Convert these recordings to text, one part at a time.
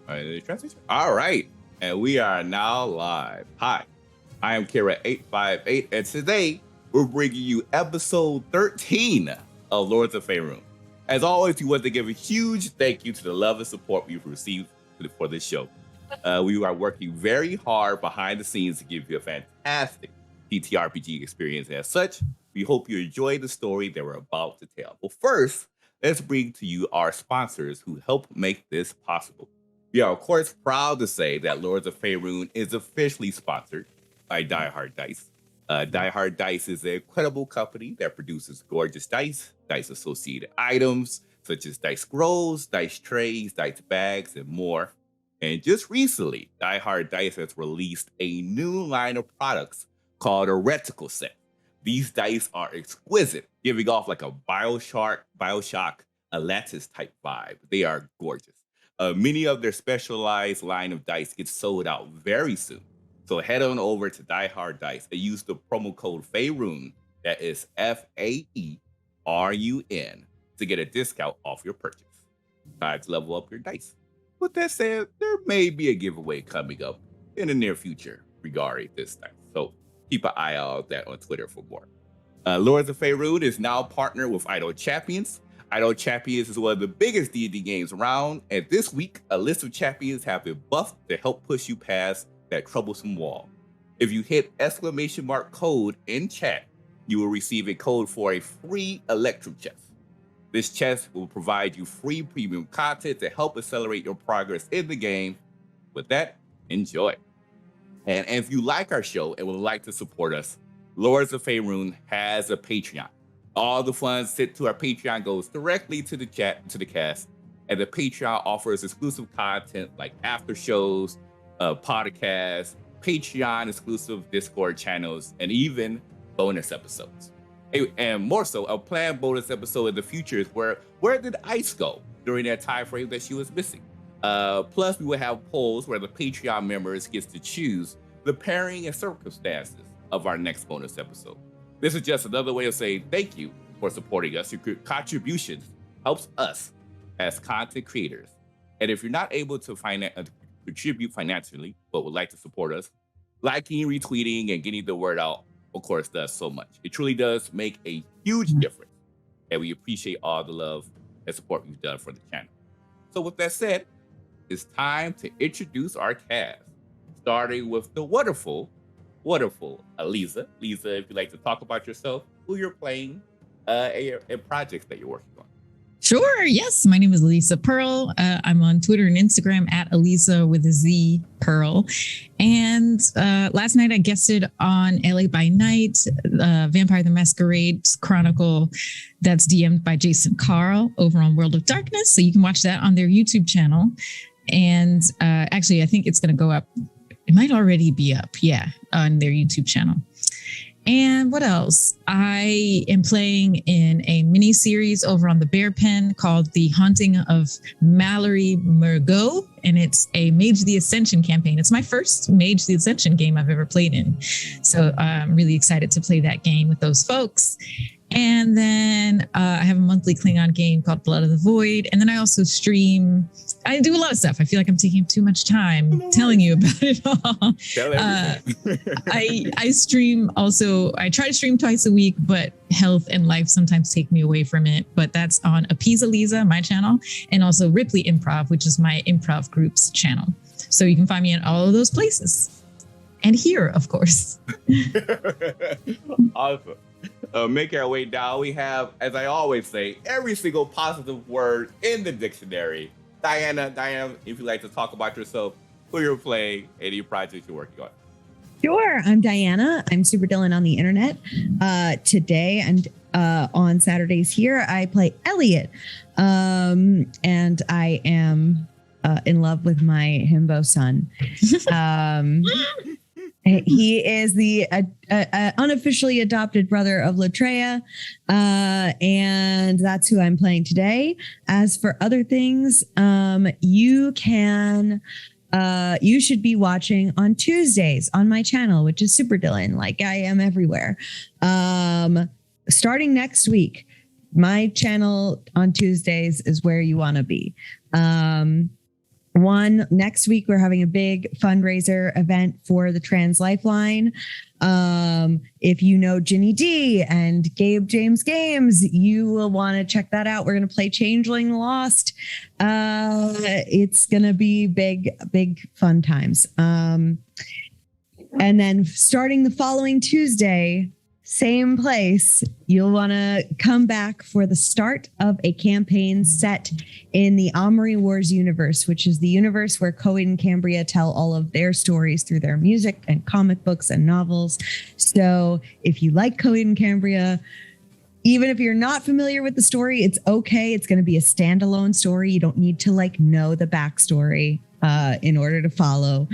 Transition. All right. And we are now live. Hi, I am Kira858, and today we're bringing you episode 13 of Lords of Faerun. As always, we want to give a huge thank you to the love and support we've received for this show. We are working very hard behind the scenes to give you a fantastic TTRPG experience. As such, we hope you enjoy the story that we're about to tell. But first, let's bring to you our sponsors who help make this possible. We are, of course, proud to say that Lords of Faerun is officially sponsored by Die Hard Dice. Die Hard Dice is an incredible company that produces gorgeous dice, dice-associated items, such as dice scrolls, dice trays, dice bags, and more. And just recently, Die Hard Dice has released a new line of products called a Reticle Set. These dice are exquisite, giving off like a Bioshock Atlantis type vibe. They are gorgeous. Many of their specialized line of dice get sold out very soon. So head on over to Die Hard Dice and use the promo code Faerun, that is FAERUN, to get a discount off your purchase. Time to level up your dice. With that said, there may be a giveaway coming up in the near future regarding this dice. So keep an eye out on that on Twitter for more. Lords of Faerun is now partnered with Idle Champions. Idle Champions is one of the biggest D&D games around, and this week, a list of champions have been buffed to help push you past that troublesome wall. If you hit !code in chat, you will receive a code for a free Electrum chest. This chest will provide you free premium content to help accelerate your progress in the game. With that, enjoy. And if you like our show and would like to support us, Lords of Faerun has a Patreon. All the funds sent to our Patreon goes directly to the cast, and the Patreon offers exclusive content like after shows, podcasts, Patreon exclusive Discord channels, and even bonus episodes. And more so, a planned bonus episode in the future is where did Ice go during that time frame that she was missing? Plus, we will have polls where the Patreon members gets to choose the pairing and circumstances of our next bonus episode. This is just another way of saying thank you for supporting us. Your contributions helps us as content creators. And if you're not able to contribute financially, but would like to support us, liking, retweeting, and getting the word out, of course, does so much. It truly does make a huge difference. And we appreciate all the love and support you've done for the channel. So with that said, it's time to introduce our cast, starting with the wonderful Aliza. Lisa, if you'd like to talk about yourself, who you're playing, and projects that you're working on. Sure. Yes. My name is Elisa Pearl. I'm on Twitter and Instagram at Elisa with a Z Pearl. And last night I guested on LA by Night, Vampire the Masquerade Chronicle. That's DM'd by Jason Carl over on World of Darkness. So you can watch that on their YouTube channel. And actually, I think it's going to go up. It might already be up. Yeah. On their YouTube channel. And what else? I am playing in a mini series over on the Bear Pen called The Haunting of Mallory Mergot. And it's a Mage the Ascension campaign. It's my first Mage the Ascension game I've ever played in. So I'm really excited to play that game with those folks. And then I have a monthly Klingon game called Blood of the Void. And then I also stream. I do a lot of stuff. I feel like I'm taking up too much time telling you about it all. I stream also. I try to stream twice a week, but health and life sometimes take me away from it. But that's on Appease Aliza, my channel, and also Ripley Improv, which is my improv group's channel. So you can find me in all of those places. And here, of course. Awesome. Make our way down. We have, as I always say, every single positive word in the dictionary. Diana, if you'd like to talk about yourself, who you're playing, any projects you're working on. Sure. I'm Diana. I'm Super Dylan on the internet. Today and on Saturdays here, I play Elliot. And I am in love with my himbo son. He is the unofficially adopted brother of Latreia, and that's who I'm playing today. As for other things, you should be watching on Tuesdays on my channel, which is Super Dylan, like I am everywhere. Starting next week, my channel on Tuesdays is where you want to be. one next week. We're having a big fundraiser event for the Trans Lifeline. If you know Ginny D and Gabe James Games, you will want to check that out. We're going to play Changeling Lost. It's going to be big fun times. And then starting the following Tuesday, same place, you'll want to come back for the start of a campaign set in the Amory Wars universe, which is the universe where Coed and Cambria tell all of their stories through their music and comic books and novels. So if you like Coed and Cambria, even if you're not familiar with the story, it's okay. It's going to be a standalone story. You don't need to know the backstory in order to follow.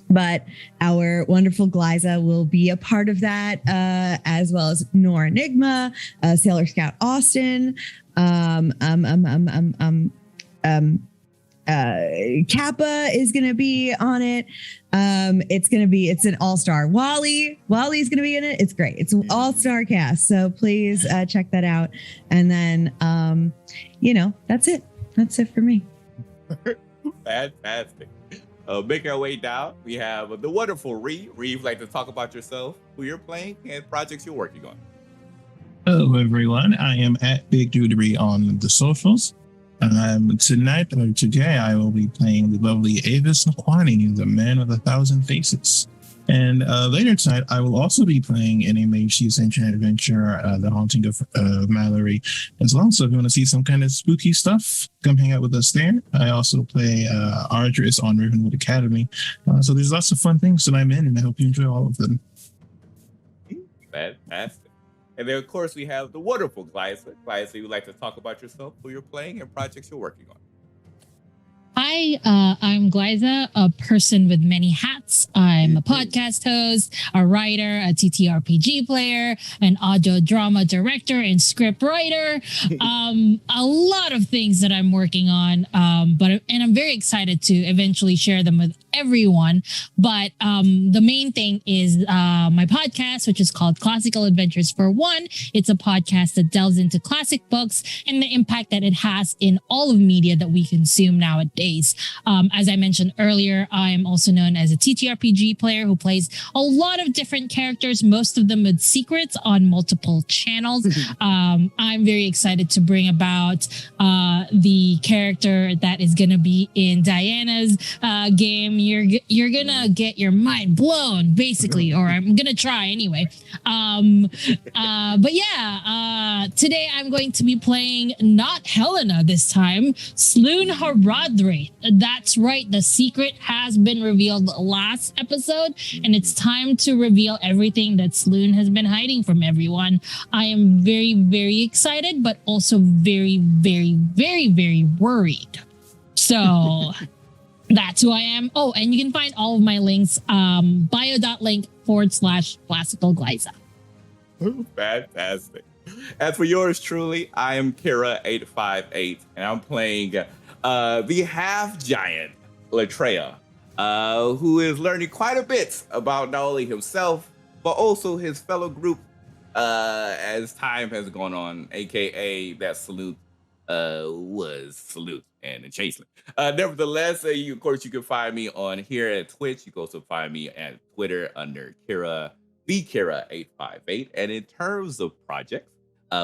But our wonderful Glyza will be a part of that, as well as Nor Enigma, Sailor Scout Austin, Kappa is going to be on it. It's an all-star. Wally's going to be in it. It's great. It's an all-star cast. So please check that out. And then, that's it. That's it for me. Fantastic. Making our way down, we have the wonderful Reeve. Reeve, like to talk about yourself, who you're playing, and projects you're working on. Hello, everyone. I am at Big Dudery on the socials. Today, I will be playing the lovely Avis Naquani, the Man with 1,000 Faces. And later tonight, I will also be in a Mage Season adventure, The Haunting of Mallory, as well. So if you want to see some kind of spooky stuff, come hang out with us there. I also play Ardris on Ravenwood Academy. So there's lots of fun things that I'm in, and I hope you enjoy all of them. Fantastic. And then, of course, we have the wonderful Glyza. Glyza, you would like to talk about yourself, who you're playing, and projects you're working on. Hi, I'm Glyza, a person with many hats. I'm a podcast host, a writer, a TTRPG player, an audio drama director and script writer. A lot of things that I'm working on, and I'm very excited to eventually share them with everyone. But the main thing is my podcast, which is called Classical Adventures for One. It's a podcast that delves into classic books and the impact that it has in all of media that we consume nowadays. As I mentioned earlier, I am also known as a TTRPG player who plays a lot of different characters, most of them with secrets on multiple channels. I'm very excited to bring about the character that is going to be in Diana's game. You're going to get your mind blown, basically, or I'm going to try anyway. But yeah, today I'm going to be playing not Helena this time, Sloon Haradri. That's right. The secret has been revealed last episode, and it's time to reveal everything that Sloon has been hiding from everyone. I am very, very excited, but also very, very, very, very worried. So that's who I am. Oh, and you can find all of my links, bio.link/classical Glyza. Fantastic. As for yours truly, I am Kira858, and I'm playing the half-giant Latreia, who is learning quite a bit about not only himself, but also his fellow group as time has gone on, aka that Salute was Salute and the Chaseling. Nevertheless, of course, you can find me on here at Twitch. You can also find me at Twitter under Kira858. And in terms of projects,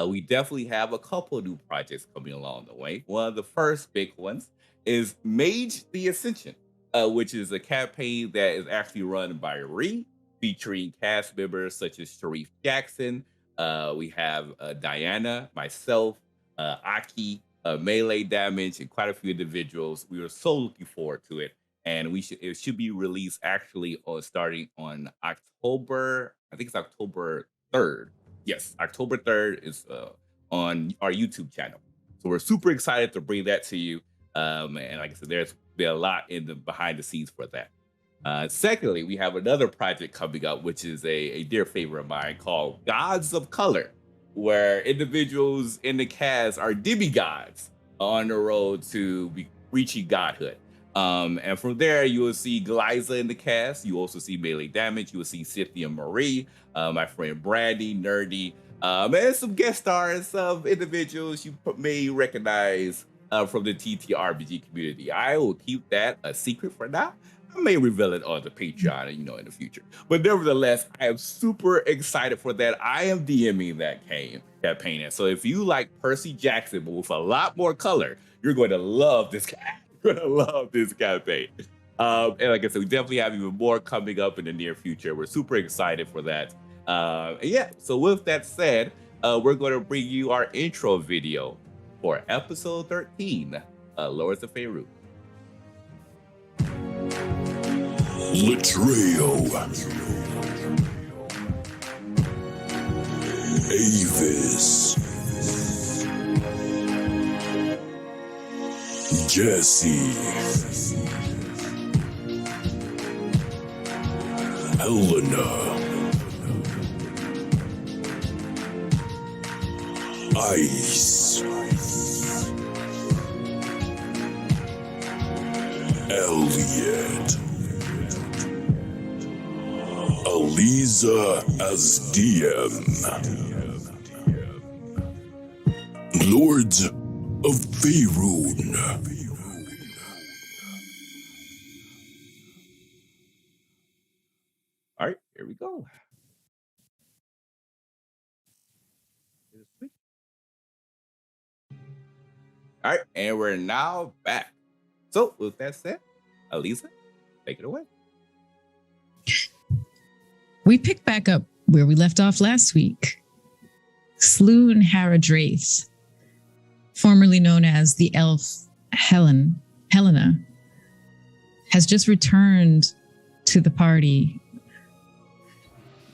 we definitely have a couple new projects coming along the way. One of the first big ones is Mage the Ascension, which is a campaign that is actually run by Ree, featuring cast members such as Sharif Jackson. We have Diana, myself, Aki, Melee Damage, and quite a few individuals. We are so looking forward to it. And it should be released actually starting on October, I think it's October 3rd. Yes, October 3rd is on our YouTube channel. So we're super excited to bring that to you. And like I said, there's been a lot in the behind the scenes for that. Secondly, we have another project coming up, which is a dear favorite of mine called Gods of Color, where individuals in the cast are demigods on the road to reaching godhood. And from there, you will see Glyza in the cast. You also see Melee Damage. You will see Cynthia Marie, my friend Brandy, Nerdy, and some guest stars of individuals you may recognize from the TTRPG community. I will keep that a secret for now. I may reveal it on the Patreon, in the future. But nevertheless, I am super excited for that. I am DMing that campaign. And so if you like Percy Jackson, but with a lot more color, you're going to love this. You're going to love this campaign. And like I said, we definitely have even more coming up in the near future. We're super excited for that. So with that said, we're going to bring you our intro video for episode 13, Lords of Faerun. Latreo, Avis, Jesse, Helena, Ice, Elliot, Aliza as DM, Lords of Faerun. All right, here we go. All right, and we're now back. So with that said, Alisa, take it away. We pick back up where we left off last week. Sloone Haradraith, formerly known as the elf Helena, has just returned to the party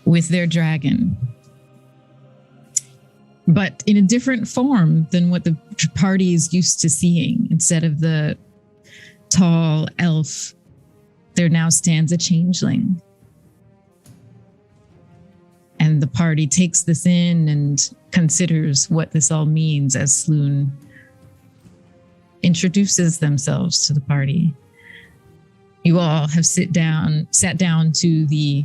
with their dragon, but in a different form than what the party is used to seeing. Instead of the tall elf, there now stands a changeling. And the party takes this in and considers what this all means as Sloone introduces themselves to the party. You all have sat down to the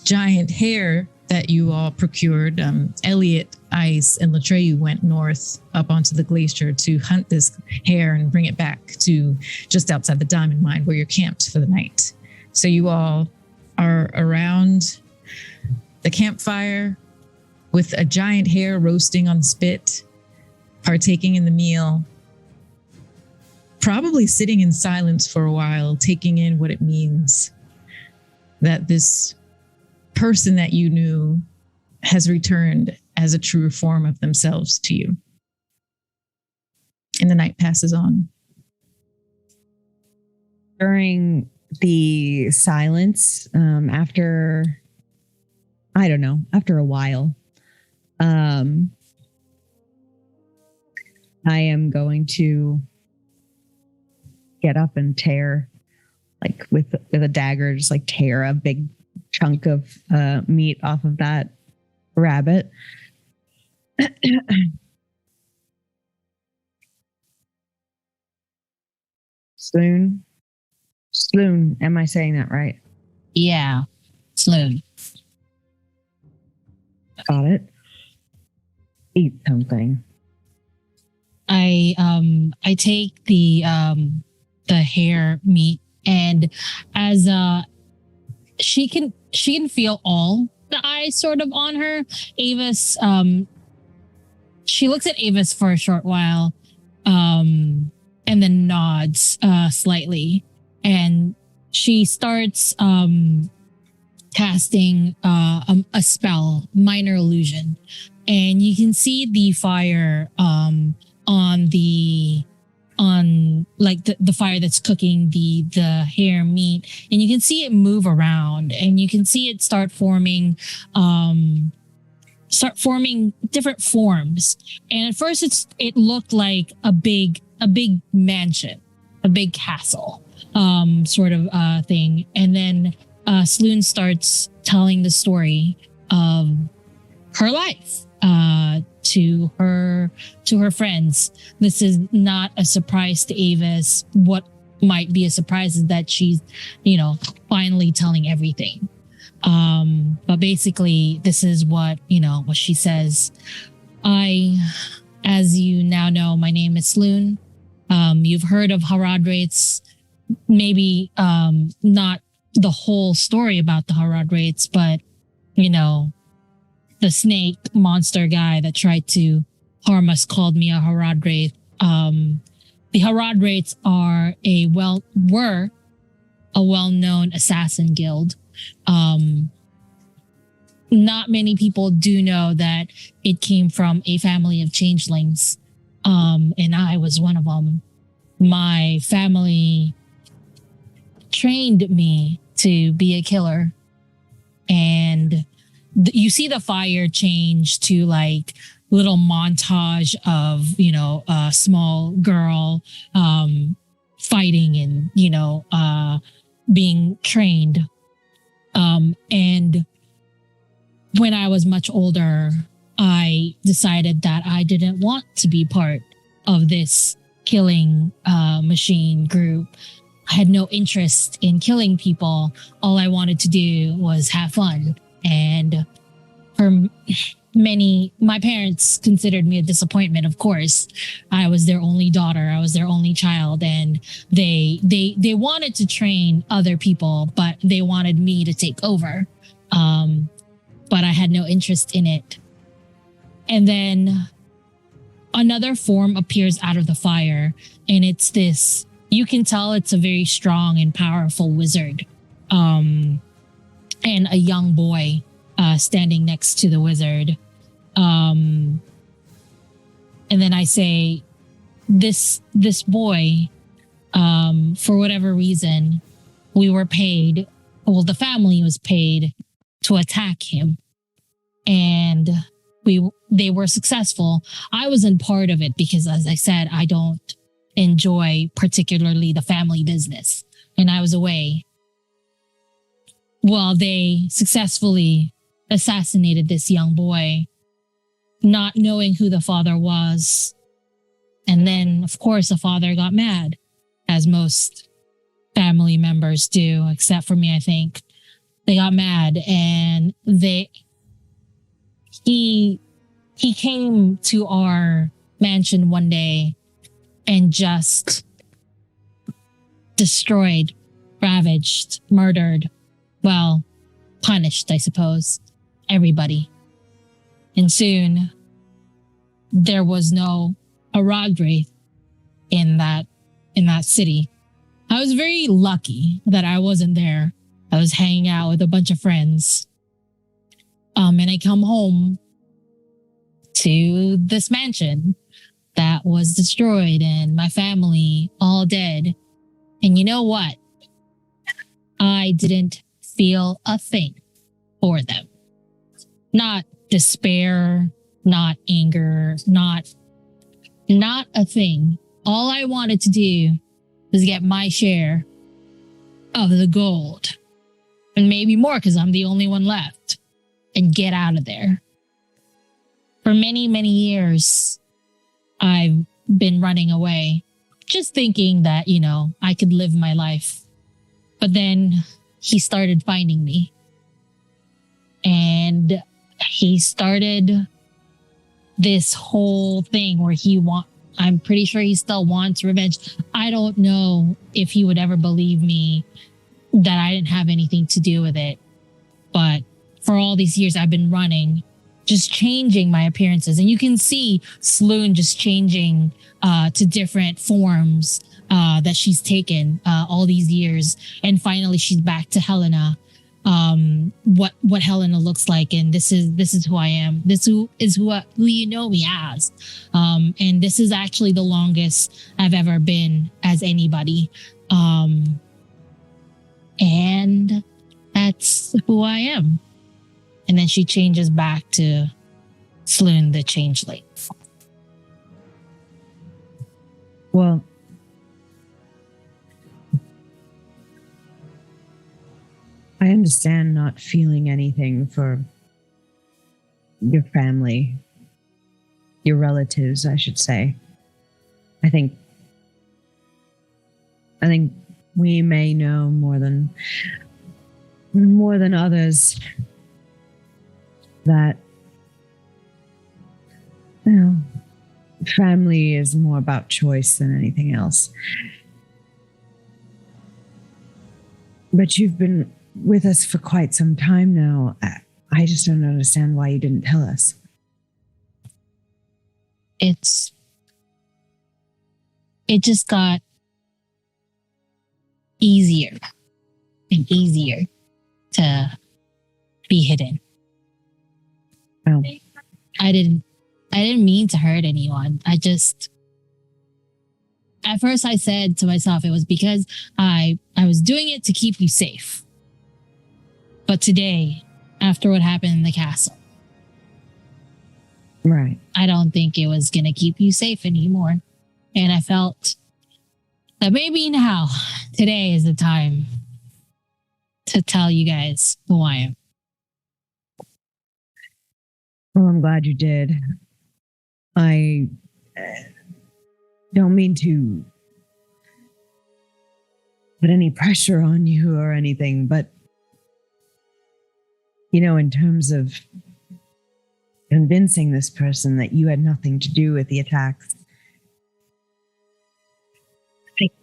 giant hare that you all procured. Elliot, Ice, and Latreu went north up onto the glacier to hunt this hare and bring it back to just outside the diamond mine where you're camped for the night. So you all are around the campfire with a giant hare roasting on the spit, partaking in the meal, probably sitting in silence for a while, taking in what it means that this person that you knew has returned as a true form of themselves to you. And the night passes on. During the silence, after a while, I am going to get up and tear, like with a dagger, just like tear a big chunk of meat off of that rabbit. Sloone, am I saying that right? Yeah, Sloone. Got it. Eat something. I take the hare meat, and as she can feel all the eyes sort of on her. Avis, she looks at Avis for a short while, and then nods slightly, and she starts casting a spell, minor illusion, and you can see the fire on the fire that's cooking the hare meat, and you can see it move around, and you can see it start forming different forms. And at first it looked like a big mansion, a big castle sort of thing, and then Sloone starts telling the story of her life to her friends. This is not a surprise to Avis. What might be a surprise is that she's, finally telling everything. But basically, this is what she says. As you now know, my name is Sloone. You've heard of Haradrets, maybe not the whole story about the Haradrets, but you know, the snake monster guy that tried to harm us called me a Haradret. The Haradrets were a well-known assassin guild. Not many people do know that it came from a family of changelings, and I was one of them. My family trained me to be a killer, and you see the fire change to like little montage of a small girl fighting and being trained, and when I was much older, I decided that I didn't want to be part of this killing machine group. I had no interest in killing people. All I wanted to do was have fun. And for my parents considered me a disappointment, of course. I was their only daughter. I was their only child. And they wanted to train other people, but they wanted me to take over. But I had no interest in it. And then another form appears out of the fire. And it's this, you can tell it's a very strong and powerful wizard. And a young boy standing next to the wizard. And then I say, this boy, for whatever reason, the family was paid to attack him. And they were successful. I wasn't part of it because, as I said, I don't enjoy particularly the family business. And I was away. Well, they successfully assassinated this young boy, not knowing who the father was. And then, of course, the father got mad, as most family members do, except for me, I think. They got mad, and he came to our mansion one day and just destroyed, ravaged, murdered, punished, I suppose, everybody. And soon there was no Haradreth in that city. I was very lucky that I wasn't there. I was hanging out with a bunch of friends. And I come home to this mansion that was destroyed and my family all dead. And you know what? I didn't feel a thing for them. Not despair, not anger, not a thing. All I wanted to do was get my share of the gold. And maybe more because I'm the only one left. And get out of there. For many, many years, I've been running away. Just thinking that, I could live my life. But then he started finding me. And he started this whole thing where I'm pretty sure he still wants revenge. I don't know if he would ever believe me that I didn't have anything to do with it. But for all these years I've been running, just changing my appearances. And you can see Sloan just changing to different forms that she's taken all these years. And finally she's back to Helena. What Helena looks like, and this is who I am. This is who you know me as. And this is actually the longest I've ever been as anybody. And that's who I am. And then she changes back to Sloan the Changeling. Well, I understand not feeling anything for your family, your relatives, I should say. I think we may know more than others that family is more about choice than anything else. But you've been with us for quite some time now. I just don't understand why you didn't tell us. It just got easier and easier to be hidden. Well, I didn't mean to hurt anyone. At first I said to myself it was because I was doing it to keep you safe. But today, after what happened in the castle, right. I don't think it was going to keep you safe anymore. And I felt that maybe now, today is the time to tell you guys who I am. Well, I'm glad you did. I don't mean to put any pressure on you or anything, but, in terms of convincing this person that you had nothing to do with the attacks,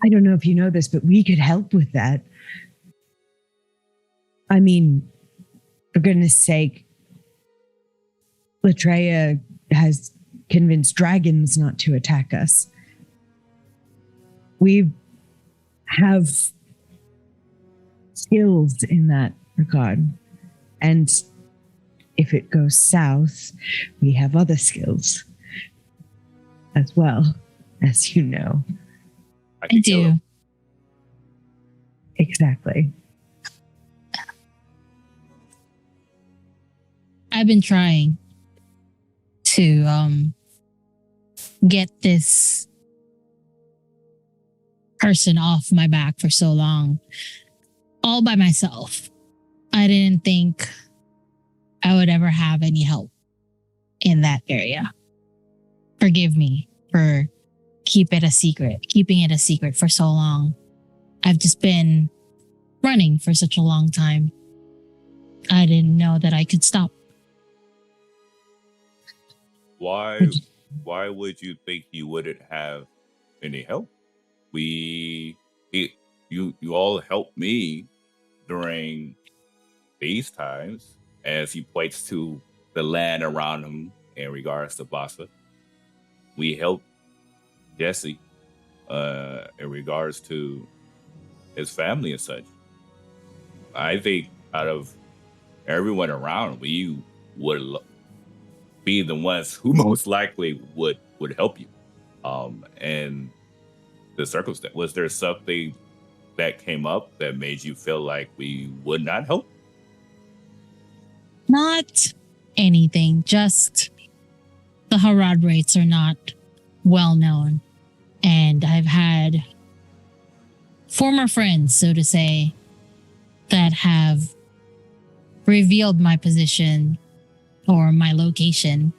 I don't know if you know this, but we could help with that. I mean, for goodness sake, Latreia has convinced dragons not to attack us. We have skills in that regard. And if it goes south, we have other skills as well, as you know. I do. Exactly. I've been trying to get this person off my back for so long, all by myself. I didn't think I would ever have any help in that area. Forgive me for keeping it a secret for so long. I've just been running for such a long time. I didn't know that I could stop. Why would you think you wouldn't have any help? You all helped me during these times, as he points to the land around him in regards to Bassa. We helped Jesse in regards to his family and such. I think out of everyone around, we would be the ones who most likely would help you. And the circumstance, was there something that came up that made you feel like we would not help? Not anything, just the Harad rates are not well known. And I've had former friends, so to say, that have revealed my position or my location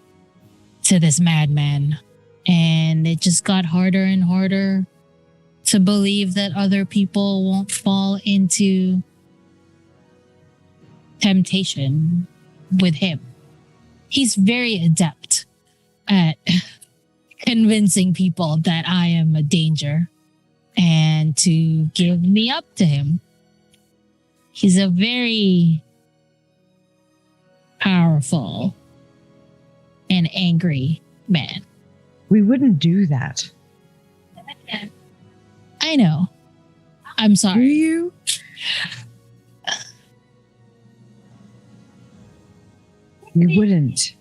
to this madman. And it just got harder and harder to believe that other people won't fall into temptation with him. He's very adept at convincing people that I am a danger and to give me up to him. He's a very powerful and angry man. We wouldn't do that. I know. I'm Do sorry. you? We wouldn't.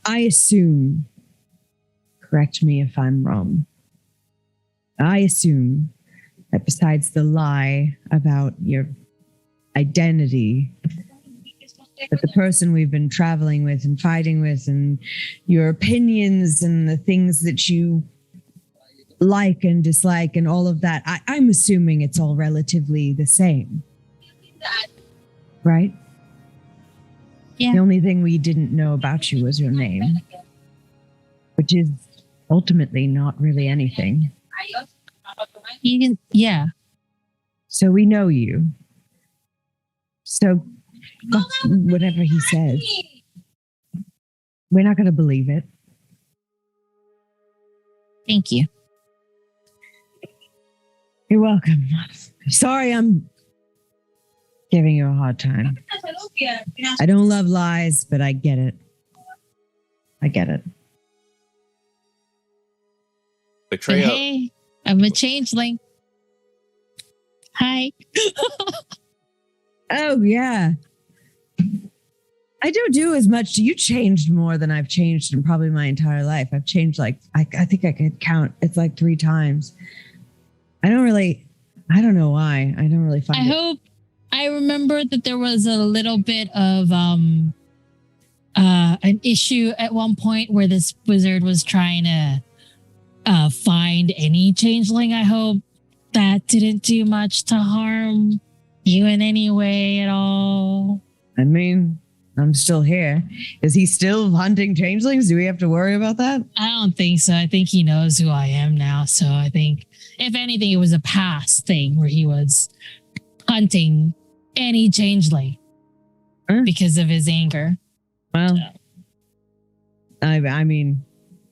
I assume, correct me if I'm wrong, I assume that besides the lie about your identity, that the person we've been traveling with and fighting with and your opinions and the things that you like and dislike and all of that, I'm assuming it's all relatively the same. Right? Yeah. The only thing we didn't know about you was your name, which is ultimately not really anything. Yeah. So we know you. So whatever he says. We're not going to believe it. Thank you. You're welcome. Sorry, I'm giving you a hard time. I don't love lies, but I get it. I get it. But Betrayal. hey, I'm a changeling. Hi. Oh, yeah. I don't do as much. You changed more than I've changed in probably my entire life. I've changed like, I think I could count. It's like 3 times. I don't know why. I don't really find I remember that there was a little bit of an issue at one point where this wizard was trying to find any changeling. I hope that didn't do much to harm you in any way at all. I mean, I'm still here. Is he still hunting changelings? Do we have to worry about that? I don't think so. I think he knows who I am now. So I think, if anything, it was a past thing where he was hunting any changeling because of his anger. Well, I mean,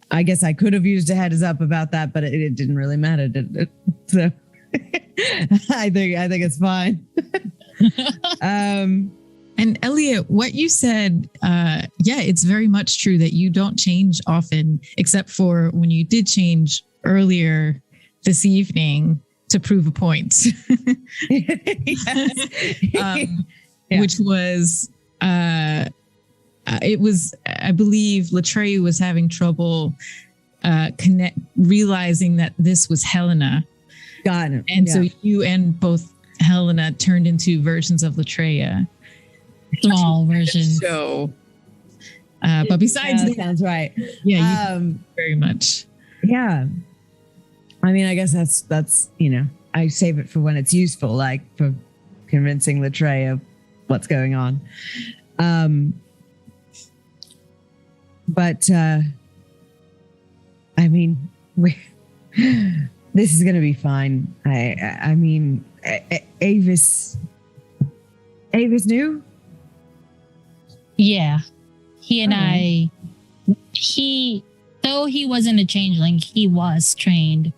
I guess I could have used a heads up about that, but it didn't really matter, did it? So I think it's fine. And Elliot, what you said, it's very much true that you don't change often, except for when you did change earlier this evening to prove a point. Which was, it was, I believe Latreille was having trouble realizing that this was Helena. Got it. And so you and both Helena turned into versions of Latreille. Small versions. So, but besides that sounds right. Yeah, very much. Yeah. I mean, I guess that's I save it for when it's useful, like for convincing Latreille of what's going on. But I mean, this is gonna be fine. I mean, Avis knew. Yeah, he and though he wasn't a changeling, he was trained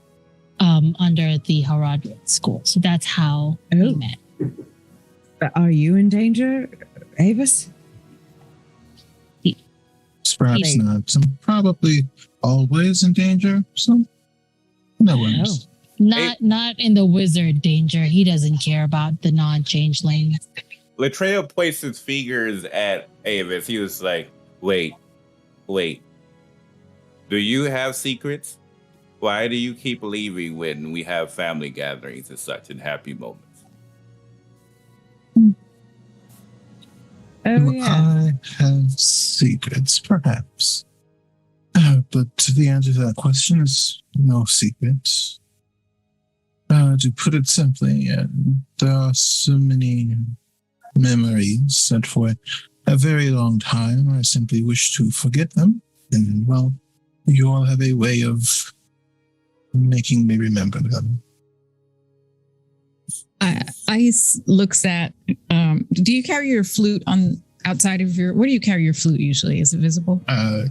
under the Haradrim school. So that's how we met. Are you in danger, Avis? Perhaps not. I'm probably always in danger. So no worries. Not in the wizard danger. He doesn't care about the non-changeling. Latreille placed his fingers at Avis. He was like, wait. Do you have secrets? Why do you keep leaving when we have family gatherings and such and happy moments? Oh, Do I have secrets, perhaps. But the answer to that question is no secrets. To put it simply, there are so many memories that for a very long time I simply wish to forget them. And, well, you all have a way of making me remember them. Ice looks at, do you carry your flute on outside of where do you carry your flute usually? Is it visible?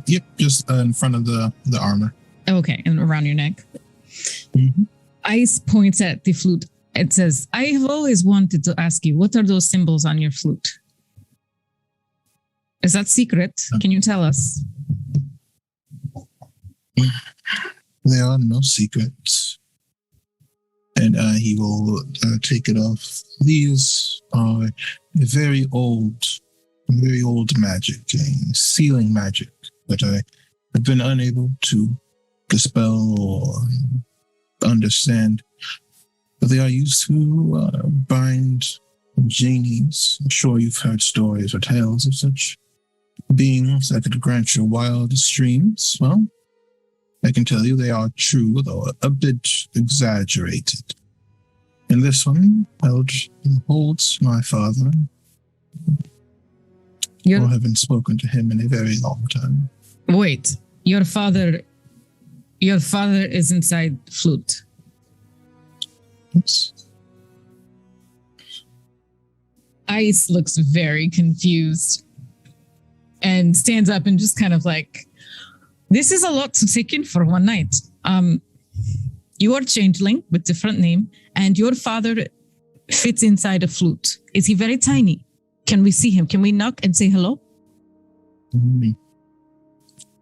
Yep, just in front of the armor. Okay, and around your neck. Mm-hmm. Ice points at the flute. It says, I have always wanted to ask you, what are those symbols on your flute? Is that secret? Can you tell us? There are no secrets. And he will take it off. These are very old magic, sealing magic that I have been unable to dispel or understand. But they are used to bind genies. I'm sure you've heard stories or tales of such beings that could grant your wildest dreams. Well, I can tell you they are true, though a bit exaggerated. And this one holds my father. I haven't spoken to him in a very long time. Wait, your father is inside the flute. Yes. Ice looks very confused and stands up and just kind of like, this is a lot to take in for one night. You are changeling with different name, and your father fits inside a flute. Is he very tiny? Can we see him? Can we knock and say hello?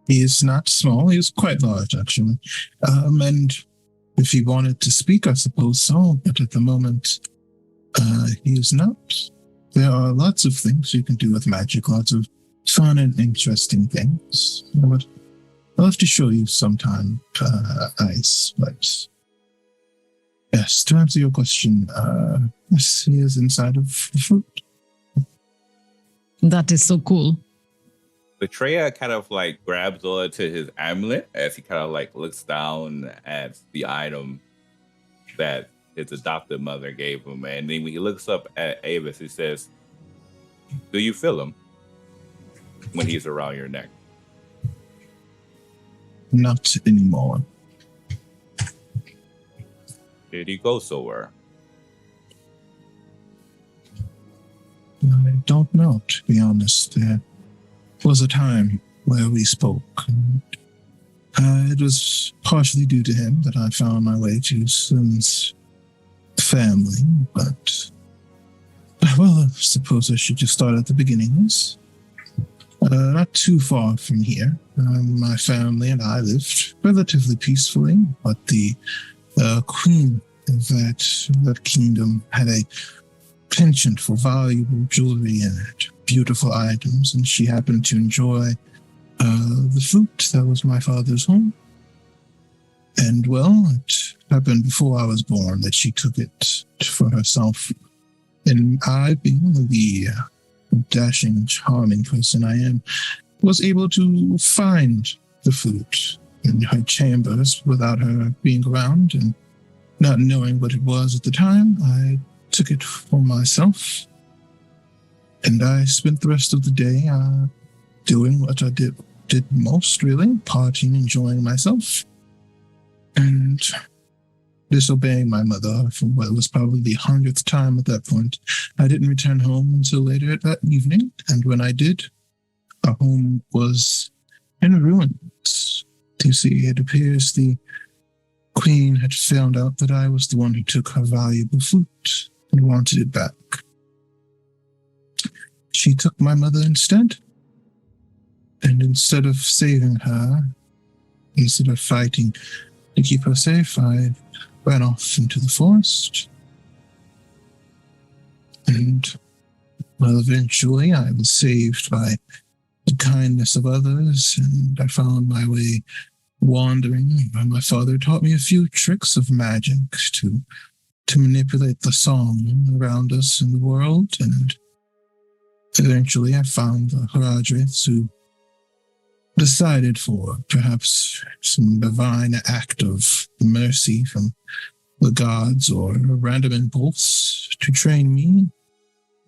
He is not small. He is quite large, actually. And if he wanted to speak, I suppose so. But at the moment, he is not. There are lots of things you can do with magic, lots of fun and interesting things. I'll have to show you sometime, Ice. But yes, to answer your question, yes, he is inside of the fruit. That is so cool. Betrayal kind of like grabs on to his amulet as he kind of like looks down at the item that his adopted mother gave him. And then when he looks up at Avis, he says, "Do you feel him when he's around your neck?" Not anymore. Did he go somewhere? I don't know, to be honest. There was a time where we spoke. It was partially due to him that I found my way to Slim's family, but, well, I suppose I should just start at the beginnings. Not too far from here, my family and I lived relatively peacefully, but the queen of that kingdom had a penchant for valuable jewelry and beautiful items, and she happened to enjoy the fruit that was my father's home. And, well, it happened before I was born that she took it for herself. And I, being the dashing and charming person I am, was able to find the fruit in her chambers without her being around, and not knowing what it was at the time, I took it for myself. And I spent the rest of the day doing what I did most, really, partying, enjoying myself, and disobeying my mother for what was probably the 100th time at that point. I didn't return home until later that evening, and when I did, our home was in ruins. You see, it appears the queen had found out that I was the one who took her valuable fruit and wanted it back. She took my mother instead, and instead of saving her, instead of fighting to keep her safe, I ran off into the forest. And, well, eventually I was saved by the kindness of others, and I found my way wandering. My father taught me a few tricks of magic to manipulate the song around us in the world, and eventually I found the Haradriths, who decided for perhaps some divine act of mercy from the gods or a random impulse to train me.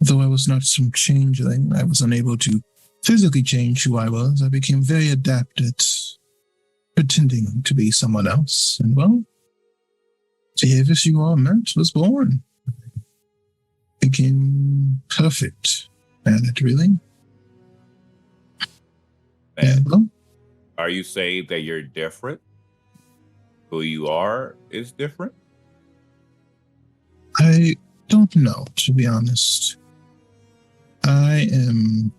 Though I was not some changeling, I was unable to physically change who I was. I became very adept at pretending to be someone else. And, well, Davis, you are meant, was born. Became perfect at it, really. And well, are you saying that you're different? Who you are is different? I don't know, to be honest. I am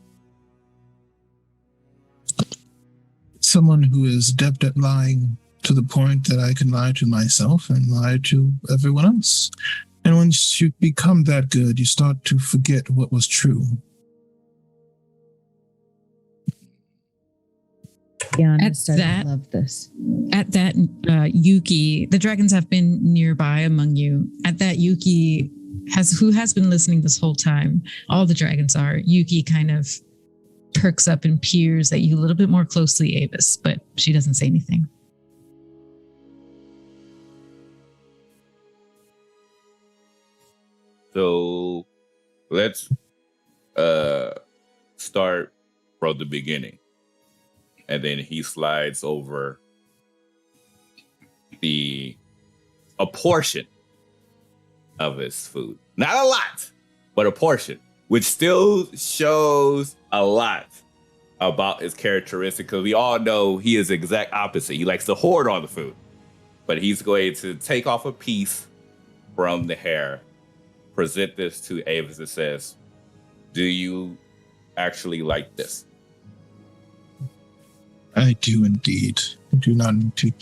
someone who is adept at lying to the point that I can lie to myself and lie to everyone else. And once you become that good, you start to forget what was true. Be honest, At I that- love this. At that, Yuki, the dragons have been nearby among you. At that, Yuki who has been listening this whole time. All the dragons are. Yuki kind of perks up and peers at you a little bit more closely, Avis, but she doesn't say anything. So let's start from the beginning. And then he slides over a portion of his food. Not a lot, but a portion which still shows a lot about his characteristic, because we all know he is the exact opposite. He likes to hoard all the food, but he's going to take off a piece from the hair, present this to Avis, and says, "Do you actually like this?" I do indeed. I do not need to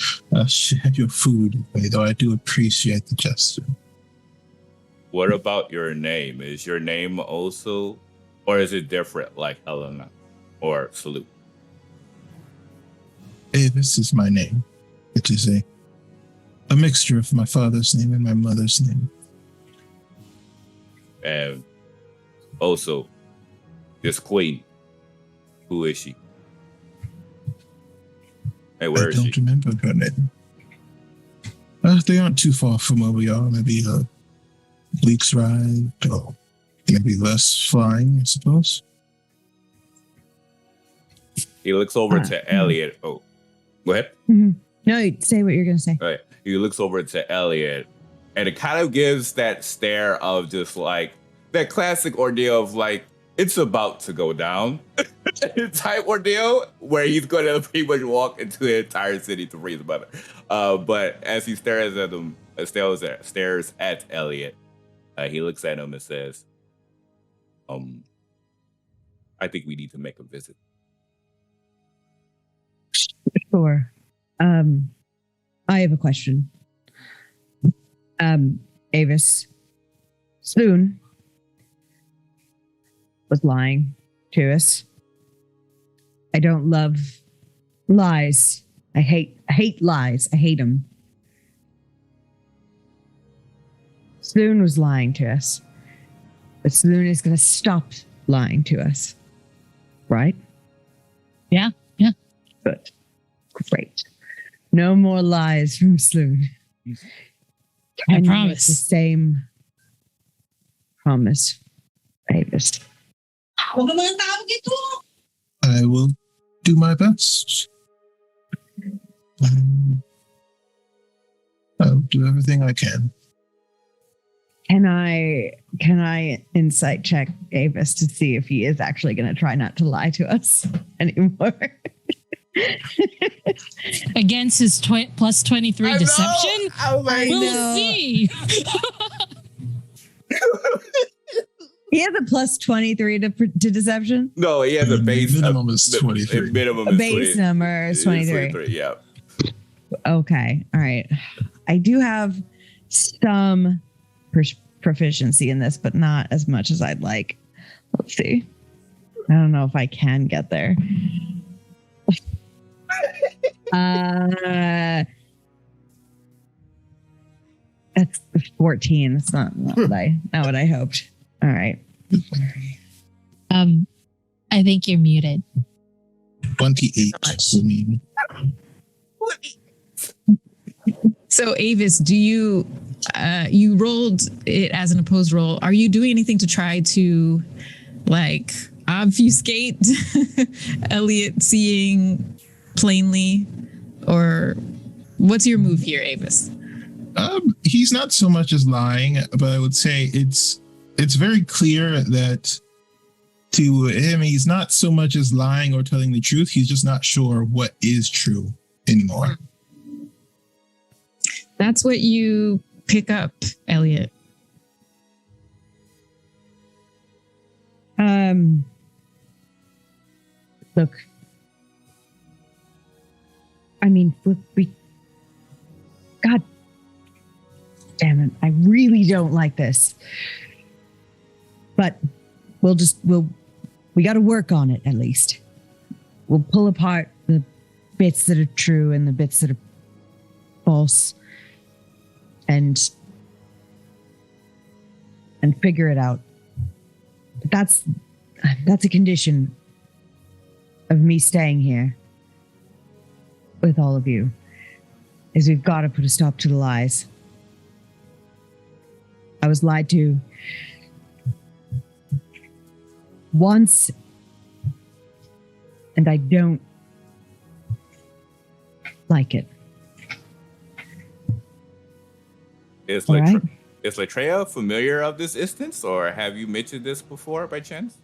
share your food, though I do appreciate the gesture. What about your name? Is your name also, or is it different, like Helena or Salute? Avis is my name. It is a mixture of my father's name and my mother's name. And also, this queen, who is she? Hey, where I is don't she? remember her name. They aren't too far from where we are. Maybe a week's ride, or maybe less flying, I suppose. He looks over to Elliot. Oh, go ahead. No, say what you're going to say. Right. He looks over to Elliot, and it kind of gives that stare of just like that classic ordeal of like, it's about to go down type ordeal where he's going to pretty much walk into the entire city to free his mother. But as he stares at him, stares at Elliot, he looks at him and says, I think we need to make a visit. Sure. I have a question. Avis, Spoon was lying to us. I don't love lies. I hate lies. I hate them. Spoon was lying to us. But Spoon is going to stop lying to us. Right? Yeah. Good. Great. No more lies from Sloon. I promise. The same promise, Avis. I will do my best. I'll do everything I can. Can I insight check Avis to see if he is actually going to try not to lie to us anymore? Against his plus 23 deception? We'll know. see. He has a plus 23 to deception. No, he has a base. Minimum is 23. Minimum A is base 20, number is 23. Yeah. Okay. All right. I do have some proficiency in this, but not as much as I'd like. Let's see. I don't know if I can get there. That's 14. That's not what I hoped. All right. I think you're muted. 28. I mean, So Avis, do you you rolled it as an opposed roll? Are you doing anything to try to like obfuscate Elliot seeing plainly, or what's your move here, Avis? he's not so much as lying, but I would say it's very clear that to him, he's not so much as lying or telling the truth. He's just not sure what is true anymore. That's what you pick up, Elliot. Look, I mean, God damn it, I really don't like this. But we got to work on it at least. We'll pull apart the bits that are true and the bits that are false, and figure it out. But that's a condition of me staying here with all of you, is we've got to put a stop to the lies. I was lied to once, and I don't It's like All right. Is Latreia familiar of this instance, or have you mentioned this before by chance?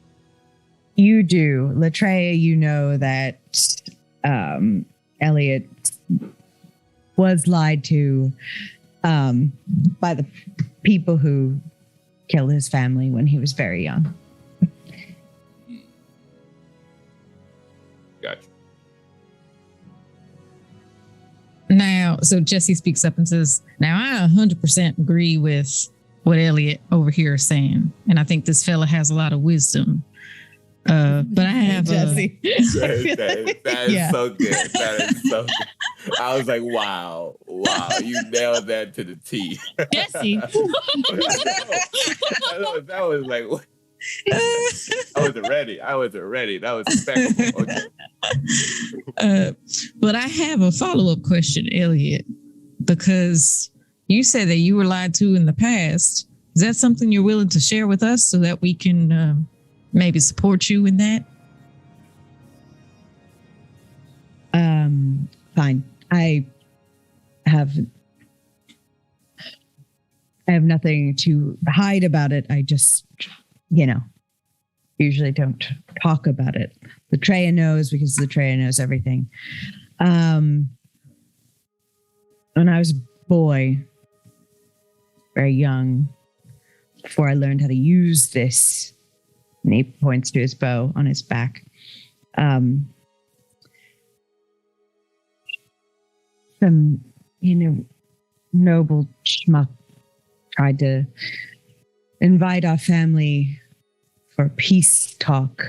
You do. Latreia, you know that Elliot was lied to by the people who killed his family when he was very young. Gotcha. Now, so Jesse speaks up and says, now I 100% agree with what Elliot over here is saying. And I think this fella has a lot of wisdom. But I have Jesse. That is Yeah. so good. That is so good. I was like, wow, you nailed that to the T. Jesse. that was like, what? I wasn't ready. That was impeccable. Okay. But I have a follow-up question, Elliot, because you said that you were lied to in the past. Is that something you're willing to share with us so that we can maybe support you in that? Fine. I have nothing to hide about it. I just, usually don't talk about it. Latreia knows because Latreia knows everything. When I was a boy, very young, before I learned how to use this, and he points to his bow on his back. Some, noble schmuck tried to invite our family for peace talk.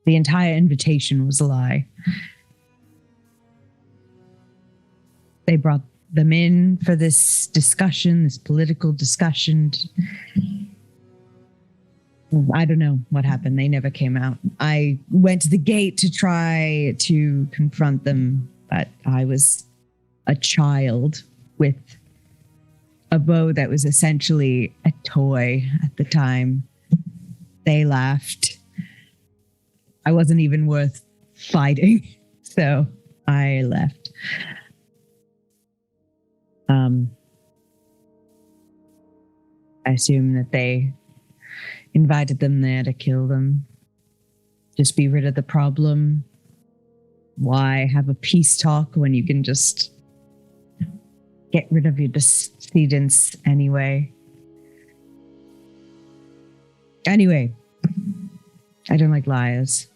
The entire invitation was a lie. They brought them in for this discussion, this political discussion. I don't know what happened. They never came out. I went to the gate to try to confront them, but I was a child with a bow that was essentially a toy at the time. They laughed. I wasn't even worth fighting, so I left. I assume that they invited them there to kill them. Just be rid of the problem. Why have a peace talk when you can just get rid of your decedents anyway? Anyway, I don't like liars.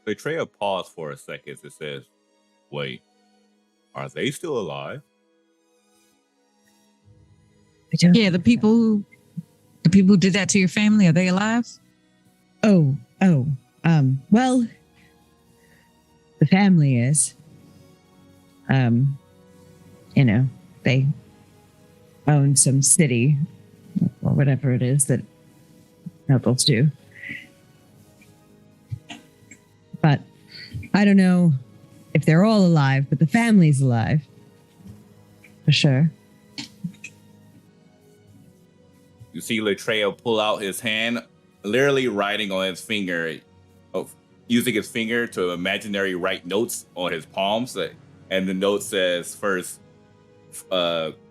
Latreia paused for a second and says, wait, are they still alive? I don't. Yeah, the people who did that to your family, are they alive? Well, the family is. They own some city or whatever it is that nobles do. But I don't know if they're all alive, but the family's alive. For sure. You see Latreia pull out his hand, literally writing on his finger, using his finger to imaginary write notes on his palms. And the note says, first,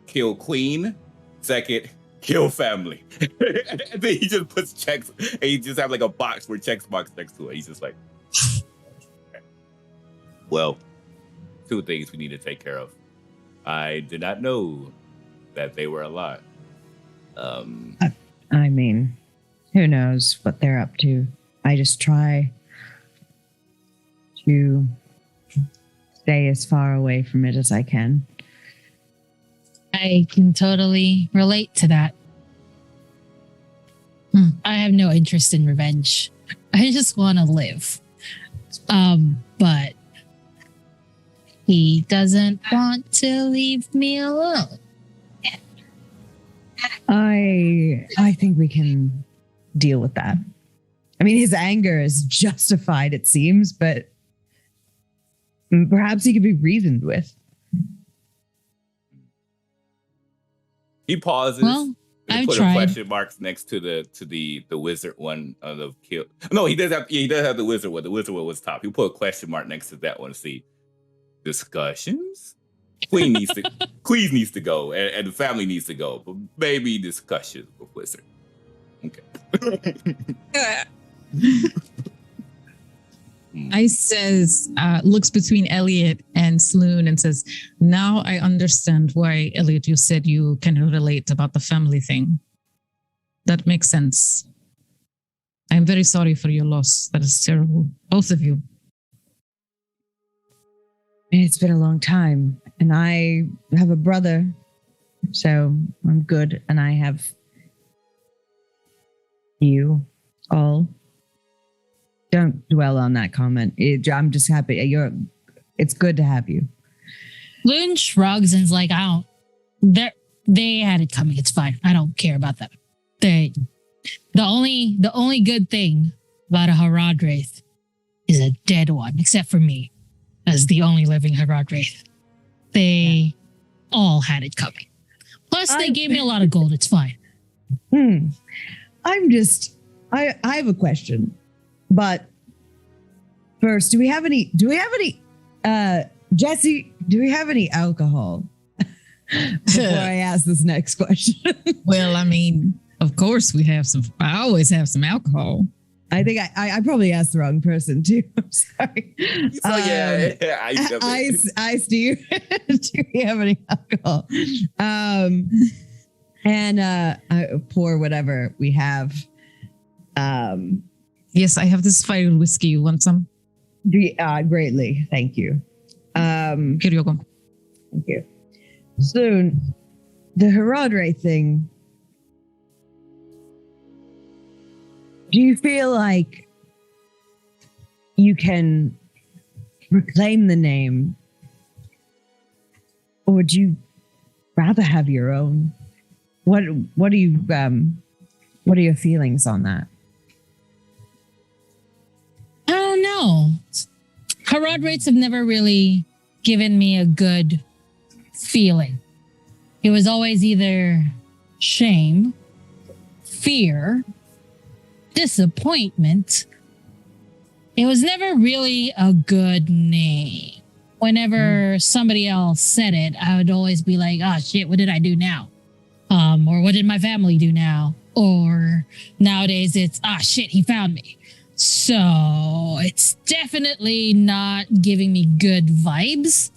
kill queen. Second, kill family. And then he just puts checks, and he just have like a box where checks box next to it. He's just like, well, two things we need to take care of. I did not know that they were alive. I mean, who knows what they're up to? I just try to stay as far away from it as I can. I can totally relate to that. I have no interest in revenge. I just want to live. But he doesn't want to leave me alone. I think we can deal with that. I mean, his anger is justified, it seems, but perhaps he could be reasoned with. He pauses. Well, I've put a tried. question marks next to the wizard one of the kill. No, he does have the wizard one. The wizard one was top. He put a question mark next to that one to see discussions. Queen needs to go, and the family needs to go, but maybe discussions with wizard. Okay. Ice says, looks between Elliot and Sloan and says, now I understand why, Elliot, you said you can relate about the family thing. That makes sense. I'm very sorry for your loss. That is terrible. Both of you. It's been a long time, and I have a brother, so I'm good, and I have you all. Don't dwell on that comment. I'm just happy. It's good to have you. Loon shrugs and is like, they had it coming. It's fine. I don't care about them. The only good thing about a Harad Wraith is a dead one, except for me, as the only living Harad Wraith. They all had it coming. Plus, they gave me a lot of gold. It's fine. I have a question. But first, do we have any, Jesse, do we have any alcohol? Before I ask this next question. Well, I mean, of course we have some. I always have some alcohol. I think I probably asked the wrong person too. I'm sorry. So Ice, do you have any alcohol? And I pour whatever we have. Yes, I have this fire whiskey. You want some? Greatly. Thank you. Here you go. Thank you. Soon, the Herodre thing. Do you feel like you can reclaim the name? Or would you rather have your own? What are your feelings on that? I don't know. Harad Wraiths have never really given me a good feeling. It was always either shame, fear, disappointment. It was never really a good name. Whenever somebody else said it, I would always be like, oh shit, what did I do now? Or what did my family do now? Or nowadays it's, shit, he found me. So it's definitely not giving me good vibes.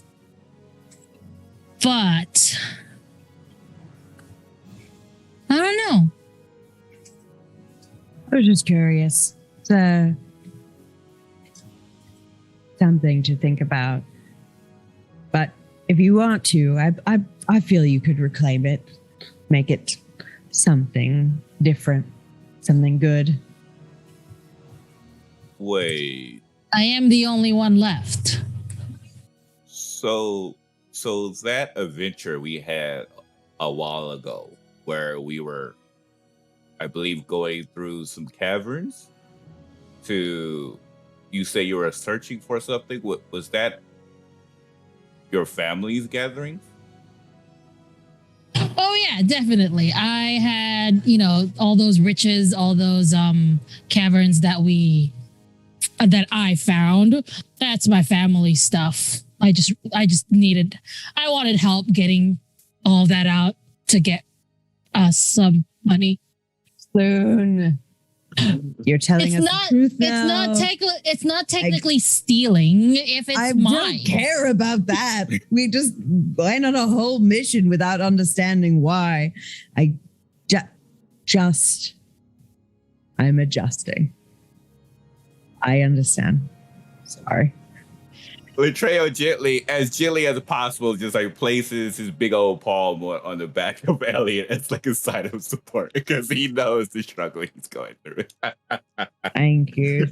But I don't know. I was just curious. It's something to think about. But if you want to, I feel you could reclaim it, make it something different, something good. Wait. I am the only one left. So that adventure we had a while ago, where we were, I believe, going through some caverns to, you say you were searching for something. What was that? Your family's gathering? Oh yeah, definitely. I had, all those riches, all those caverns that I found. That's my family stuff. I wanted help getting all that out to get us some money. Soon. You're telling us the truth now. It's not technically stealing if it's mine. I don't care about that. We just went on a whole mission without understanding why. I'm adjusting. I understand. Sorry. Latreo gently as possible, just like places his big old palm on the back of Elliot as like a sign of support because he knows the struggle he's going through. Thank you.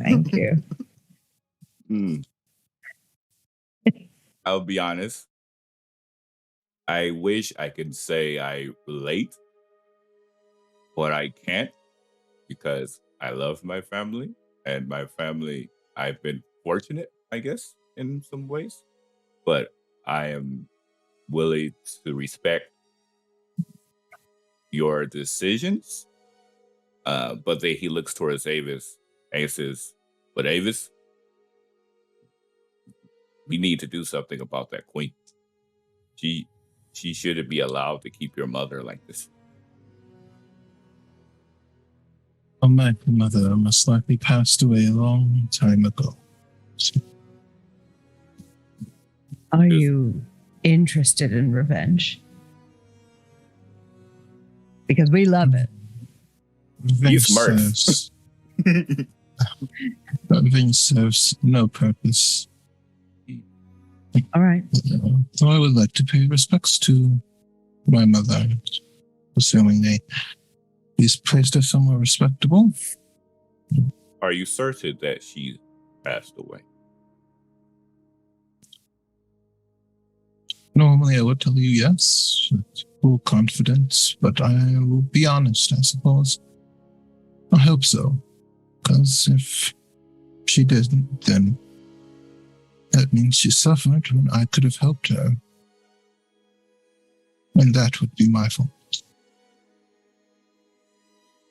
I'll be honest. I wish I could say I relate, but I can't because I love my family, and my family, I've been fortunate, I guess, in some ways, but I am willing to respect your decisions. But then he looks towards Avis and says, "But Avis, we need to do something about that queen. She shouldn't be allowed to keep your mother like this." Oh, my mother most likely passed away a long time ago. Are you interested in revenge? Because we love it. He's smart. Revenge serves no purpose. All right. So I would like to pay respects to my mother, assuming they at least placed her somewhere respectable. Are you certain that she passed away? Normally I would tell you yes, with full confidence, but I will be honest, I suppose. I hope so, because if she didn't, then that means she suffered when I could have helped her. And that would be my fault.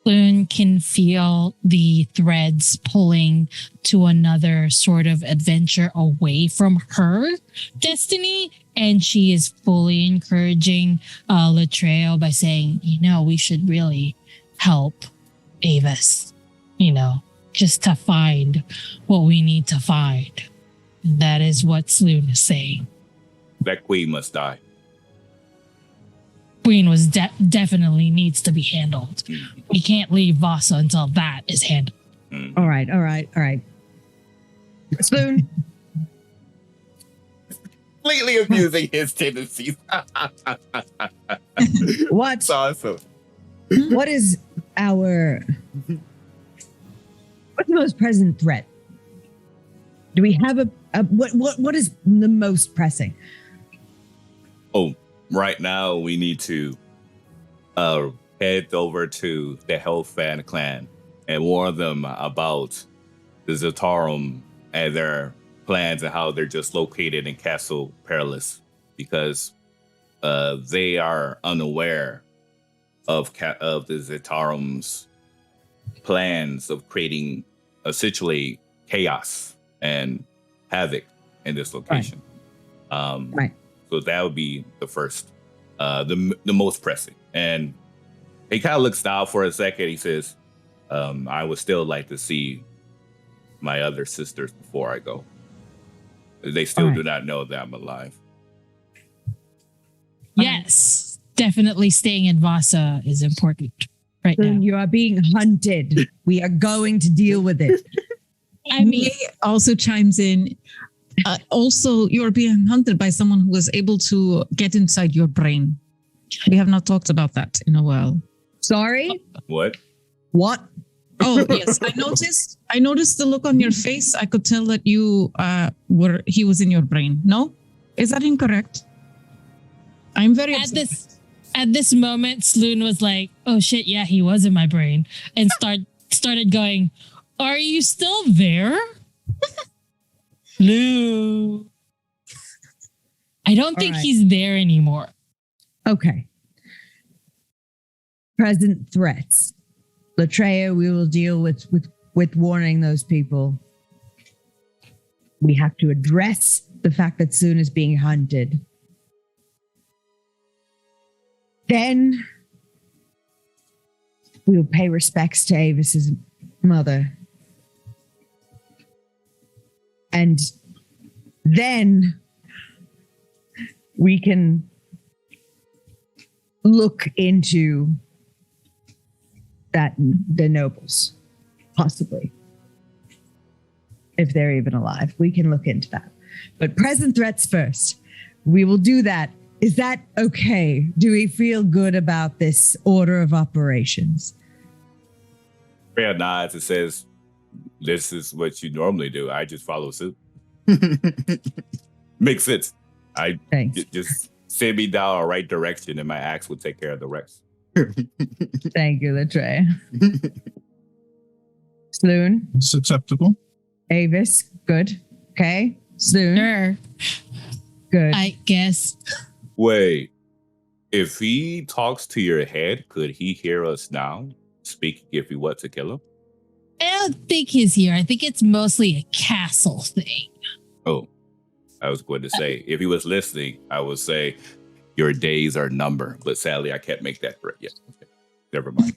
Loon can feel the threads pulling to another sort of adventure away from her destiny. And she is fully encouraging Latreo by saying, we should really help Avis, just to find what we need to find. And that is what Sloon is saying. That queen must die. Queen was definitely needs to be handled. We can't leave Vasa until that is handled. All right. Spoon. Completely abusing his tendencies. What? That's awesome. What is what's the most present threat? Do we have what is the most pressing? Oh, right now we need to head over to the Hellfan clan and warn them about the Zatarum and their plans and how they're just located in Castle Perilous, because they are unaware of the Zatarum's plans of creating essentially chaos and havoc in this location. Right. So that would be the first, the most pressing. And he kind of looks down for a second. He says, "I would still like to see my other sisters before I go. They still do not know that I'm alive." Yes, definitely staying in Vasa is important right now. You are being hunted. We are going to deal with it. I mean, also chimes in. Also, you're being hunted by someone who was able to get inside your brain. We have not talked about that in a while. Sorry? What? What? Oh, yes. I noticed the look on your face. I could tell that he was in your brain. No? Is that incorrect? I'm very upset. At this moment, Sloon was like, "Oh shit, yeah, he was in my brain," and started going, "Are you still there?" Lou. I don't think he's there anymore. Okay. Present threats. Latreo, we will deal with warning those people. We have to address the fact that Soon is being hunted. Then we will pay respects to Avis's mother. And then we can look into the nobles, possibly. If they're even alive, we can look into that. But present threats first. We will do that. Is that okay? Do we feel good about this order of operations? Freya nods and says, "This is what you normally do. I just follow suit." Makes sense. Thanks. Just send me down the right direction and my axe will take care of the rest. Thank you, Latre. Sloon? It's acceptable. Avis? Good. Okay. Sloon? Sure. Good. I guess. Wait, If he talks to your head, could he hear us now? Speaking if we want to kill him? I don't think he's here. I think it's mostly a castle thing. Oh, I was going to say, if he was listening, I would say your days are numbered. But sadly, I can't make that threat yet. Okay. Never mind.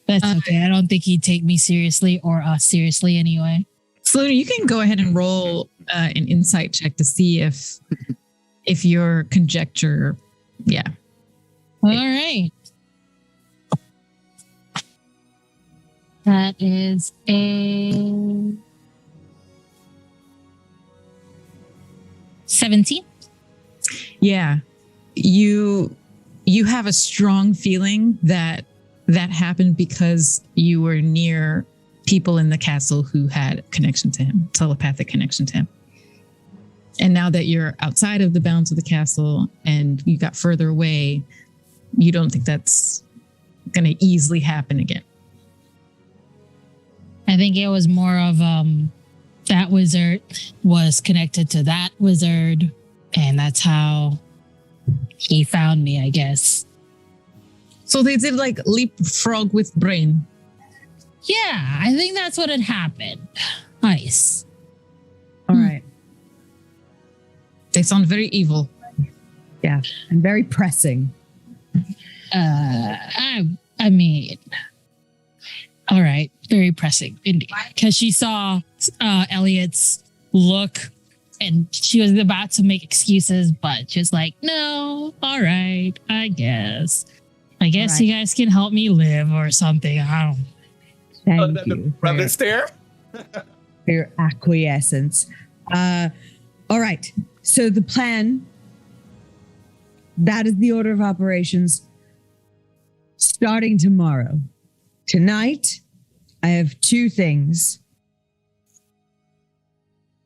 That's okay. I don't think he'd take me seriously or us seriously anyway. Selena, you can go ahead and roll an insight check to see if your conjecture, yeah. All right. That is a 17. Yeah. You have a strong feeling that happened because you were near people in the castle who had connection to him, telepathic connection to him. And now that you're outside of the bounds of the castle and you got further away, you don't think that's going to easily happen again. I think it was more of that wizard was connected to that wizard, and that's how he found me, I guess. So they did like leapfrog with brain. Yeah, I think that's what had happened. Nice. All right. They sound very evil. Yeah. And very pressing. I mean, all right, very pressing indeed. Because she saw Elliot's look and she was about to make excuses, but she was like, no, all right, I guess Right. you guys can help me live or something. I don't. Thank you Brother stare. for your acquiescence. All right. So the plan, that is the order of operations. Starting tomorrow. Tonight, I have two things.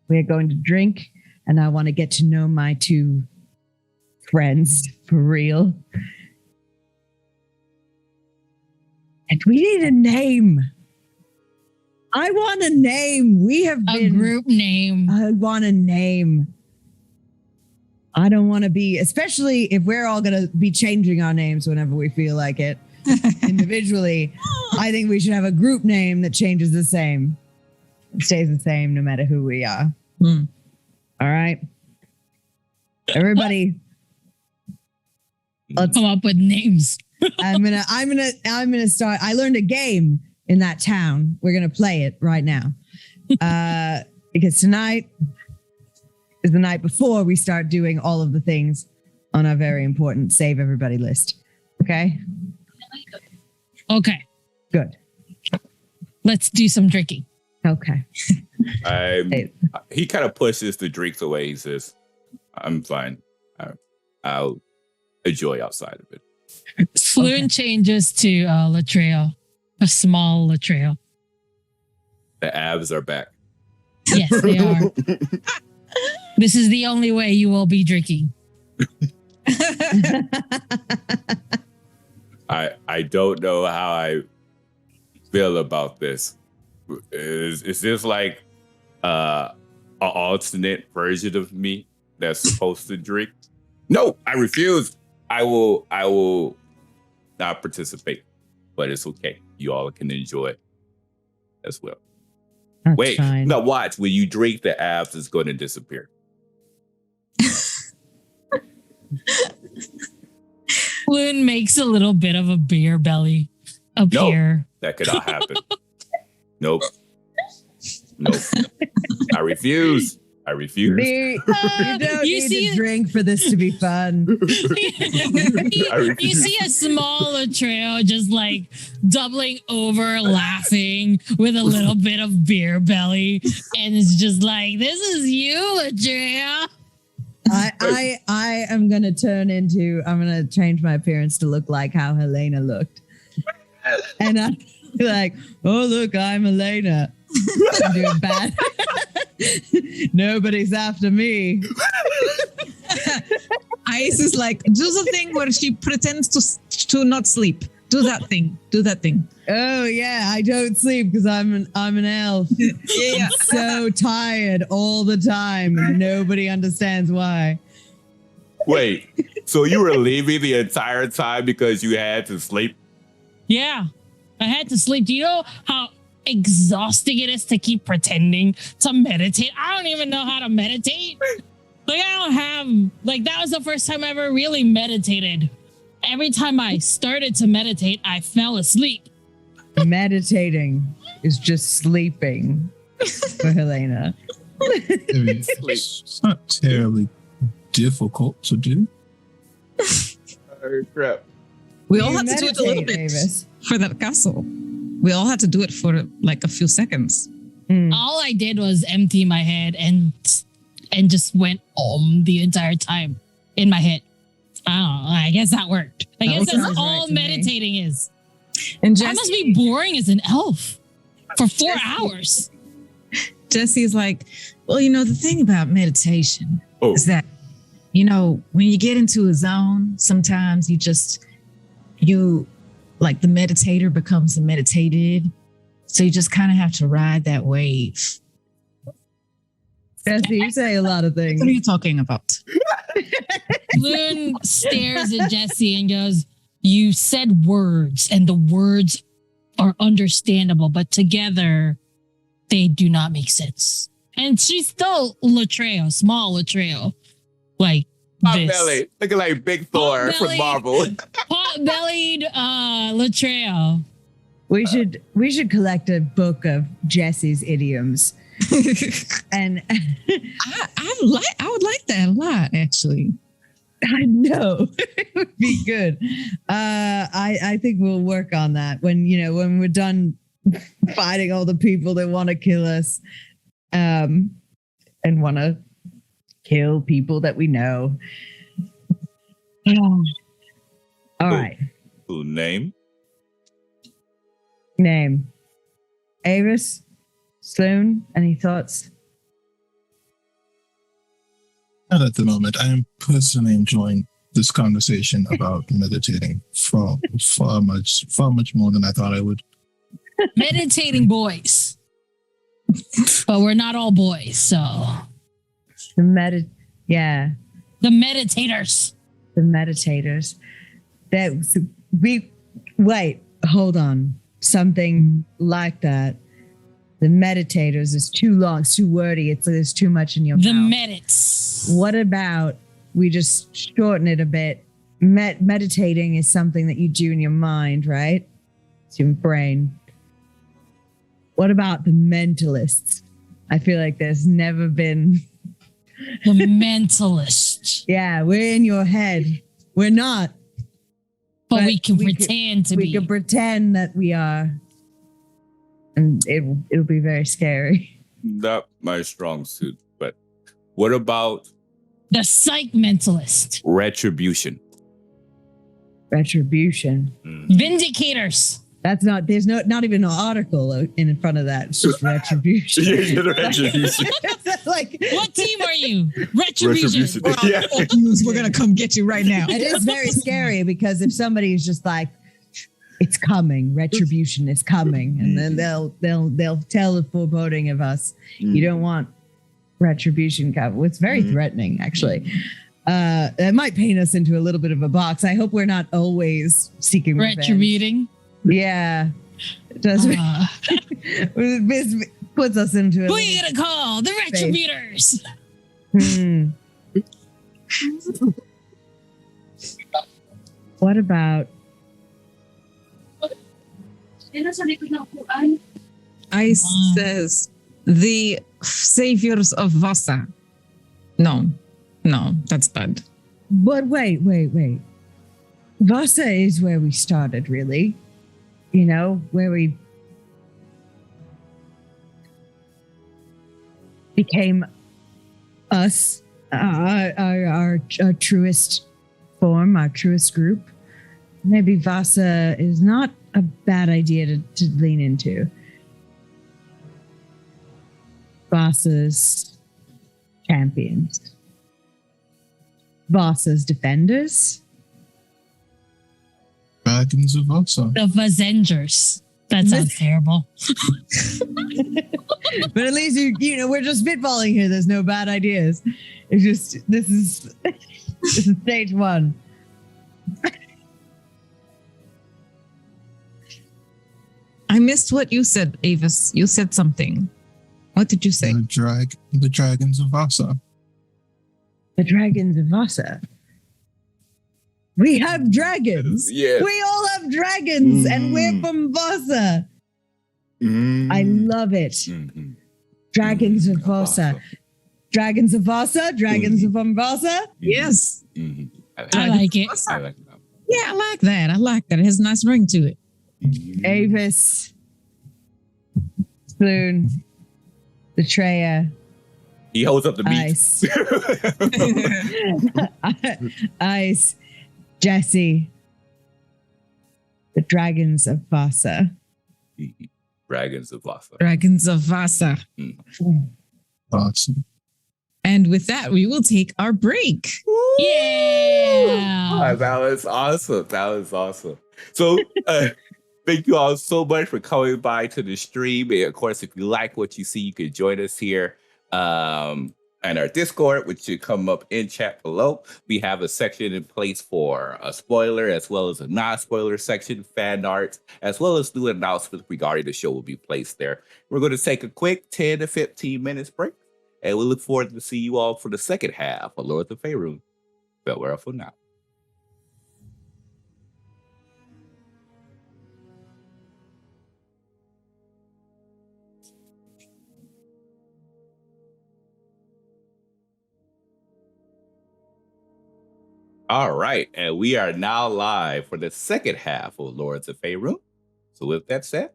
We're going to drink, and I want to get to know my two friends for real. And we need a name. I want a name. We have A been group name. I want a name. I don't want to be, especially if we're all going to be changing our names whenever we feel like it individually. I think we should have a group name that changes the same. It stays the same no matter who we are. Hmm. All right. Everybody, let's Come up with names. I'm gonna start. I learned a game in that town. We're gonna play it right now. Because tonight is the night before we start doing all of the things on our very important save everybody list. Okay? Okay, Good. let's do some drinking. Okay. He kind of pushes the drinks away. He says, I'm fine. I'll enjoy outside of it. Sloan changes to Latrell, a small Latrell. The abs are back. Yes, they are. This is the only way you will be drinking. I don't know how I feel about this. Is this like an alternate version of me that's supposed to drink? No, I refuse. I will not participate, but it's okay. You all can enjoy it as well. That's Wait, fine. now watch. When you drink, the abs is going to disappear. Loon makes a little bit of a beer belly appear. That could not happen. Nope. I refuse. You don't You need see- to drink for this to be fun. You see a small Latrell just like doubling over, laughing with a little bit of beer belly, and it's just like, "This is you, Latrell." I am gonna I'm gonna change my appearance to look like how Helena looked. And I'm like, oh look, I'm Helena. I'm doing bad. Nobody's after me. Ice is like, do the thing where she pretends to not sleep. Do that thing. Oh yeah, I don't sleep because I'm an elf. Yeah. I'm so tired all the time and nobody understands why. Wait, So you were leaving the entire time because you had to sleep? Yeah, I had to sleep. Do you know how exhausting it is to keep pretending to meditate? I don't even know how to meditate. Like, I don't have, like, that was the first time I ever really meditated. Every time I started to meditate, I fell asleep. Meditating is just sleeping for Helena. It's not terribly difficult to do. Oh, crap. We all had to do it a little bit Avis. for that castle. We all had to do it for like a few seconds. All I did was empty my head and just went the entire time in my head. I don't know. I guess that worked. I guess that's sounds all right to me. meditating is. And That must be boring as an elf for 4 hours. Jesse's like, well, you know, the thing about meditation Oh, is that, you know, when you get into a zone, sometimes you like the meditator becomes the meditated. So you just kind of have to ride that wave. Jesse, you say a lot of things. What are you talking about? Loon stares at Jesse and goes, you said words and the words are understandable, but together they do not make sense. And she's still Latreo, small Latreo. Like my this. belly. Looking like Big Thor from Pot-bellied. Marvel. Pot-bellied Latreo. We should collect a book of Jesse's idioms. And I would like that a lot, actually. I know it would be good. I think we'll work on that when we're done fighting all the people that want to kill us, and want to kill people that we know. All right. Cool name. Name. Avis. Sloan. Any thoughts? Not at the moment. I am personally enjoying this conversation about meditating far much more than I thought I would. Meditating boys. But we're not all boys, so. The The meditators. the meditators. Hold on. Something like that. The meditators is too long, it's too wordy. There's too much in your The mouth. medits. What about we just shorten it a bit? Meditating is something that you do in your mind, right? It's your brain. What about the mentalists? I feel like there's never been. The mentalist. Yeah, we're in your head. We're not. But we can we pretend to we be. can pretend that we are. And it'll be very scary. Not my strong suit, but what about The psych mentalist. retribution? Retribution. Vindicators. That's not. There's not even an article in front of that. It's just retribution. Retribution. Like What team are you? Retribution. Yeah. We're gonna come get you right now. it is very scary because if somebody is just like, it's coming, retribution is coming, and then they'll tell the foreboding of us. You don't want retribution coming. It's very threatening, actually. That might paint us into a little bit of a box. I hope we're not always seeking revenge. Retributing. Yeah, it does. It puts us into. Who are you gonna call? The retributors. What about? Ice says the saviors of Vasa. No, that's bad. But wait. Vasa is where we started, really. You know, where we became us, our truest form, our truest group. Maybe Vasa is not a bad idea to lean into. Vasa's champions. Vasa's defenders. Dragons of Osa. The Vazengers. That sounds terrible. But at least you know we're just spitballing here. There's no bad ideas. It's just this is This is stage one. I missed what you said, Avis. You said something. What did you say? The dragons of Vasa. The dragons of Vasa. We have dragons. Yes. We all have dragons, and we're Mm. from Vasa. Mm. I love it. Mhm. Dragons of Mhm. Vasa. Dragons of Vasa. Dragons of Vasa. Yes. Mhm. I like it. I like that. Yeah, I like that. I like that. It has a nice ring to it. Avis. Spoon. Betrayer. He holds up the meat. Ice. Ice. Jesse. The dragons of Vasa. Dragons of Vasa. Dragons of Vasa. Awesome. And with that, we will take our break. Yeah. That was awesome. That was awesome. So, thank you all so much for coming by to the stream. And of course, if you like what you see, you can join us here and our Discord, which should come up in chat below. We have a section in place for a spoiler as well as a non-spoiler section, fan art, as well as new announcements regarding the show will be placed there. We're going to take a quick 10 to 15 minutes break, and we look forward to see you all for the second half of Lord of the Faerun. Farewell for now. All right, and we are now live for the second half of Lords of Faerun. So with that said,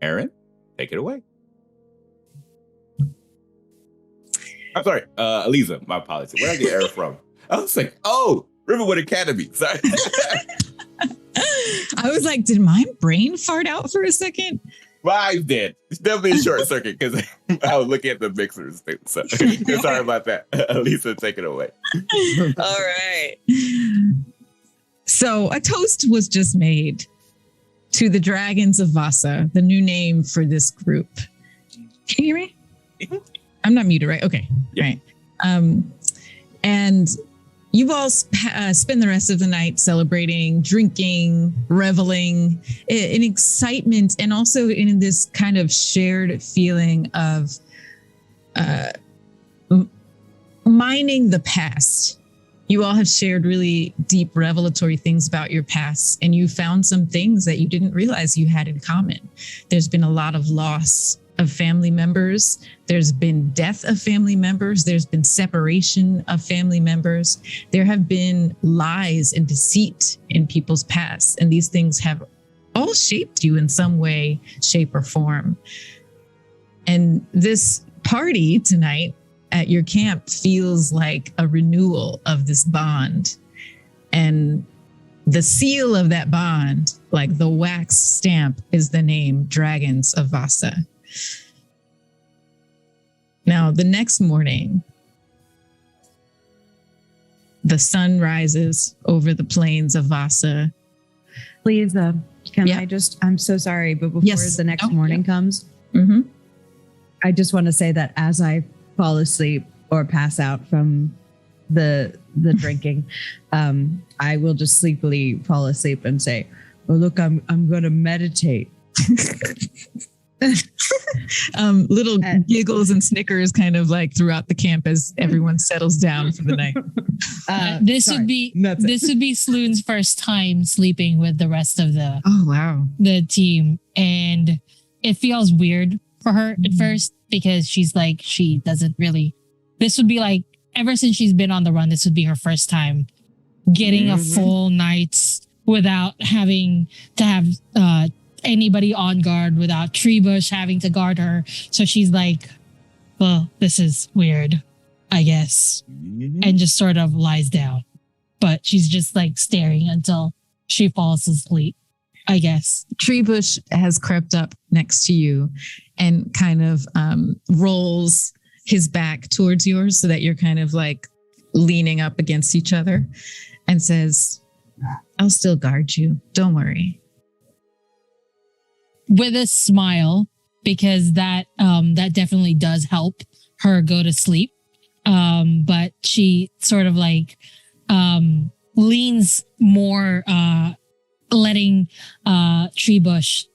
Aaron, take it away. I'm sorry, Eliza, my apologies. Where did I get Aaron from? I was like, oh, Riverwood Academy. Sorry. I was like, did my brain fart out for a second? Mine did. It's definitely a short circuit because I was looking at the mixers. So sorry about that. Elisa, take it away. All right. So a toast was just made to the Dragons of Vasa, the new name for this group. Can you hear me? I'm not muted, right? Okay. Yeah. Right. And you all spend the rest of the night celebrating, drinking, reveling, in excitement, and also in this kind of shared feeling of mining the past. You all have shared really deep revelatory things about your past, and you found some things that you didn't realize you had in common. There's been a lot of loss of family members. There's been death of family members. There's been separation of family members. There have been lies and deceit in people's past. And these things have all shaped you in some way, shape, or form. And this party tonight at your camp feels like a renewal of this bond. And the seal of that bond, like the wax stamp, is the name Dragons of Vasa. Now, the next morning, the sun rises over the plains of Vasa. Please, can Yeah. I'm so sorry, but before Yes. the next Oh, morning yeah. comes, Mm-hmm. I just want to say that as I fall asleep or pass out from the drinking, I will just sleepily fall asleep and say, "Oh, look, I'm going to meditate." Little giggles and snickers kind of like throughout the camp as everyone settles down for the night. This sorry. would be That's it. this would be Sloan's first time sleeping with the rest of the Oh, wow. team, and it feels weird for her at first because she's like she doesn't really. This would be like ever since she's been on the run. This would be her first time getting a full night without having to have anybody on guard, without Treebush having to guard her. So she's like, well, this is weird, I guess. And just sort of lies down. But she's just like staring until she falls asleep, I guess. Treebush has crept up next to you and kind of rolls his back towards yours so that you're kind of like leaning up against each other and says, I'll still guard you. Don't worry. With a smile, because that definitely does help her go to sleep. But she sort of like leans more, letting Treebush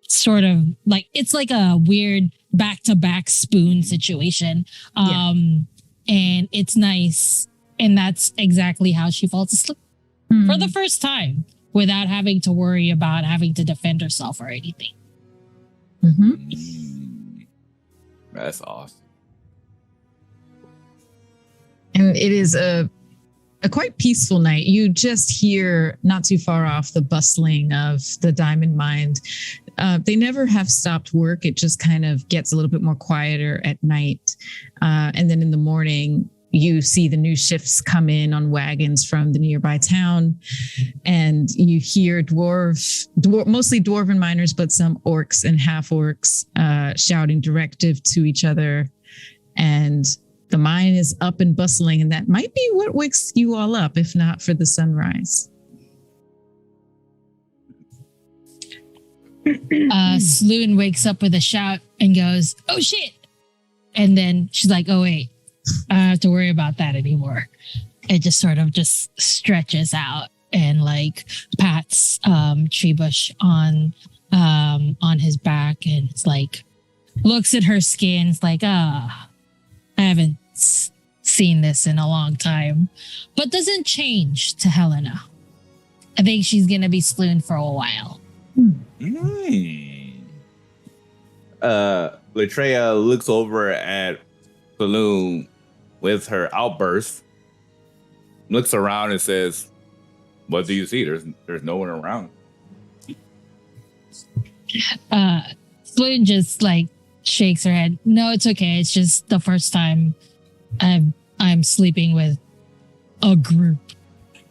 sort of like, it's like a weird back-to-back spoon situation. And it's nice. And that's exactly how she falls asleep for the first time without having to worry about having to defend herself or anything. That's awesome. And it is a quite peaceful night. You just hear not too far off the bustling of the diamond mine. They never have stopped work. It just kind of gets a little bit more quieter at night. And then in the morning, you see the new shifts come in on wagons from the nearby town, and you hear mostly dwarven miners, but some orcs and half orcs shouting directive to each other. And the mine is up and bustling, and that might be what wakes you all up, if not for the sunrise. Sloan wakes up with a shout and goes, "Oh shit!" And then she's like, "Oh wait, I don't have to worry about that anymore." It just sort of just stretches out and like pats Treebush on his back, and it's like looks at her skin. It's like, I haven't seen this in a long time, but doesn't change to Helena. I think she's gonna be Sloan for a while. Latreia looks over at Saloon with her outburst, looks around and says, "What do you see? There's no one around." Sloan just like shakes her head. "No, it's okay. It's just the first time I'm sleeping with a group.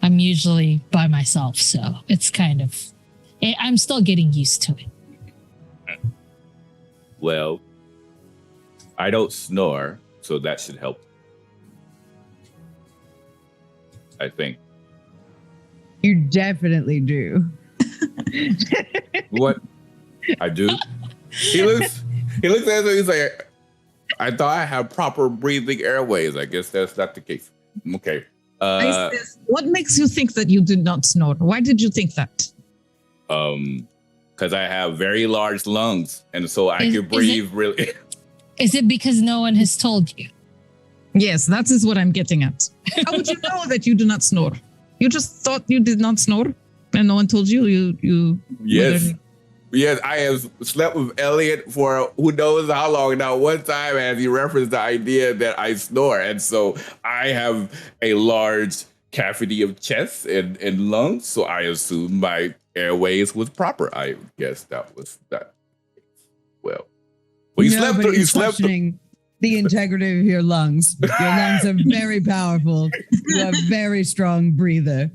I'm usually by myself, so it's kind of, I'm still getting used to it." Well, I don't snore, so that should help. I think. You definitely do. What? I do? He looks at it, he's like, "I thought I had proper breathing airways. I guess that's not the case." Okay. What makes you think that you did not snore? Why did you think that? Because I have very large lungs, and so I can breathe really. Is it because no one has told you? Yes, that is what I'm getting at. How would you know that you do not snore? You just thought you did not snore, and no one told you. You. Yes. Yes, I have slept with Elliot for who knows how long now. One time, as he referenced the idea that I snore, and so I have a large cavity of chest and lungs, so I assumed my airways was proper. I guess that was that. Well, you slept through. You slept through. The integrity of your lungs. Your lungs are very powerful. You are a very strong breather.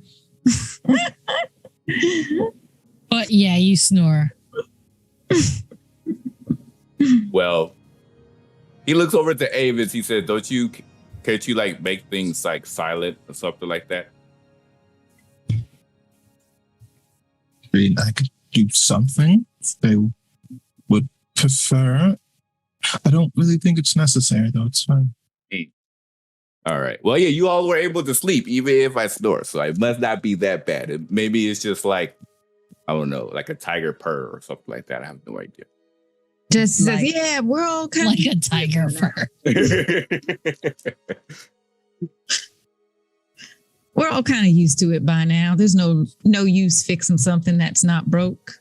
But yeah, you snore. Well, he looks over to Avis. He says, can't you like make things like silent or something like that?" I mean, I could do something if they would prefer. I don't really think it's necessary, though. It's fine. All right. Well, yeah, you all were able to sleep, even if I snore, so it must not be that bad. Maybe it's just like, I don't know, like a tiger purr or something like that. I have no idea. Just says, yeah, we're all kind like a tiger fur. We're all kind of used to it by now. There's no use fixing something that's not broke.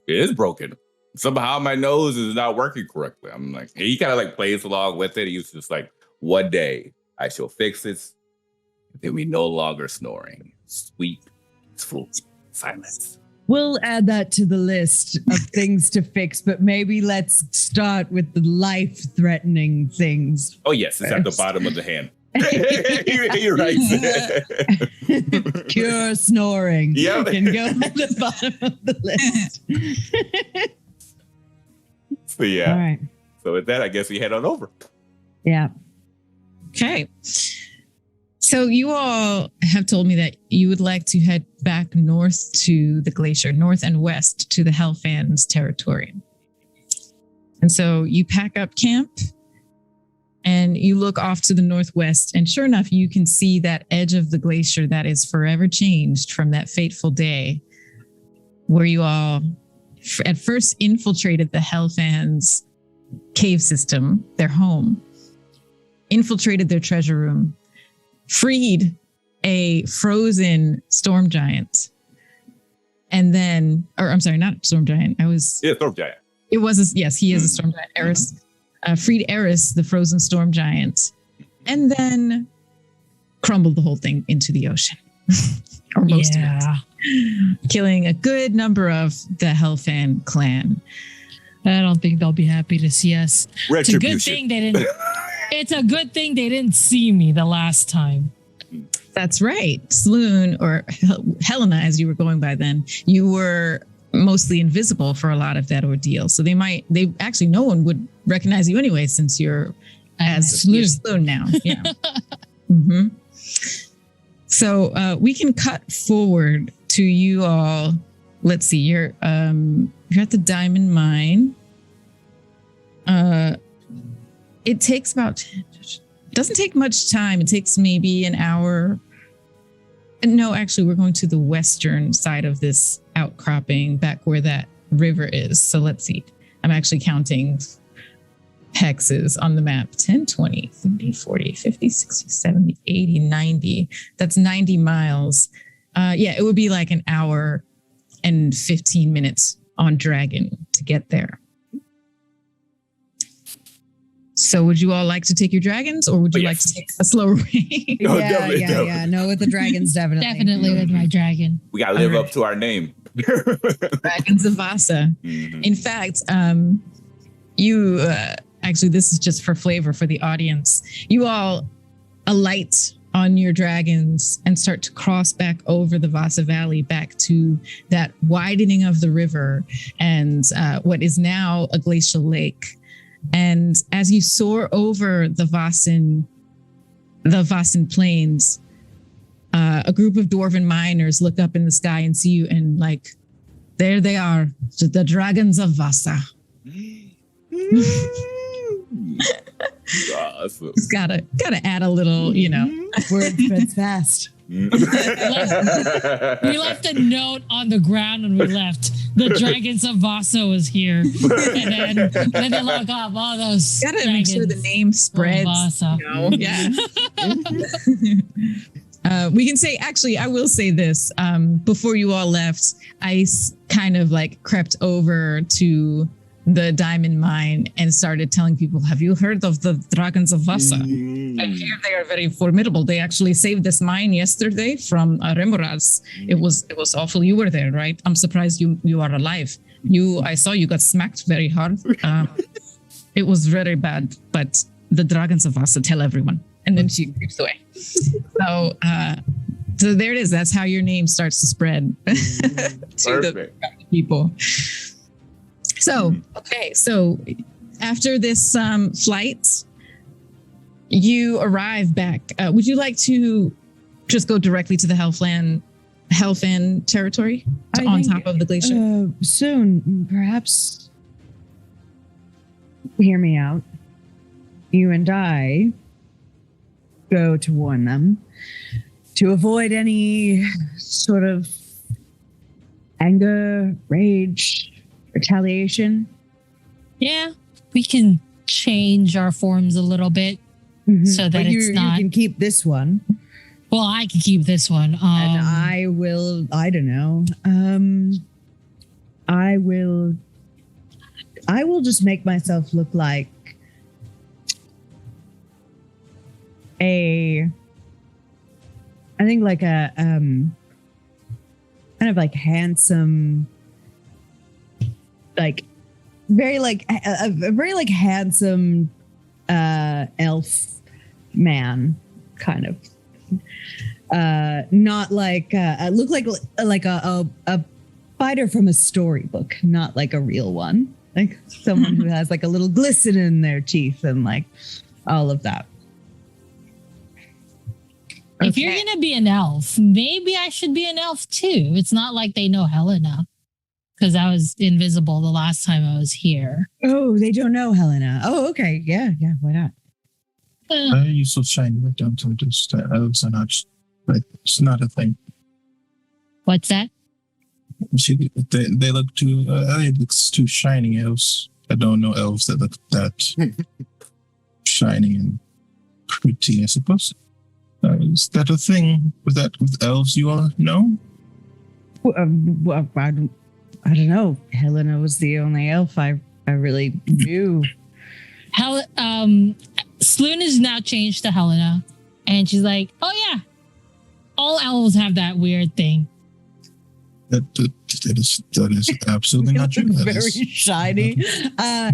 It is broken. Somehow my nose is not working correctly. I'm like, he kind of like plays along with it. He's just like, one day I shall fix this. Then we no longer snoring. Sweet, peaceful silence. We'll add that to the list of things to fix, but maybe let's start with the life-threatening things. Oh, yes, it's at the bottom of the hand. You're right. Cure snoring. Yep. Can go at the bottom of the list. So, yeah. All right. So, with that, I guess we head on over. Yeah. Okay. So you all have told me that you would like to head back north to the glacier, north and west to the Hellfans territory. And so you pack up camp And you look off to the northwest, and sure enough, you can see that edge of the glacier that is forever changed from that fateful day where you all at first infiltrated the Hellfans cave system, their home, infiltrated their treasure room, freed a frozen storm giant. And then, or I'm sorry, not storm giant. Storm giant. It was, yes, he is a storm giant. Eris. Freed Eris, the frozen storm giant, and then crumbled the whole thing into the ocean. Or most of it. Killing a good number of the Hellfan clan. I don't think they'll be happy to see us. It's a good Retribution. thing they didn't. It's a good thing they didn't see me the last time. That's right. Sloon, or Helena, as you were going by then, you were mostly invisible for a lot of that ordeal. So actually, no one would recognize you anyway, since you're Sloon now. Yeah. Mm-hmm. So we can cut forward to you all. Let's see. You're at the diamond mine. It takes doesn't take much time. It takes maybe an hour. No, actually, we're going to the western side of this outcropping, back where that river is. So let's see. I'm actually counting hexes on the map. 10, 20, 30, 40, 50, 60, 70, 80, 90. That's 90 miles. It would be like an hour and 15 minutes on Dragon to get there. So would you all like to take your dragons, or would you like to take a slower way? No, yeah, definitely, yeah, definitely. yeah. No, with the dragons, definitely. Definitely with my dragon. We gotta live All up to our name. Dragons of Vasa. Mhm. In fact, you actually, this is just for flavor for the audience. You all alight on your dragons and start to cross back over the Vasa Valley back to that widening of the river and what is now a glacial lake. And as you soar over the Vasan plains, a group of dwarven miners look up in the sky and see you, and like, there they are, the dragons of Vasa. Awesome. Just gotta add a little, Word spreads fast. We left a note on the ground when we left. The dragons of Vasa was here, and then they log off all those. Gotta make sure the name spreads. Vasa. Yeah. We can say, actually, I will say this. Before you all left, I kind of like crept over to the diamond mine and started telling people, have you heard of the dragons of Vasa? I hear they are very formidable. They actually saved this mine yesterday from Remoraz. It was awful. You were there, right? I'm surprised you are alive. I saw you got smacked very hard. It was very bad, but the dragons of Vasa, tell everyone. And then she creeps away. So there it is. That's how your name starts to spread to the people. So, okay. So after this flight, you arrive back. Would you like to just go directly to the Hellfan territory on top of the glacier? Soon, perhaps. Hear me out. You and I go to warn them to avoid any sort of anger, rage, retaliation. Yeah, we can change our forms a little bit so that But it's not. You can keep this one. Well, I can keep this one. And I will, I don't know. I will just make myself look like I think like a kind of like handsome, like very like a very like handsome elf man, kind of. Not like look like a fighter from a storybook, not like a real one. Like someone who has like a little glisten in their teeth and like all of that. If you're going to be an elf, maybe I should be an elf too. It's not like they know Helena because I was invisible the last time I was here. Oh, they don't know Helena. Oh, okay. Yeah. Why not? Why are you so shiny right down to this? Elves are not, like, it's not a thing. What's that? They look too, it looks too shiny. Elves, I don't know elves that look that shiny and pretty, I suppose. Is that a thing with elves you all know? Well, I don't know. Helena was the only elf I really knew. Sloon is now changed to Helena, and she's like, "Oh yeah, all elves have that weird thing." That is absolutely not true. That Very is shiny. I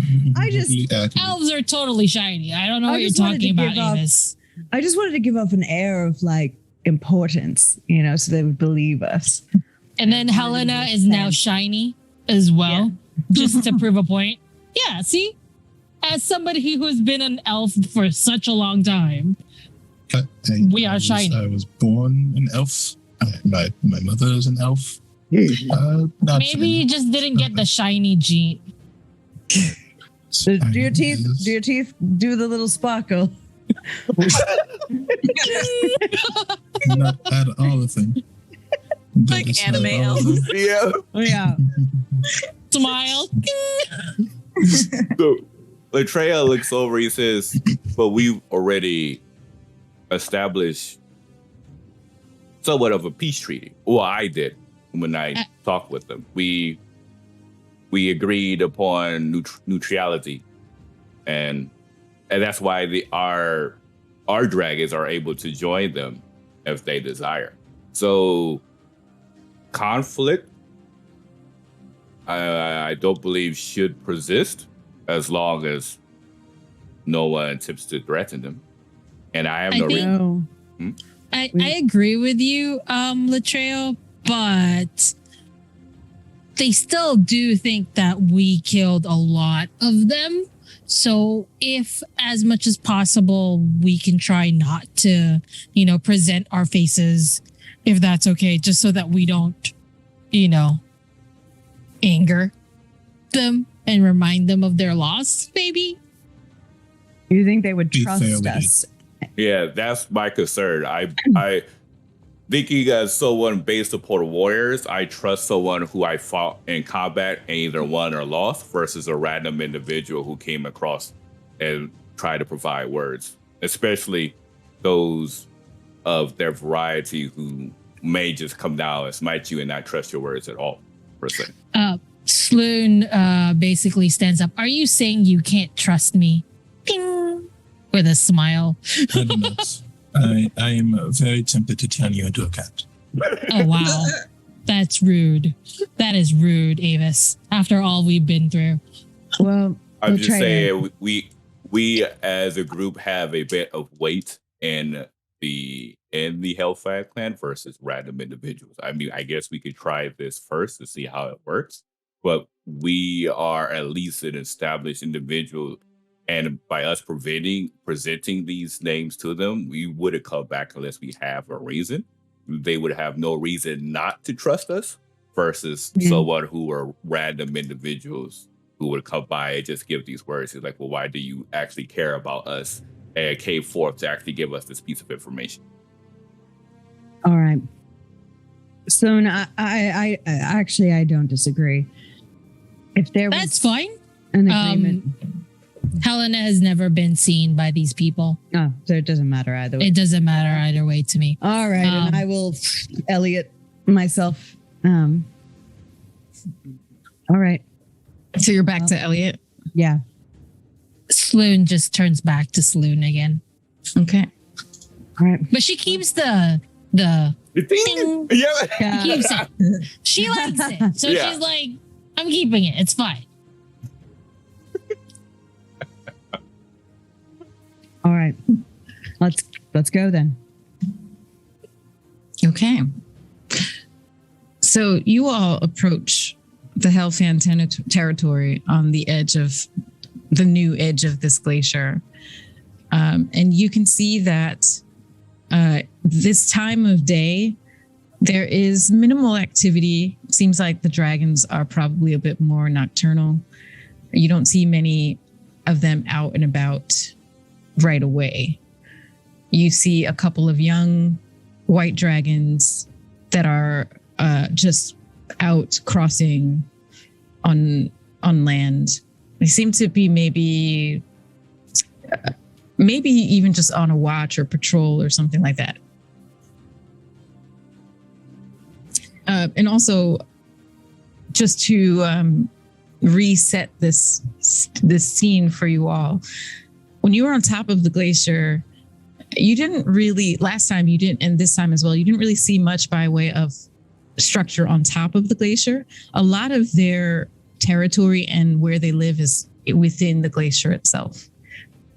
just completely accurate. Elves are totally shiny. I don't know I what you're just wanted talking to about, give off- Avis. I just wanted to give off an air of like importance, so they would believe us. And then Helena is now shiny as well, just to prove a point. Yeah, see? As somebody who's been an elf for such a long time, we are shiny. I was born an elf. My mother is an elf. Not Maybe shiny. you just didn't get the shiny gene. So do your teeth do the little sparkle? Not at all a thing. That Like is anime not all elves. a thing. Yeah. Yeah. Smile. So Latreia looks over. He says, "But we've already established somewhat of a peace treaty. Well, I did when I talked with them. We agreed upon neutrality, and that's why our dragons are able to join them if they desire. So conflict, I don't believe should persist as long as no one attempts to threaten them. And I have no reason. No. I agree with you, Latreo, but they still do think that we killed a lot of them. So if as much as possible, we can try not to, present our faces, if that's okay, just so that we don't, anger them and remind them of their loss, maybe. You think they would Be trust fair with us? Yeah, that's my concern. I thinking as someone based upon warriors, I trust someone who I fought in combat and either won or lost versus a random individual who came across and tried to provide words, especially those of their variety who may just come down and smite you and not trust your words at all, per se. Sloon basically stands up. Are you saying you can't trust me? Ping! With a smile. I do not. I am very tempted to turn you into a cat. Oh, wow. That's rude. That is rude, Avis, after all we've been through. Well, I'm we'll just try saying we as a group have a bit of weight in the Hellfire clan versus random individuals. I mean, I guess we could try this first to see how it works, but we are at least an established individual. And by us presenting these names to them, we wouldn't come back unless we have a reason. They would have no reason not to trust us versus someone who are random individuals who would come by and just give these words. It's like, well, why do you actually care about us? And came forth to actually give us this piece of information. All right. So I actually I don't disagree. If there That's was fine. an agreement, Helena has never been seen by these people. oh, so it doesn't matter either way. It doesn't matter either way to me. All right, and I will Elliot myself. All right. So you're back to Elliot. Yeah. Sloon just turns back to Sloon again. Okay. All right. But she keeps the ding. Yeah. Keeps it. She likes it. So Yeah. she's like, I'm keeping it. It's fine. All right. Let's go then. Okay. So you all approach the Hellfan territory on the edge of the new edge of this glacier. And you can see that this time of day, there is minimal activity. Seems like the dragons are probably a bit more nocturnal. You don't see many of them out and about. right away. You see a couple of young white dragons that are just out crossing on land. They seem to be maybe even just on a watch or patrol or something like that. And also, just to reset this scene for you all, when you were on top of the glacier, you didn't really, last time you didn't, and this time as well, you didn't really see much by way of structure on top of the glacier. A lot of their territory and where they live is within the glacier itself,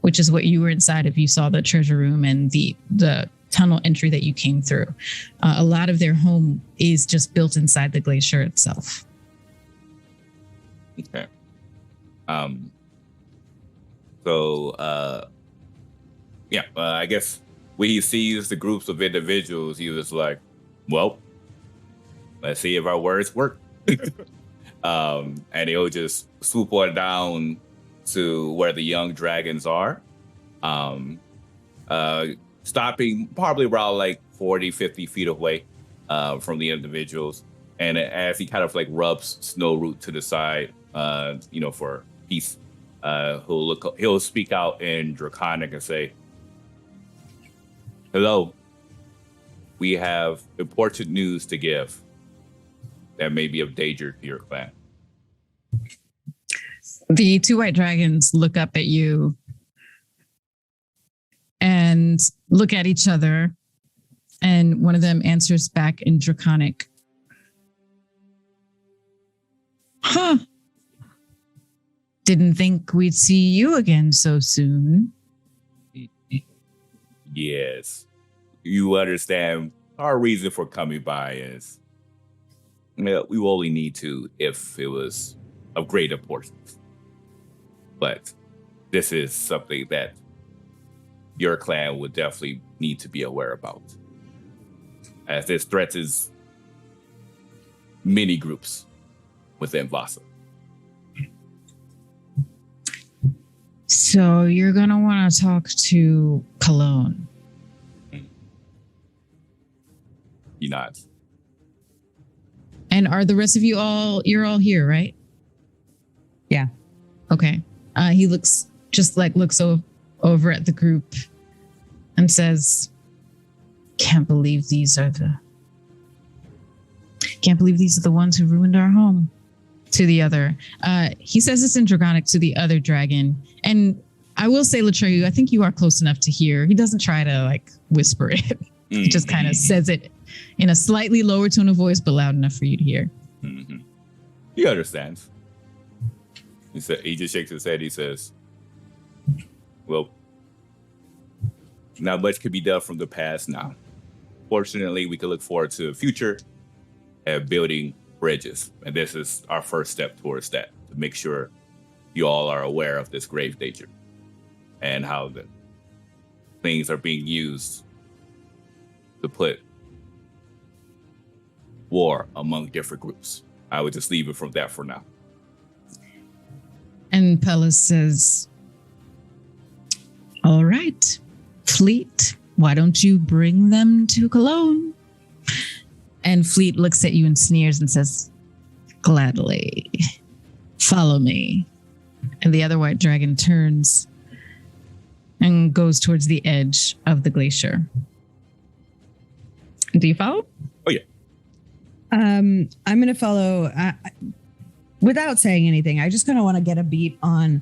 which is what you were inside of. You saw the treasure room and the tunnel entry that you came through. A lot of their home is just built inside the glacier itself. Okay. I guess when he sees the groups of individuals, he was like, well, let's see if our words work. And he'll just swoop on down to where the young dragons are. Stopping probably around like 40, 50 feet away from the individuals. And as he kind of like rubs Snowroot to the side, for peace, he'll speak out in Draconic and say, hello, we have important news to give that may be of danger to your clan. The two white dragons look up at you and look at each other, and one of them answers back in Draconic. Huh. Didn't think we'd see you again so soon. Yes. You understand our reason for coming by is we only need to if it was of great importance. But this is something that your clan would definitely need to be aware about, as this threatens many groups within Vasa. So you're going to want to talk to Cologne. He nods. And are the rest of you you're all here, right? Yeah. Okay. He looks over at the group and says, can't believe these are the ones who ruined our home. To the other. He says this in Draconic to the other dragon. And I will say, Latreyu, I think you are close enough to hear. He doesn't try to whisper it. He just kind of says it in a slightly lower tone of voice, but loud enough for you to hear. Mm-hmm. He understands. He just shakes his head. He says, well, not much could be done from the past now. Fortunately, we can look forward to the future and building bridges. And this is our first step towards that, to make sure you all are aware of this grave danger and how the things are being used to put war among different groups. I would just leave it from that for now. And Pellis says, all right, Fleet, why don't you bring them to Cologne? And Fleet looks at you and sneers and says, gladly, follow me. And the other white dragon turns and goes towards the edge of the glacier. Do you follow? Oh, yeah. I'm going to follow without saying anything. I just kind of want to get a beat on,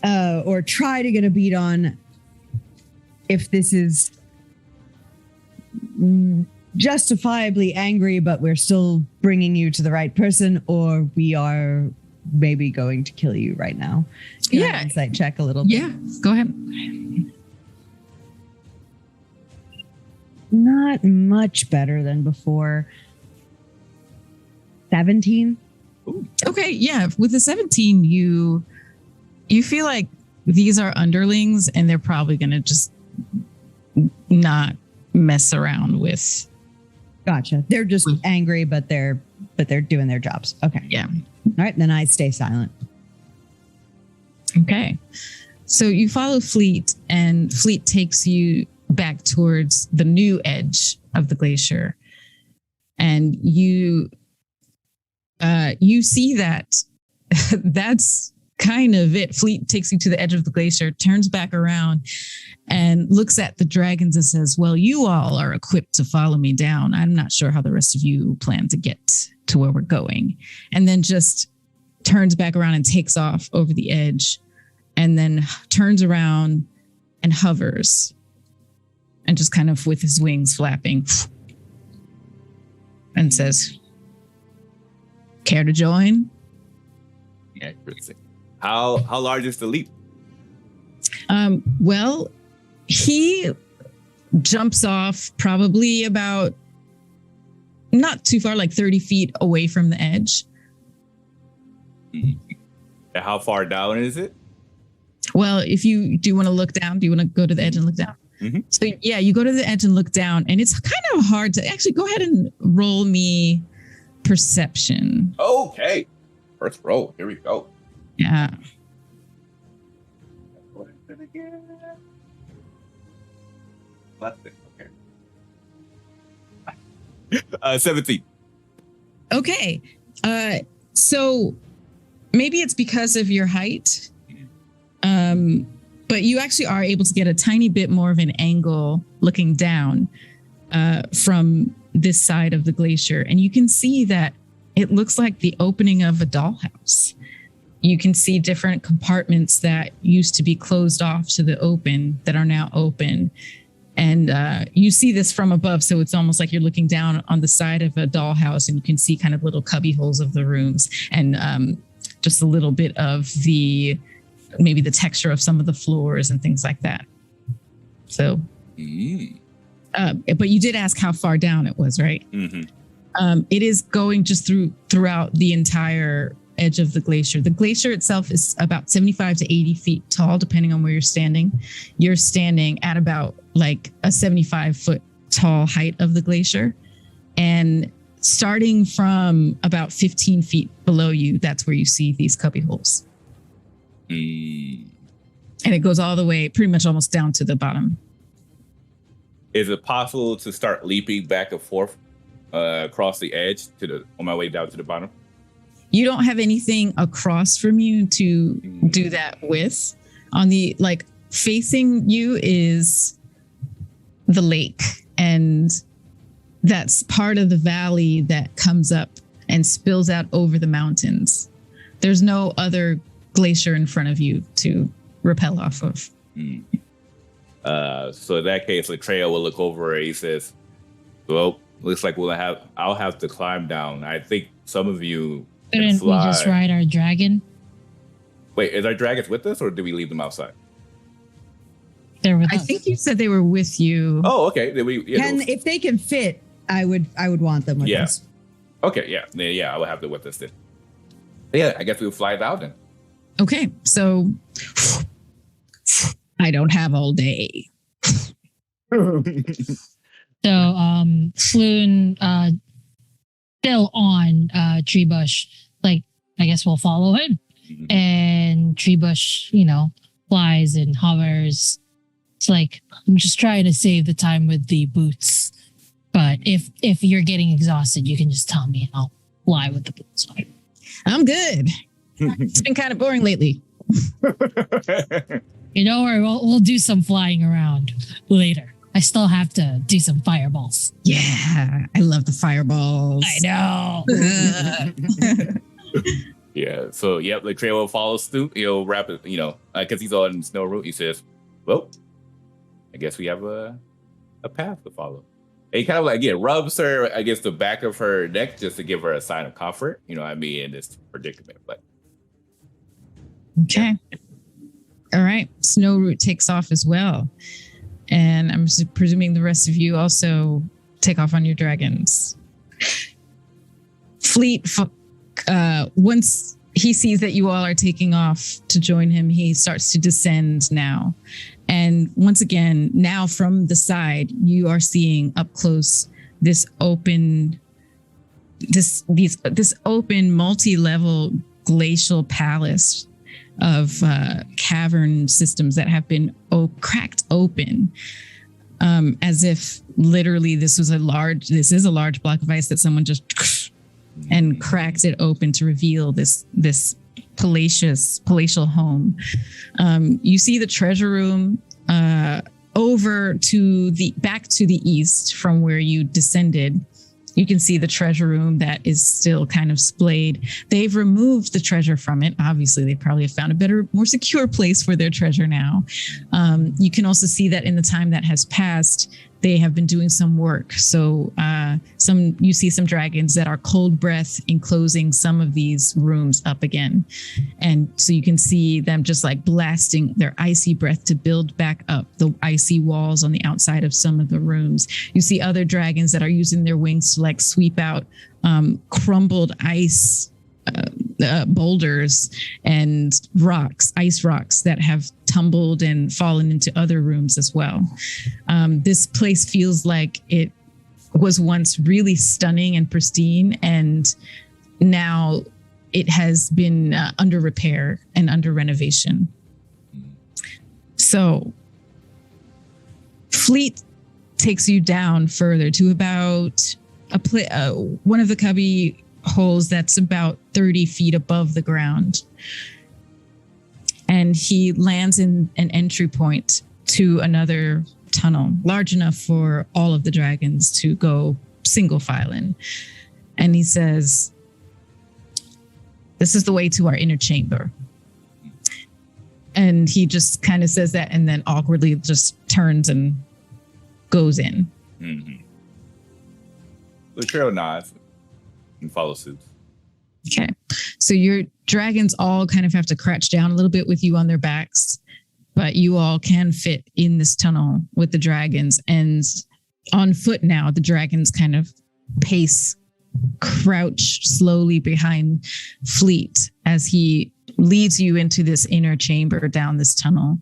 or try to get a beat on, if this is justifiably angry, but we're still bringing you to the right person, or we are maybe going to kill you right now. Can I insight check a little bit? Yeah, go ahead. Not much better than before. 17. Okay, yeah. With the 17, you feel like these are underlings and they're probably going to just not mess around with. Gotcha. They're just angry, but they're doing their jobs. Okay. Yeah. All right, then I stay silent. Okay. So you follow Fleet, and Fleet takes you back towards the new edge of the glacier. And you see that that's kind of it. Fleet takes you to the edge of the glacier, turns back around, and looks at the dragons and says, well, you all are equipped to follow me down. I'm not sure how the rest of you plan to get to where we're going. And then just turns back around and takes off over the edge, and then turns around and hovers, and just kind of with his wings flapping, and says, care to join? Yeah, how large is the leap? Well, he jumps off probably about not too far, like 30 feet away from the edge. And how far down is it? Well, if you do want to look down, do you want to go to the edge and look down? Mm-hmm. So yeah, you go to the edge and look down, and it's kind of hard to actually go ahead and roll me perception. Okay. First roll. Here we go. Yeah. Okay. 17. Okay. So maybe it's because of your height. But you actually are able to get a tiny bit more of an angle looking down from this side of the glacier. And you can see that it looks like the opening of a dollhouse. You can see different compartments that used to be closed off to the open that are now open. And you see this from above. So it's almost like you're looking down on the side of a dollhouse, and you can see kind of little cubby holes of the rooms, and just a little bit of maybe the texture of some of the floors and things like that. So, but you did ask how far down it was, right? Mm-hmm. It is going just throughout the entire edge of the glacier. The glacier itself is about 75 to 80 feet tall, depending on where you're standing. You're standing at about like a 75-foot tall height of the glacier. And starting from about 15 feet below you, that's where you see these cubby holes. And it goes all the way, pretty much almost down to the bottom. Is it possible to start leaping back and forth across the edge on my way down to the bottom? You don't have anything across from you to do that with. On the facing you is the lake, and that's part of the valley that comes up and spills out over the mountains. There's no other glacier in front of you to rappel off of. So in that case, Latreo will look over and he says, well, looks like I'll have to climb down. I think some of you Couldn't we just ride our dragon? Wait, is our dragons with us, or did we leave them outside? They're with I us. think you said they were with you. Oh, okay. And if they can fit, I would want them with us. Okay, yeah, I will have them with us then. Yeah, I guess we'll fly out then. Okay, so I don't have all day. So Floon still on Treebush, I guess we'll follow him. Mhm. And Treebush, flies and hovers. It's like, I'm just trying to save the time with the boots. But if you're getting exhausted, you can just tell me and I'll fly with the boots. I'm good. It's been kind of boring lately. Or we'll do some flying around later. I still have to do some fireballs. Yeah, I love the fireballs. I know. Yeah, so Latreo will follow suit. He'll wrap it, because he's on snow route. He says, well, I guess we have a path to follow. And he kind of rubs her against the back of her neck just to give her a sign of comfort, in this predicament. But Okay. All right. Snow Root takes off as well. And I'm presuming the rest of you also take off on your dragons. Fleet, once he sees that you all are taking off to join him, he starts to descend now. And once again, now from the side, you are seeing up close this open multi-level glacial palace. of cavern systems that have been cracked open, as if literally this is a large block of ice that someone just and cracked it open to reveal this palatial home. You see the treasure room over to the back to the east from where you descended. You can see the treasure room that is still kind of splayed. They've removed the treasure from it. Obviously, they probably have found a better, more secure place for their treasure now. You can also see that in the time that has passed, they have been doing some work. So you see some dragons that are cold breath enclosing some of these rooms up again. And so you can see them just like blasting their icy breath to build back up the icy walls on the outside of some of the rooms. You see other dragons that are using their wings to like sweep out crumbled ice boulders and ice rocks that have tumbled and fallen into other rooms as well. This place feels like it was once really stunning and pristine, and now it has been under repair and under renovation. So Fleet takes you down further to about one of the cubby holes that's about 30 feet above the ground. And he lands in an entry point to another tunnel, large enough for all of the dragons to go single file in. And he says, "This is the way to our inner chamber." And he just kind of says that and then awkwardly just turns and goes in. Mm-hmm. Latrell nods and follows suit. Okay. So your dragons all kind of have to crouch down a little bit with you on their backs, but you all can fit in this tunnel with the dragons. And on foot now, the dragons kind of crouch slowly behind Fleet as he leads you into this inner chamber down this tunnel.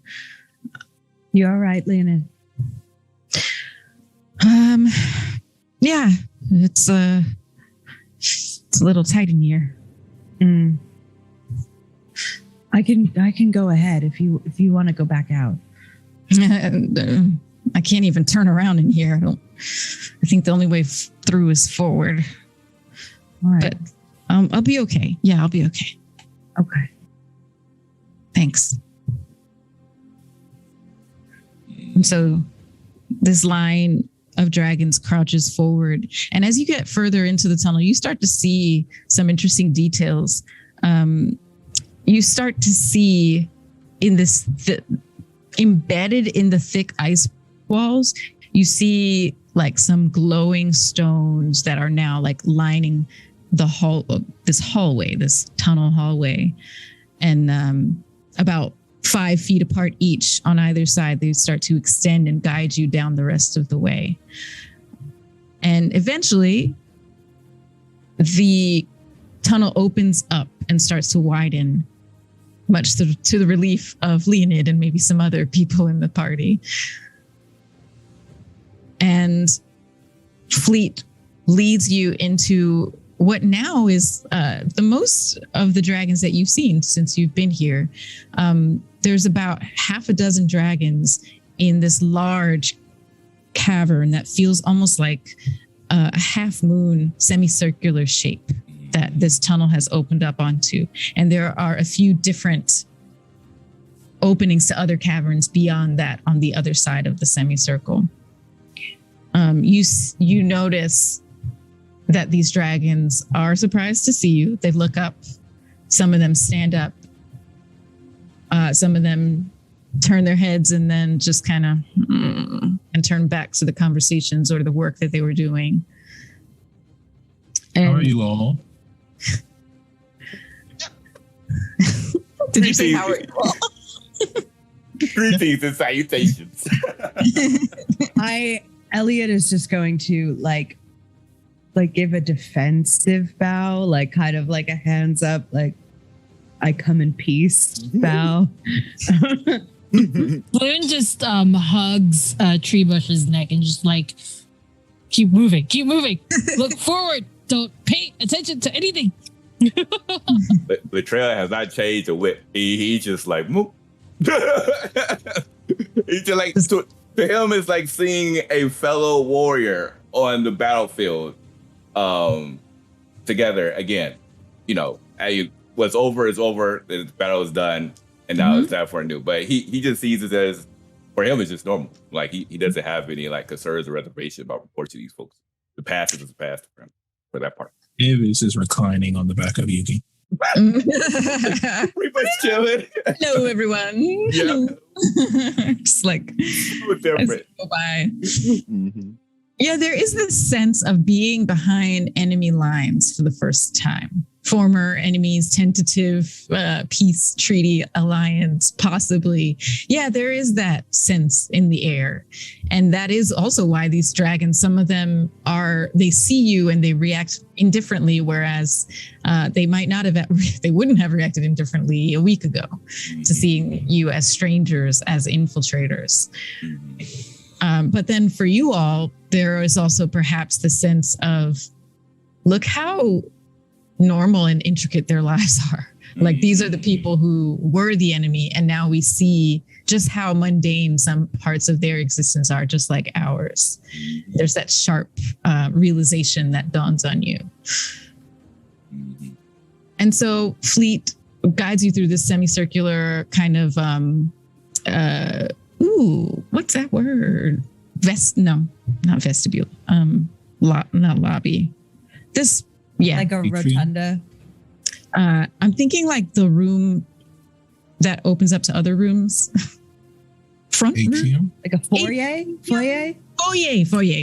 You all right, Leonid? Yeah, it's a little tight in here. I can go ahead if you want to go back out. I can't even turn around in here. I think the only way through is forward. All right. But I'll be okay. Yeah, I'll be okay. Okay. Thanks. And so this line of dragons crouches forward. And as you get further into the tunnel, you start to see some interesting details. You start to see in this embedded in the thick ice walls, you see like some glowing stones that are now like lining the this tunnel hallway. And about 5 feet apart each on either side, they start to extend and guide you down the rest of the way. And eventually, the tunnel opens up and starts to widen, much to the relief of Leonid and maybe some other people in the party. And Fleet leads you into what now is the most of the dragons that you've seen since you've been here. There's about half a dozen dragons in this large cavern that feels almost like a half moon semicircular shape that this tunnel has opened up onto. And there are a few different openings to other caverns beyond that on the other side of the semicircle. You notice that these dragons are surprised to see you. They look up. Some of them stand up. Some of them turn their heads and then just kind of and turn back to the conversations or the work that they were doing. And how are you all? Did you say how are you all? Greetings and salutations. Elliot is just going to like give a defensive bow, like kind of like a hands up, like I come in peace bow. Faerun just hugs Treebush's neck and just like, keep moving, look forward, don't pay attention to anything. But Betrayal has not changed a whit. He's just like, Moop. He's just like, to him, it's like seeing a fellow warrior on the battlefield together again. You know, what's over is over, the battle is done, and now it's time for a new. But he just sees it as, for him, it's just normal. Like, he doesn't have any like concerns or reservation about reporting to these folks. The past is the past for him, for that part. Avis is reclining on the back of Yuki. Pretty much chilling. Hello, everyone. Yeah. Just like So different. go by. Yeah, there is this sense of being behind enemy lines for the first time. Former enemies, tentative peace treaty alliance, possibly. Yeah, there is that sense in the air. And that is also why these dragons, some of them they see you and they react indifferently, whereas they might not have, they wouldn't have reacted indifferently a week ago to seeing you as strangers, as infiltrators. But then for you all, there is also perhaps the sense of, look how normal and intricate their lives are. Like, these are the people who were the enemy, and now we see just how mundane some parts of their existence are, just like ours. There's that sharp realization that dawns on you. And so Fleet guides you through this semicircular kind of what's that word? No, not vestibule. Not lobby. Like a Atrium? rotunda. I'm thinking like the room that opens up to other rooms. Front room? Atrium? Like a foyer? Foyer.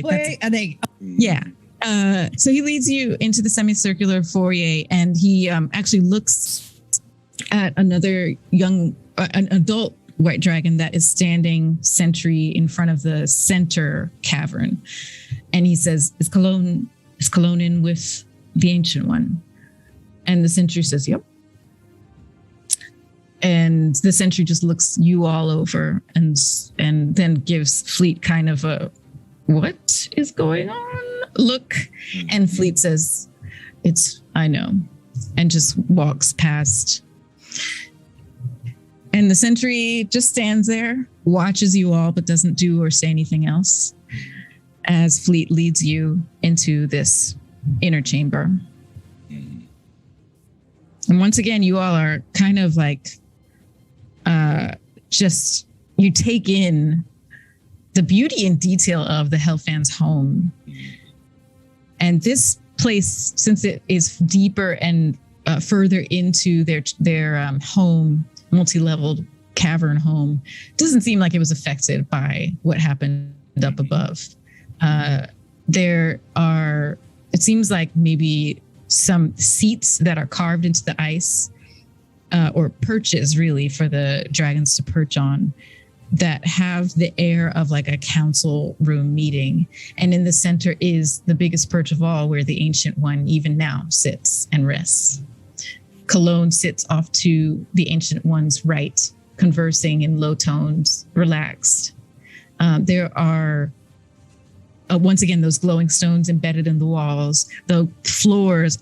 That's- I think. yeah. So he leads you into the semicircular foyer, and he actually looks at another an adult white dragon that is standing sentry in front of the center cavern. And he says, Is Cologne in with the Ancient One? And the sentry says, yep. And the sentry just looks you all over and then gives Fleet kind of a, what is going on look. And Fleet says, I know, and just walks past. And the sentry just stands there, watches you all, but doesn't do or say anything else as Fleet leads you into this inner chamber. And once again, you all are kind of like, you take in the beauty and detail of the Hellfan's home. And this place, since it is deeper and further into their home, multi-leveled cavern home, doesn't seem like it was affected by what happened up above. It seems like maybe some seats that are carved into the ice, or perches really for the dragons to perch on, that have the air of like a council room meeting. And in the center is the biggest perch of all, where the Ancient One even now sits and rests. Cologne sits off to the Ancient One's right, conversing in low tones, relaxed. There are, once again, those glowing stones embedded in the walls. The floors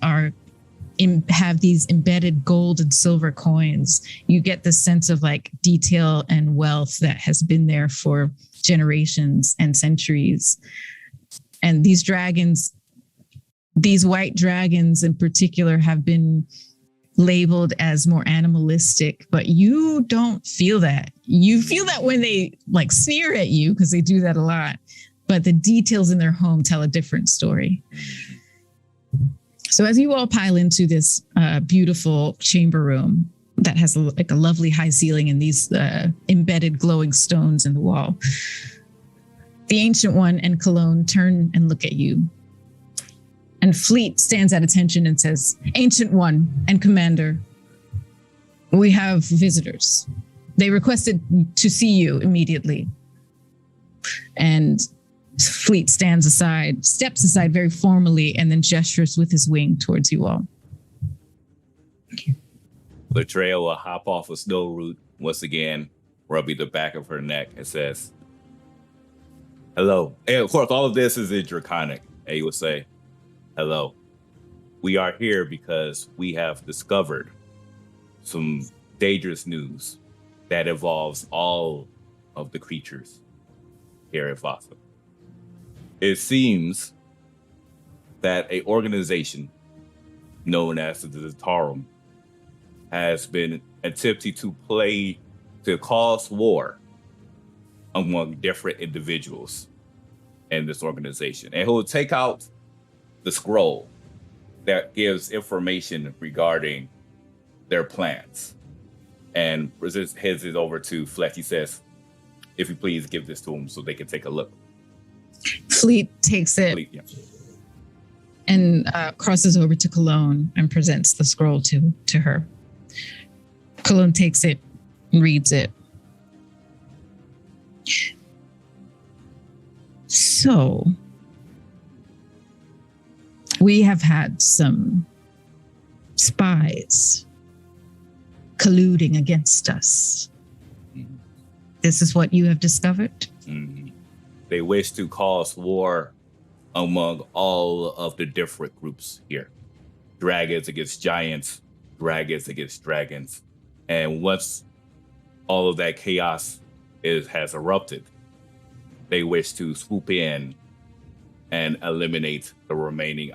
have these embedded gold and silver coins. You get the sense of like detail and wealth that has been there for generations and centuries. And these dragons, these white dragons in particular, have been labeled as more animalistic, but you don't feel that. You feel that when they like sneer at you, because they do that a lot, but the details in their home tell a different story. So as you all pile into this beautiful chamber room that has a lovely high ceiling and these embedded glowing stones in the wall, the Ancient One and Cologne turn and look at you. And Fleet stands at attention and says, Ancient One and Commander, we have visitors. They requested to see you immediately. And Fleet steps aside very formally, and then gestures with his wing towards you all. Betrayal will hop off a snow root once again, rubbing the back of her neck, and says, hello. And of course, all of this is in Draconic. And he will say, hello. we are here because we have discovered some dangerous news that involves all of the creatures here at Vasa. It seems that a organization known as the Zatarum has been attempting to cause war among different individuals in this organization. And he'll take out the scroll that gives information regarding their plans and heads it over to Fletch. He says, if you please give this to them so they can take a look. Fleet takes it Fleet, yeah. and crosses over to Cologne and presents the scroll to her. Cologne takes it and reads it. So, we have had some spies colluding against us. Mhm. This is what you have discovered? Mhm. They wish to cause war among all of the different groups here. Dragons against giants, dragons against dragons. And once all of that chaos has erupted, they wish to swoop in and eliminate the remaining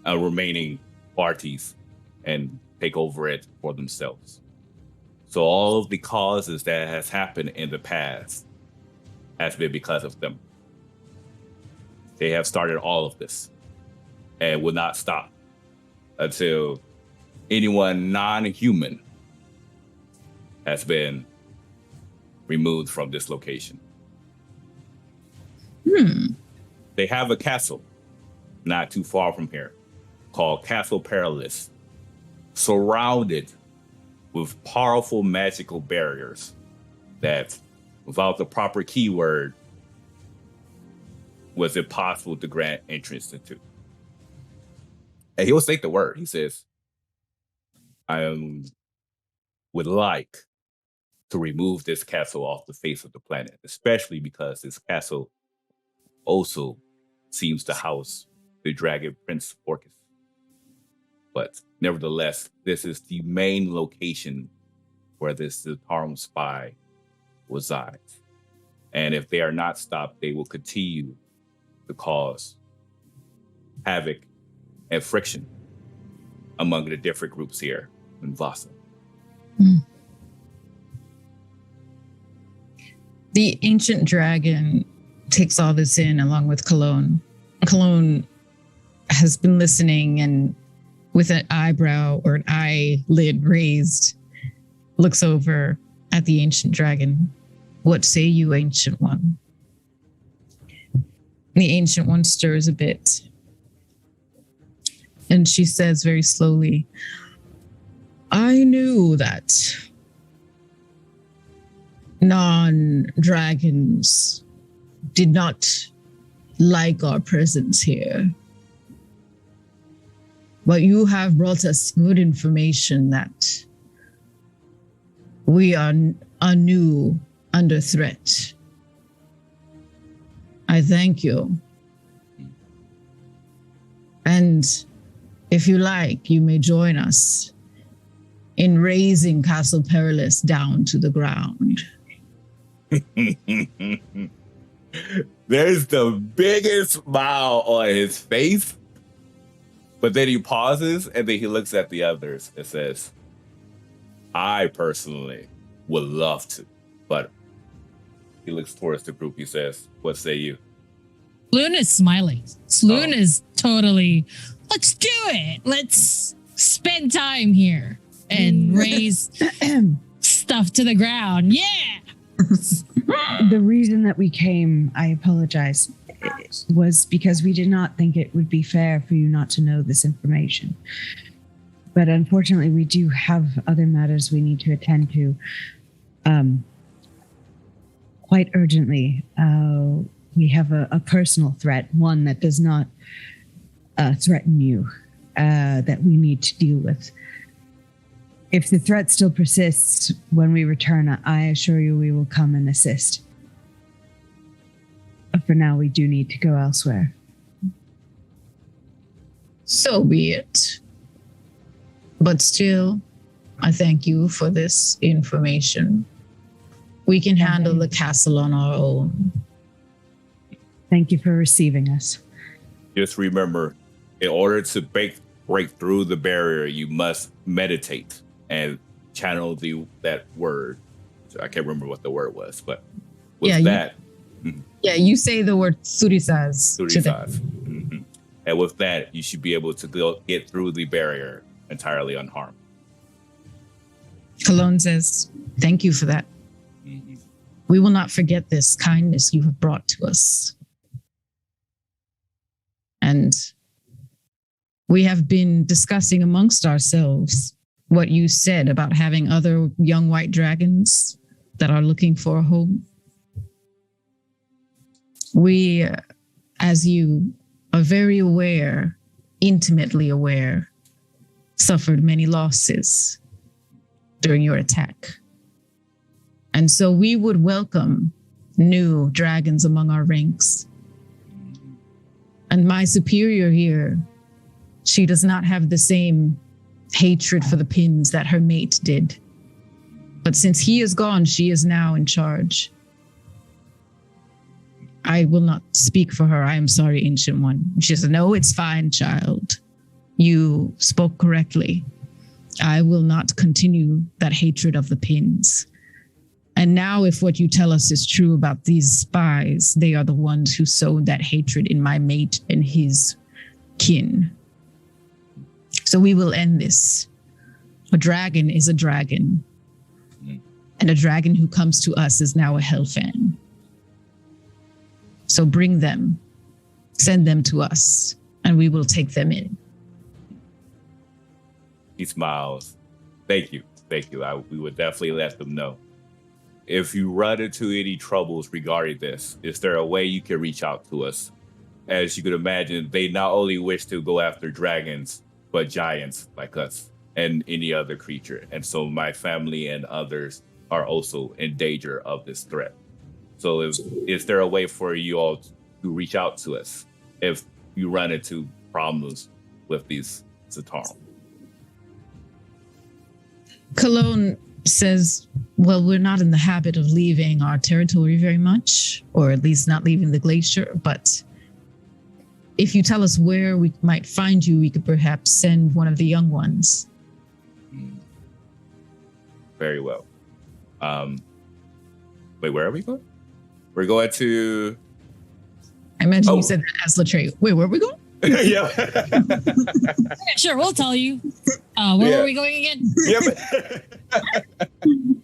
remaining parties, and take over it for themselves. So all of the causes that has happened in the past has been because of them. They have started all of this and will not stop until anyone non-human has been removed from this location. They have a castle not too far from here called Castle Perilous, surrounded with powerful magical barriers that, without the proper keyword, was impossible to grant entrance into. And he'll state the word. He says, I would like to remove this castle off the face of the planet, especially because this castle also seems to house the dragon Prince Orcus. But nevertheless, this is the main location where this Zatarum spy resides. And if they are not stopped, they will continue to cause havoc and friction among the different groups here in Vasa. The ancient dragon takes all this in along with Cologne. Cologne has been listening and with an eyebrow or an eyelid raised, looks over at the ancient dragon. What say you, ancient one? The ancient one stirs a bit. And she says very slowly, I knew that non-dragons did not like our presence here. But you have brought us good information that we are anew under threat. I thank you. And if you like, you may join us in razing Castle Perilous down to the ground. There's the biggest smile on his face, but then he pauses and then he looks at the others and says, I personally would love to, but he looks towards the group. He says, what say you? Sloon is smiling. Sloon is totally, let's do it. Let's spend time here and raise stuff to the ground. Yeah. The reason that we came, I apologize, was because we did not think it would be fair for you not to know this information. But unfortunately, we do have other matters we need to attend to quite urgently. We have a personal threat, one that does not threaten you, that we need to deal with. If the threat still persists when we return, I assure you we will come and assist. But for now, we do need to go elsewhere. So be it. But still, I thank you for this information. We can handle the castle on our own. Thank you for receiving us. Just remember, in order to break through the barrier, you must meditate and channel that word. So I can't remember what the word was, but with that. You say the word surisas. Mm-hmm. And with that, you should be able to get through the barrier entirely unharmed. Cologne says, thank you for that. Mm-hmm. We will not forget this kindness you have brought to us. And we have been discussing amongst ourselves what you said about having other young white dragons that are looking for a home. We, as you are very aware, intimately aware, suffered many losses during your attack. And so we would welcome new dragons among our ranks. And my superior here, she does not have the same hatred for the pins that her mate did. But since he is gone, she is now in charge. I will not speak for her. I am sorry, Ancient One. She says, no, it's fine, child. You spoke correctly. I will not continue that hatred of the pins. And now if what you tell us is true about these spies, they are the ones who sowed that hatred in my mate and his kin. So we will end this. A dragon is a dragon. And a dragon who comes to us is now a Hellfang. So bring them, send them to us, and we will take them in. He smiles. Thank you. We would definitely let them know. If you run into any troubles regarding this, is there a way you can reach out to us? As you could imagine, they not only wish to go after dragons, but giants like us and any other creature. And so my family and others are also in danger of this threat. So is there a way for you all to reach out to us if you run into problems with these Zatar? Cologne says, well, we're not in the habit of leaving our territory very much, or at least not leaving the glacier. But if you tell us where we might find you, we could perhaps send one of the young ones. Very well. Wait, where are we going? We're going to... I imagine you said that as Latreille. Wait, where are we going? Yeah. Sure, we'll tell you. Where are we going again?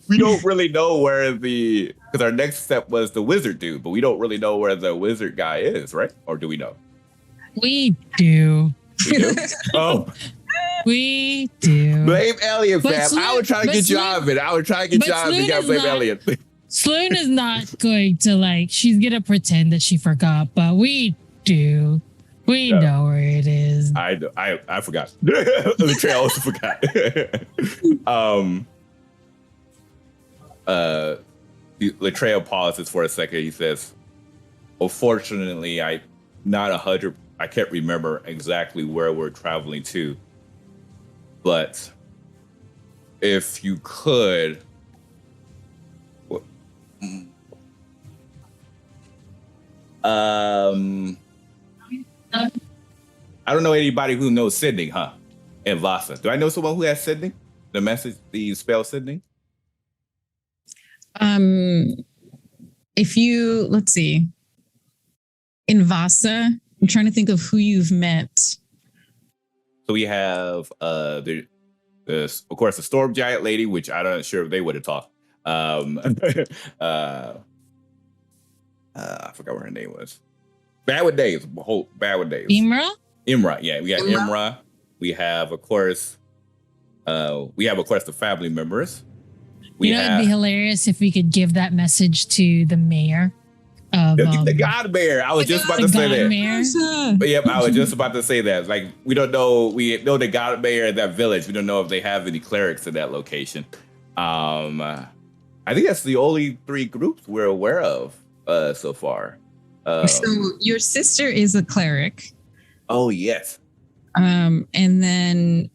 We don't really know where because our next step was the wizard dude, but we don't really know where the wizard guy is, right? Or do we know? We do. We do? Oh. We do. Blame Elliot, But fam. I would try to get you out of it. I would try to get you out of it. You gotta blame Elliot. Sloan is not going to she's going to pretend that she forgot, but we do. We know where it is. I forgot. The trail also forgot. Latrell pauses for a second. He says, unfortunately, I can't remember exactly where we're traveling to. But if you could, I don't know anybody who knows sending, huh? In Vasa. Do I know someone who has sending? The spell sending? If you, let's see. In Vasa, I'm trying to think of who you've met. So we have of course the storm giant lady, which I'm not sure if they would have talked. I forgot what her name was. Bad with Days. Imra, yeah. We got Imra. We have, of course, the family members. It'd be hilarious if we could give that message to the mayor of the God Mayor. I was just about to say that. Mayor. But yep, I was just about to say that. Like, we don't know. We know the God Mayor in that village. We don't know if they have any clerics in that location. I think that's the only 3 groups we're aware of so far. So your sister is a cleric. Oh yes. And then,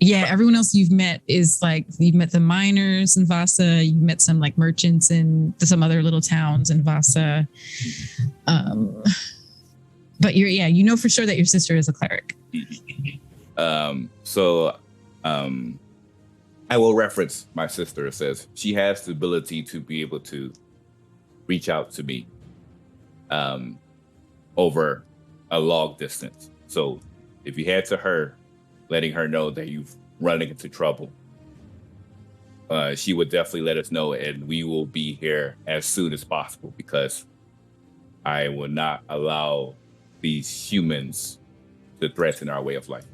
yeah, everyone else you've met is like, you've met the miners in Vasa, you've met some like merchants in some other little towns in Vasa. But you know for sure that your sister is a cleric. So I will reference my sister. It says she has the ability to be able to reach out to me over a long distance. So if you head to her, letting her know that you've run into trouble, she would definitely let us know, and we will be here as soon as possible, because I will not allow these humans to threaten our way of life.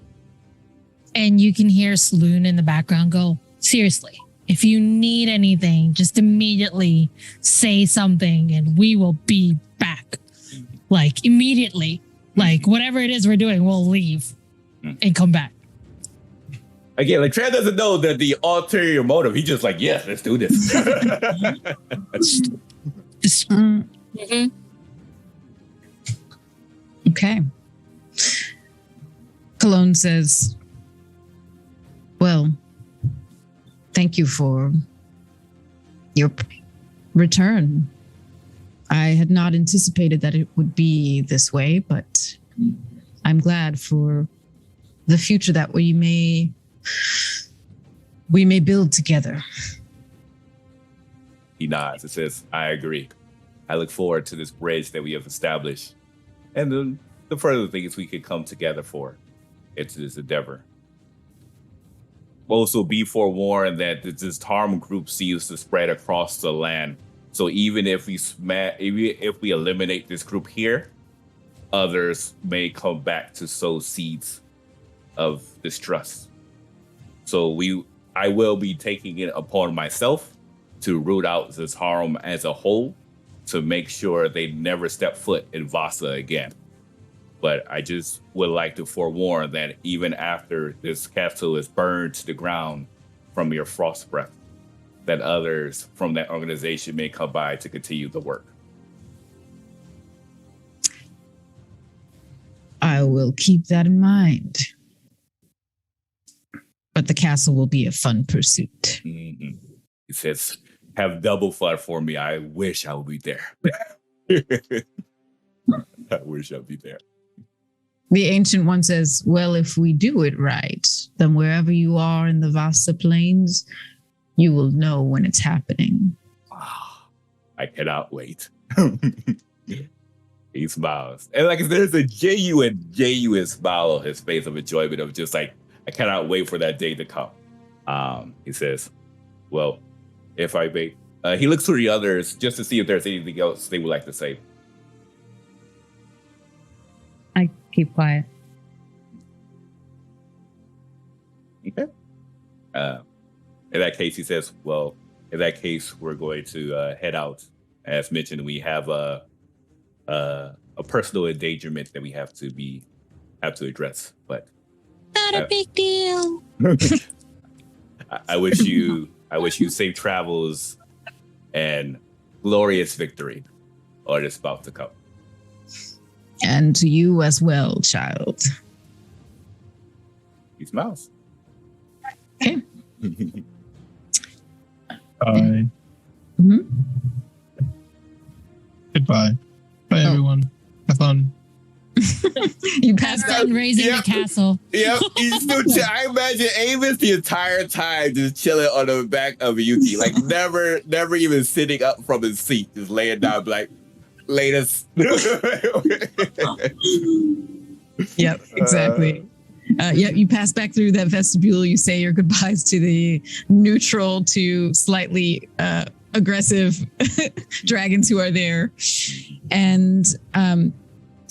And you can hear Sloon in the background go, seriously, if you need anything, just immediately say something and we will be back. Like immediately. Like whatever it is we're doing, we'll leave and come back. Again, like Trent doesn't know that the ulterior motive. He's just like, yes, let's do this. Okay. Cologne says, well, thank you for your return. I had not anticipated that it would be this way, but I'm glad for the future that we may build together. He nods and says, I agree. I look forward to this bridge that we have established, and the further things we can come together for into this endeavor. Also, be forewarned that this harm group seems to spread across the land. So even if we eliminate this group here, others may come back to sow seeds of distrust. So I will be taking it upon myself to root out this harm as a whole, to make sure they never step foot in Vasa again. But I just would like to forewarn that even after this castle is burned to the ground from your frost breath, that others from that organization may come by to continue the work. I will keep that in mind. But the castle will be a fun pursuit. Mm-hmm. He says, have double fun for me. I wish I would be there. I wish I'd be there. The Ancient One says, well, if we do it right, then wherever you are in the Vasa Plains, you will know when it's happening. I cannot wait. He smiles. And like there's a genuine smile on his face of enjoyment, of just like, I cannot wait for that day to come. He says, well, if I may. He looks to the others just to see if there's anything else they would like to say. I keep quiet. Okay. In that case, he says, well, in that case, we're going to head out. As mentioned, we have a personal endangerment that we have to address, but not a big deal. I wish you safe travels and glorious victory, or it's about to come. And to you as well, child. He smiles. Okay. Bye. Mm-hmm. Goodbye. Bye, everyone. Have fun. You passed out. Raising the castle. Yep. He's still I imagine Amos the entire time just chilling on the back of Yuki, like never even sitting up from his seat, just laying down like latest. Yep, exactly. You pass back through that vestibule. You say your goodbyes to the neutral to slightly aggressive dragons who are there. And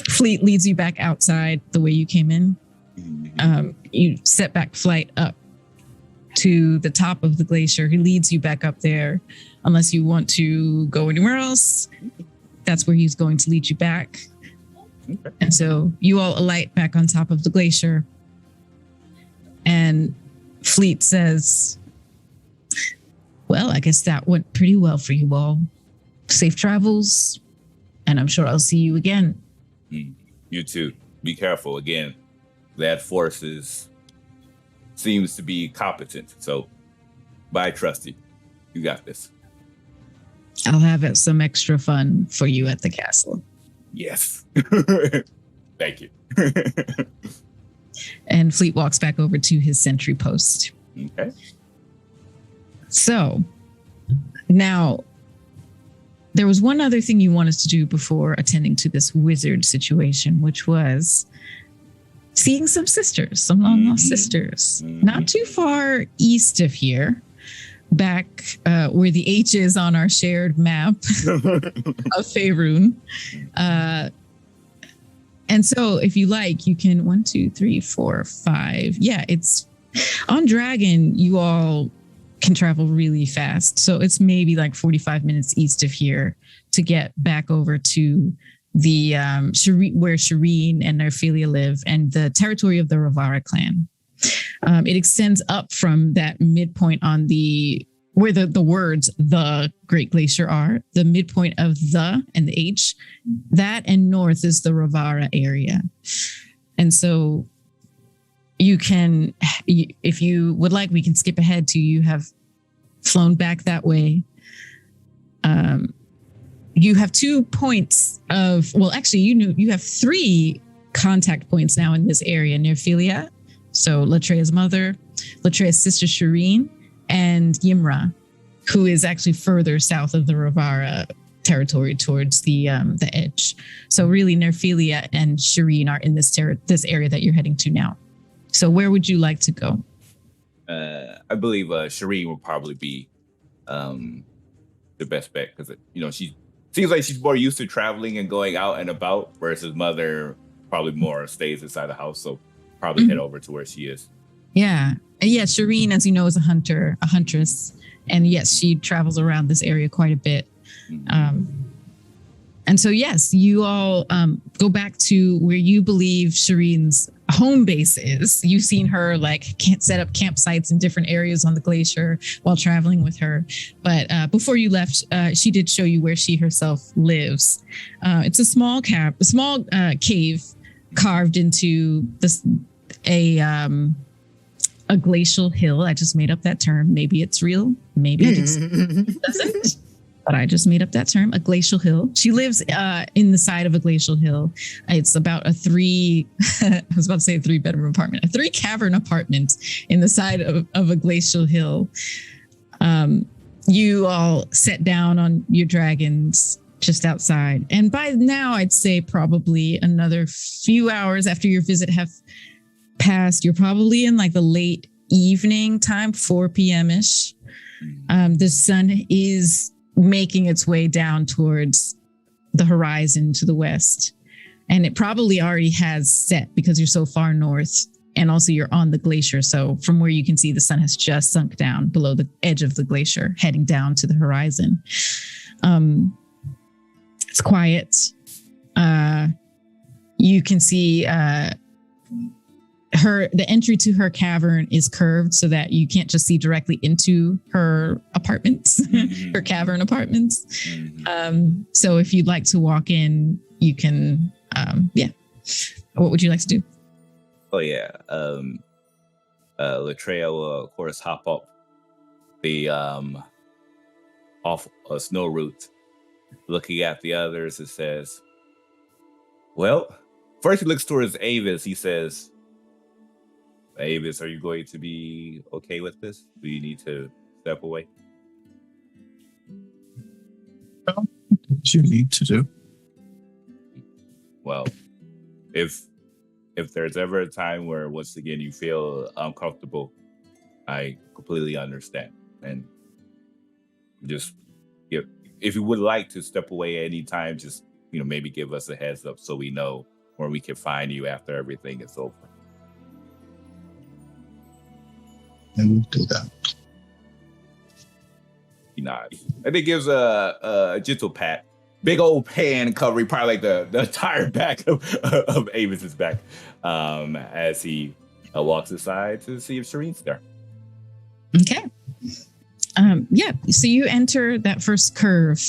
Fleet leads you back outside the way you came in. You set back flight up to the top of the glacier. He leads you back up there. Unless you want to go anywhere else, that's where he's going to lead you back. Okay. And so you all alight back on top of the glacier. And Fleet says, well, I guess that went pretty well for you all. Safe travels, and I'm sure I'll see you again. You too. Be careful again. that force seems to be competent. So, but I trust you. You got this. I'll have some extra fun for you at the castle. Yes. Thank you. And Fleet walks back over to his sentry post. Okay. So now there was one other thing you wanted to do before attending to this wizard situation, which was seeing some sisters, some long lost sisters, not too far east of here, back where the H is on our shared map of Faerun. And so if you like, you can 1, 2, 3, 4, 5. Yeah, it's on Dragon, you all can travel really fast. So it's maybe like 45 minutes east of here to get back over to the where Shireen and Nerphelia live and the territory of the Ravara clan. It extends up from that midpoint on where the words the Great Glacier are, the midpoint of the and the H, that and north is the Ravara area. And so you can, if you would like, we can skip ahead to you have flown back that way. You have 2 points of, well, actually, you have 3 contact points now in this area, Nerphelia. So Latrea's mother, Latrea's sister Shireen, and Ymra, who is actually further south of the Ravara territory towards the edge. So really, Nerphelia and Shireen are in this area that you're heading to now. So where would you like to go? I believe Shireen will probably be the best bet because she seems like she's more used to traveling and going out and about, versus Mother probably more stays inside the house. So probably head over to where she is. Yeah. And yeah, Shireen, as you know, is a huntress. And yes, she travels around this area quite a bit. And so, yes, you all go back to where you believe Shireen's home base is. You've seen her set up campsites in different areas on the glacier while traveling with her. But before you left, she did show you where she herself lives. It's a small cave carved into a glacial hill. I just made up that term. Maybe it's real. Maybe it doesn't. But I just made up that term, a glacial hill. She lives in the side of a glacial hill. It's about a 3-bedroom apartment, a 3-cavern apartment in the side of a glacial hill. You all set down on your dragons just outside. And by now, I'd say probably another few hours after your visit have passed, you're probably in the late evening time, 4 p.m.-ish. The sun is making its way down towards the horizon to the west. And it probably already has set because you're so far north. And also you're on the glacier. So from where you can see, the sun has just sunk down below the edge of the glacier, heading down to the horizon. It's quiet. You can see the entry to her cavern is curved so that you can't just see directly into her apartments, her cavern apartments. So if you'd like to walk in, you can, What would you like to do? Oh yeah. Latrea will of course hop up the off a snow route. Looking at the others, it says, well, first he looks towards Avis. He says, Avis, are you going to be okay with this? Do you need to step away? Well, what you need to do. Well, if there's ever a time where once again you feel uncomfortable, I completely understand. And just if you would like to step away anytime, just maybe give us a heads up so we know where we can find you after everything is over. And we'll do that. He nods. And it gives a gentle pat. Big old pan covering probably the entire back of Avis's back as he walks aside to see if Shireen's there. Okay. So you enter that first curve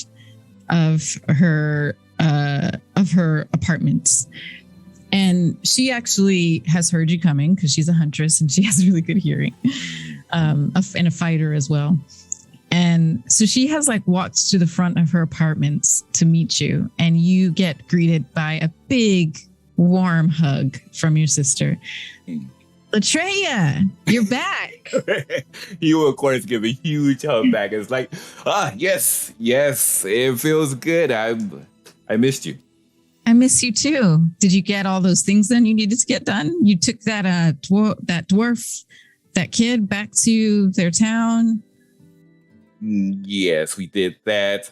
of her apartments. And she actually has heard you coming because she's a huntress and she has really good hearing, and a fighter as well. And so she has like walked to the front of her apartment to meet you, and you get greeted by a big, warm hug from your sister. Latreia, you're back. You will, of course, give a huge hug back. It's like, yes, it feels good. I missed you. I miss you too. Did you get all those things then you needed to get done? You took that dwarf, that kid back to their town? Yes, we did that.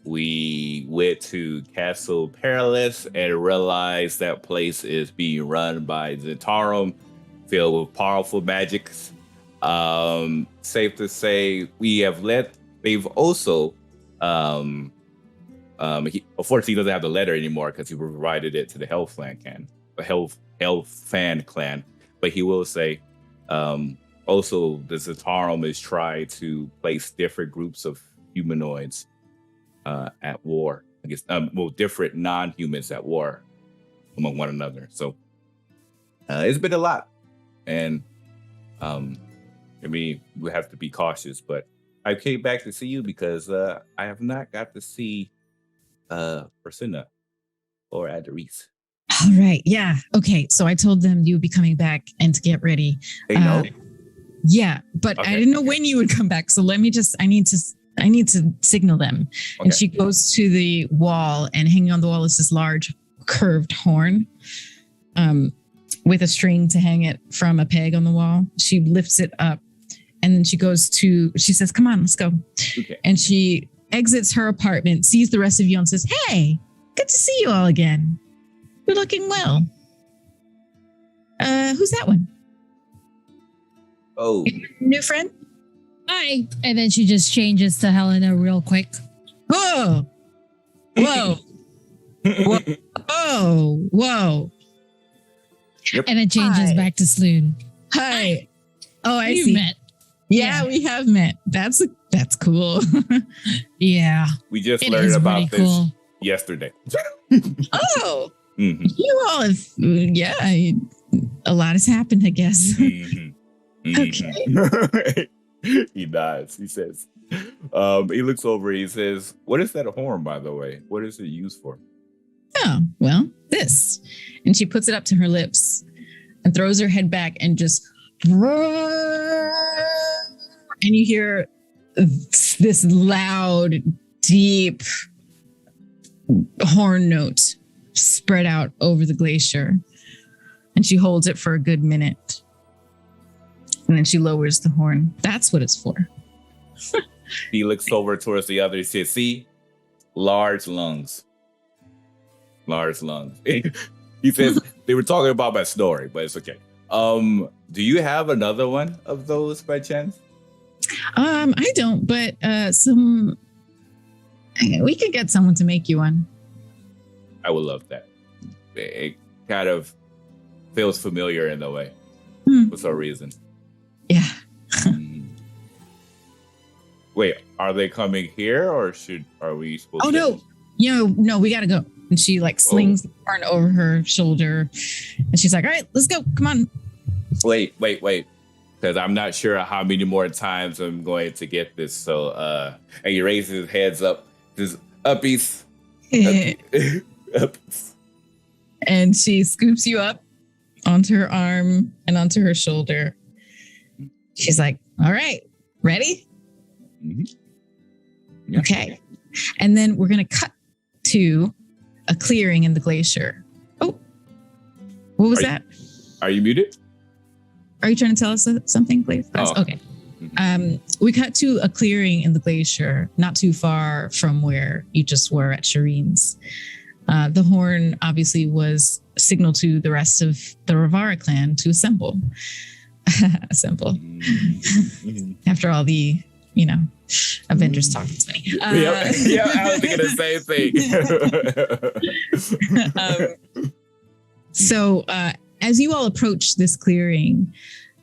We went to Castle Perilous and realized that place is being run by Zentarum, filled with powerful magics. Safe to say, they've also, unfortunately, he doesn't have the letter anymore because he provided it to the Hellfan clan. But he will say, also, the Zentarum is trying to place different groups of humanoids at war. I guess, different non-humans at war among one another. So it's been a lot. And we have to be cautious. But I came back to see you because I have not got to see Priscilla or Adarice. All right. Yeah. Okay. So I told them you would be coming back and to get ready. They know. Yeah, but Okay. I didn't know when you would come back. So I need to signal them. Okay. And she goes to the wall, and hanging on the wall is this large curved horn with a string to hang it from a peg on the wall. She lifts it up, and then she says, come on, let's go. Okay. And she exits her apartment, sees the rest of you and says, hey, good to see you all again. You're looking well. Who's that one? Oh, New friend? Hi. And then she just changes to Helena real quick. Whoa. Whoa. Whoa. And then changes Hi. back to Sloon. Hi. Oh, I We've see. met. Yeah, we have met. That's cool. Yeah. we just It learned is about pretty this cool. yesterday. Oh, Mhm, you all have, a lot has happened, I guess. mhm, mhm. He nods. He says, he looks over. He says, what is that horn, by the way? What is it used for? Oh, well, this. And she puts it up to her lips and throws her head back and just, and you hear this loud, deep horn note spread out over the glacier. And she holds it for a good minute. And then she lowers the horn. That's what it's for. He looks over towards the other. He says, see, large lungs. Large lungs. He says, they were talking about my story, but it's okay. Do you have another one of those by chance? I don't, but we could get someone to make you one. I would love that. It kind of feels familiar in a way for some reason. Yeah. Wait, are they coming here or are we supposed Oh, to? no, we gotta go. And she like slings the horn over her shoulder, and she's like, all right, let's go. Come on. Wait. Because I'm not sure how many more times I'm going to get this. So, and he raises his heads up. Says, uppies. Uppies. And she scoops you up onto her arm and onto her shoulder. She's like, all right, ready? Mhm. Yeah. Okay. And then we're going to cut to a clearing in the glacier. Oh, what was that? Are you muted? Are you trying to tell us something, please? Oh. Okay. We cut to a clearing in the glacier, not too far from where you just were at Shireen's. The horn obviously was signal to the rest of the Ravara clan to assemble. Mhm. After all the, Avengers talk to me. Yeah, I was thinking the same thing. So as you all approach this clearing,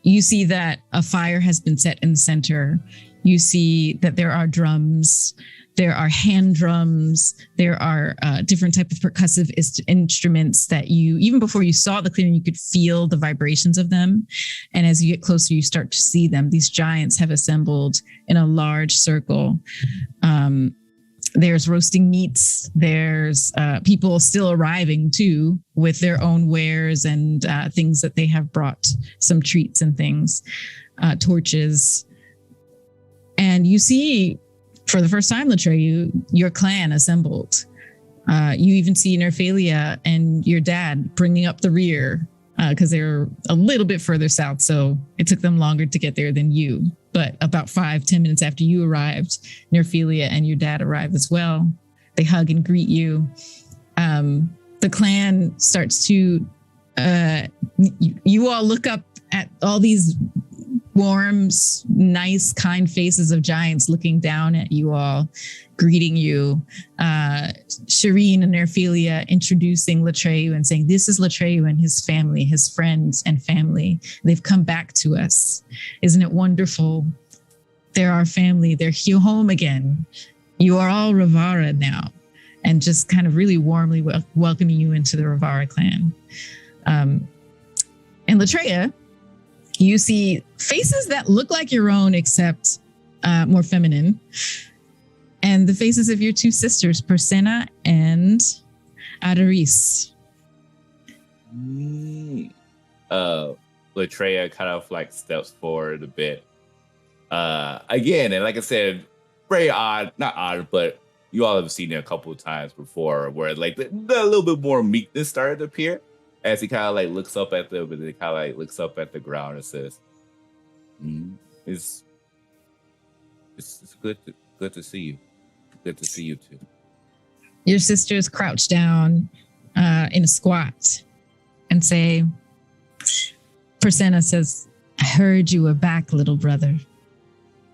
you see that a fire has been set in the center. You see that there are drums There are hand drums. There are different type of percussive instruments that you, even before you saw the clearing, you could feel the vibrations of them. And as you get closer, you start to see them. These giants have assembled in a large circle. There's roasting meats. There's people still arriving too with their own wares and things that they have brought, some treats and things, torches. And you see, for the first time, Latreyu, your clan assembled. You even see Nerfalia and your dad bringing up the rear because they're a little bit further south. So it took them longer to get there than you. But about 5-10 minutes after you arrived, Nerfalia and your dad arrived as well. They hug and greet you. The clan starts to, you all look up at all these warm, nice, kind faces of giants looking down at you all, greeting you. Shireen and Nerfalia introducing Latreyu and saying, this is Latreyu and his family, his friends and family. They've come back to us. Isn't it wonderful? They're our family. They're here home again. You are all Rivara now. And just kind of really warmly welcoming you into the Rivara clan. And Latreya, you see faces that look like your own, except more feminine. And the faces of your two sisters, Persena and Adaris. Latreya kind of like steps forward a bit. Again, and like I said, very odd, not odd, but you all have seen it a couple of times before where like the little bit more meekness started to appear. As he kind of like looks up at the ground and says, "It's good to see you. Good to see you too." Your sisters crouch down in a squat and say, Persena says, "I heard you were back, little brother.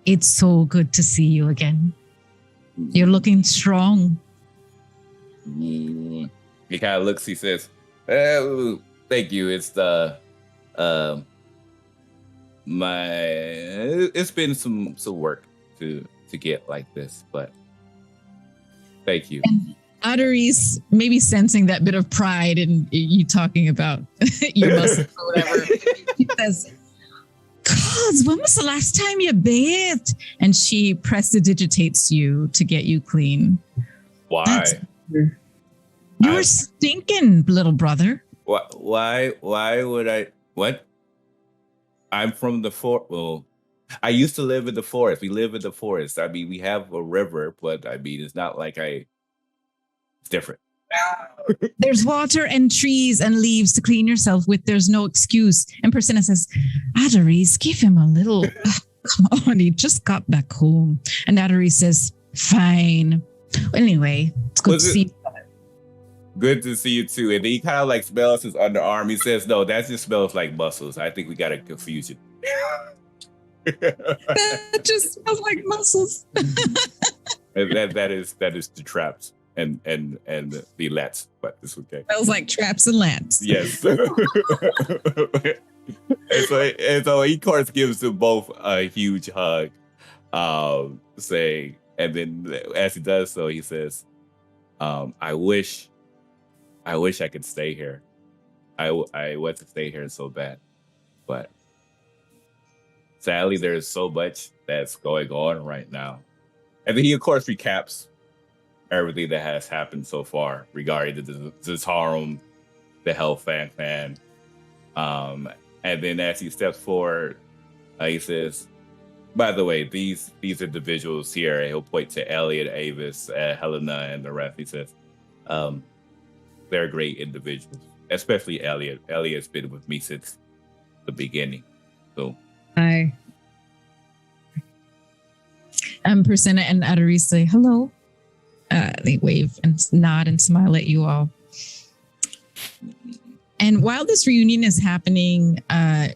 It's so good to see you again. You're looking strong." He kind of looks. He says, "Thank you. It's it's been some work to get like this, but thank you." And Adaris, maybe sensing that bit of pride in you talking about your muscles or whatever, she says, "Gods, when was the last time you bathed?" And she prestidigitates you to get you clean. Why? You were stinking, little brother. Why would I? What? I'm from the forest. Well, I used to live in the forest. We live in the forest. I mean, we have a river, but I mean, it's not like it's different. There's water and trees and leaves to clean yourself with. There's no excuse. And Persena says, Adaris, give him a little. Come on, he just got back home. And Adaris says, fine. Anyway, it's good to see you. Good to see you too. And then he kind of like smells his underarm. He says, "No, that just smells like muscles. I think we got a confusion." That just smells like muscles. And that is the traps and the lats, but it's okay. Smells like traps and lats. Yes. and so he, of course, gives them both a huge hug, saying, and then as he does so, he says, I wish I could stay here. I want to stay here so bad, but sadly, there's so much that's going on right now." And then he, of course, recaps everything that has happened so far regarding the Zatarum, the Hellfang fan. And then as he steps forward, he says, "By the way, these individuals here," he'll point to Elliot, Avis, Helena, and the rest. He says, "They're great individuals, especially Elliot. Elliot's been with me since the beginning." So, Hi. Persena and Adaris say hello. They wave and nod and smile at you all. And while this reunion is happening,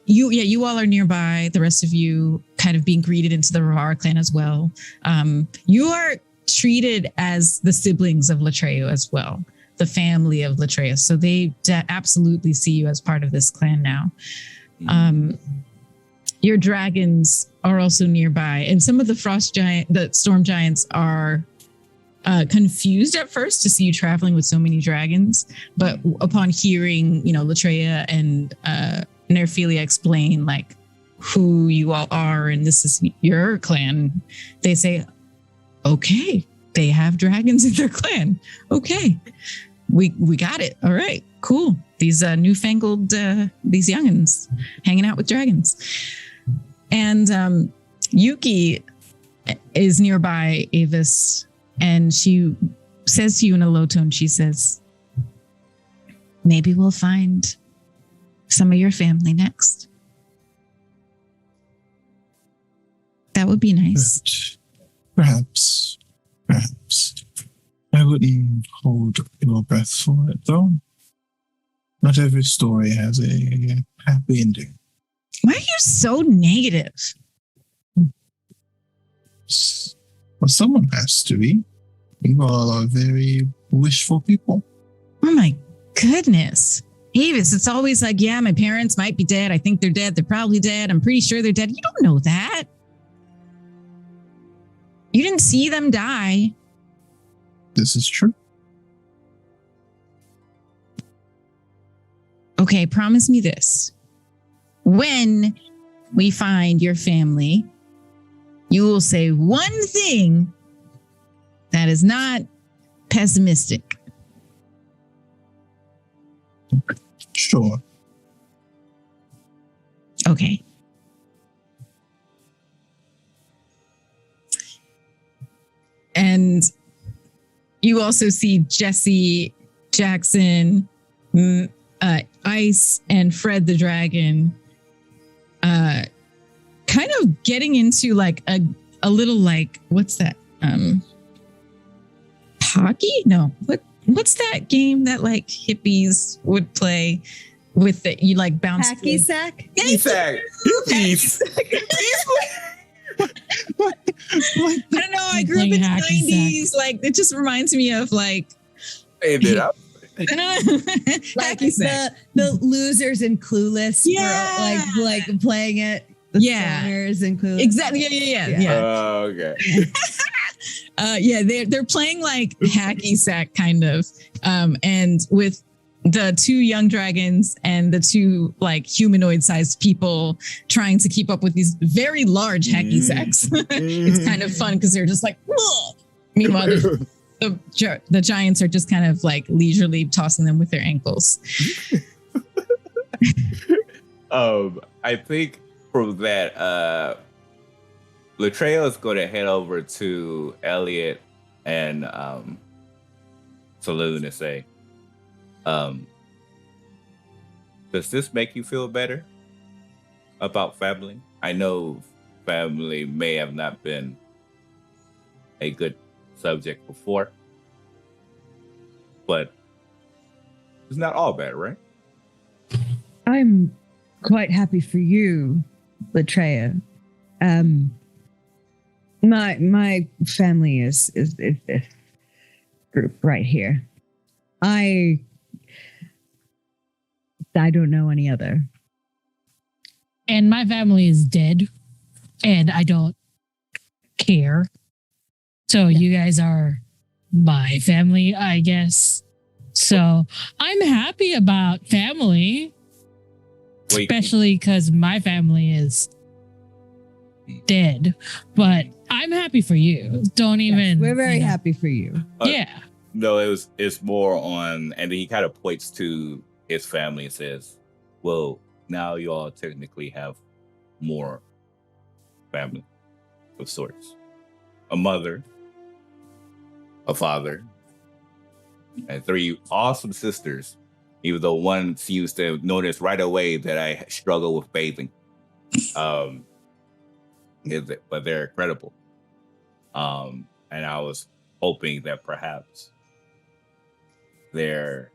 you all are nearby. The rest of you kind of being greeted into the Rivara clan as well. You are treated as the siblings of Latreyu as well, the family of Latreyu. So they absolutely see you as part of this clan now. Your dragons are also nearby, and some of the storm giants are confused at first to see you traveling with so many dragons, but upon hearing, Latreia and Nerphelia explain like who you all are and this is your clan, they say, okay, they have dragons in their clan. Okay, we got it. All right, cool. These newfangled these youngins hanging out with dragons. And Yuki is nearby Avis, and she says to you in a low tone, she says, maybe we'll find some of your family next. That would be nice. Perhaps. I wouldn't hold your breath for it, though. Not every story has a happy ending. Why are you so negative? Well, someone has to be. You all are very wishful people. Oh my goodness. Avis, it's always like, yeah, my parents might be dead. I think they're dead. They're probably dead. I'm pretty sure they're dead. You don't know that. You didn't see them die. This is true. Okay, promise me this. When we find your family, you will say one thing that is not pessimistic. Sure. Okay. And you also see Jesse, Jackson, Ice, and Fred the Dragon kind of getting into like a little like, what's that? Hockey? No. What's that game that like hippies would play with the you like bounce? Hacky sack? Sack. Peace. I don't know. I grew up in the 90s. Like it just reminds me of like Hey, dude, I- Like hacky sack. the losers in Clueless Yeah. were like playing it. The Yeah. stoners in Clueless. Exactly. Yeah. Oh, okay. They're playing like hacky sack kind of, and with the two young dragons and the two like humanoid-sized people trying to keep up with these very large hacky sacks. It's kind of fun because they're just like, whoa. Meanwhile, the giants are just kind of like leisurely tossing them with their ankles. I think from that, Latreia is going to head over to Elliot and Saloon and say, does this make you feel better about family? I know family may have not been a good subject before, but it's not all bad, right? I'm quite happy for you, Latreia. My family is this group right here. I don't know any other. And my family is dead, and I don't care. So you guys are my family, I guess. So I'm happy about family, Wait, especially because my family is dead. But I'm happy for you. Don't even. We're very you know. happy for you. Yeah. no, it's more on, and he kind of points to his family and says, well, now you all technically have more family of sorts. A mother, a father, and 3 awesome sisters, even though one seems to notice right away that I struggle with bathing. But they're incredible. And I was hoping that perhaps their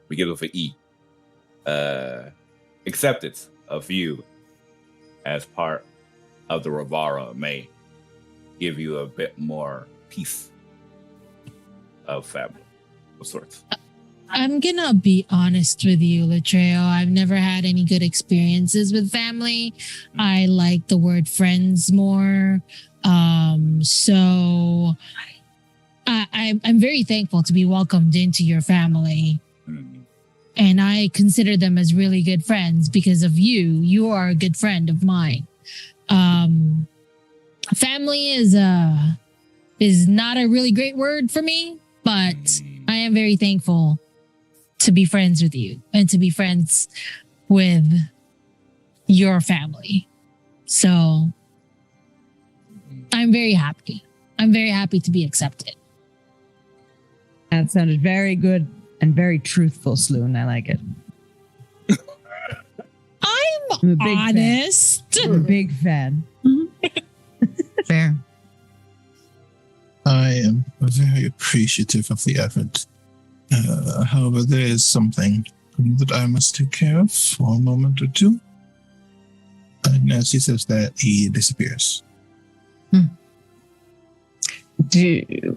begin with an E, acceptance of you as part of the Rivara may give you a bit more peace of family of sorts. I'm gonna be honest with you, Latreo. I've never had any good experiences with family. I like the word friends more. So I'm very thankful to be welcomed into your family. Mm. And I consider them as really good friends because of you. You are a good friend of mine. Family is not a really great word for me, but I am very thankful to be friends with you and to be friends with your family. So I'm very happy. I'm very happy to be accepted. That sounded very good and very truthful, Sloan. I like it. I'm a big honest. I'm a big fan. Fair. I am very appreciative of the effort. However, there is something that I must take care of for a moment or two. And as he says that, he disappears.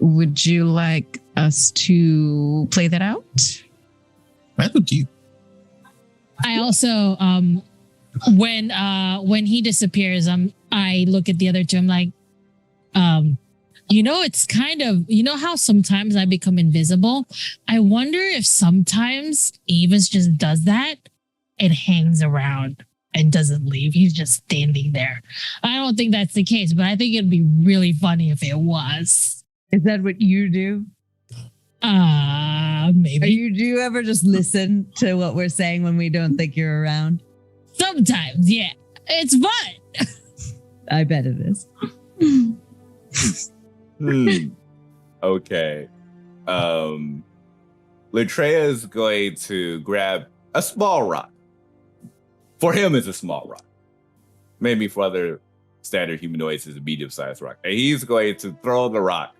Would you like us to play that out? Right with you. I also when he disappears, I look at the other two. I'm like, it's kind of, how sometimes I become invisible. I wonder if sometimes Avis just does that and hangs around and doesn't leave. He's just standing there. I don't think that's the case, but I think it'd be really funny if it was. Is that what you do? Maybe. Do you ever just listen to what we're saying when we don't think you're around? Sometimes, yeah. It's fun. I bet it is. Okay. Latreia is going to grab a small rock. For him, it's a small rock. Maybe for other standard humanoids, it's a medium-sized rock. And he's going to throw the rock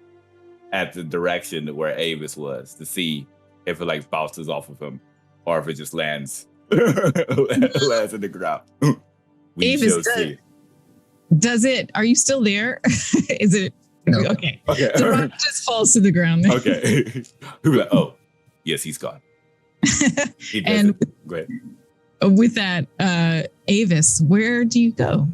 at the direction where Avis was to see if it like bounces off of him or if it just lands lands in the ground. We Avis shall see. Does it? Are you still there? Is it? No. Okay. Okay. The rock just falls to the ground. Okay. He'll be like, oh, yes, he's gone. He does And it. Go ahead. with that, Avis, where do you go?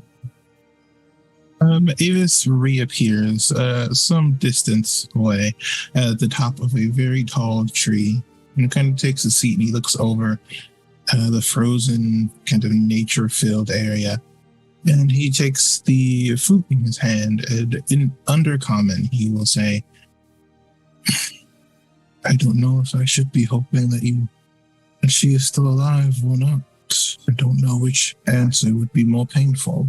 Avis reappears some distance away at the top of a very tall tree and kind of takes a seat and he looks over the frozen kind of nature-filled area. And he takes the flute in his hand and in Undercommon, he will say, I don't know if I should be hoping that she is still alive or not. I don't know which answer would be more painful.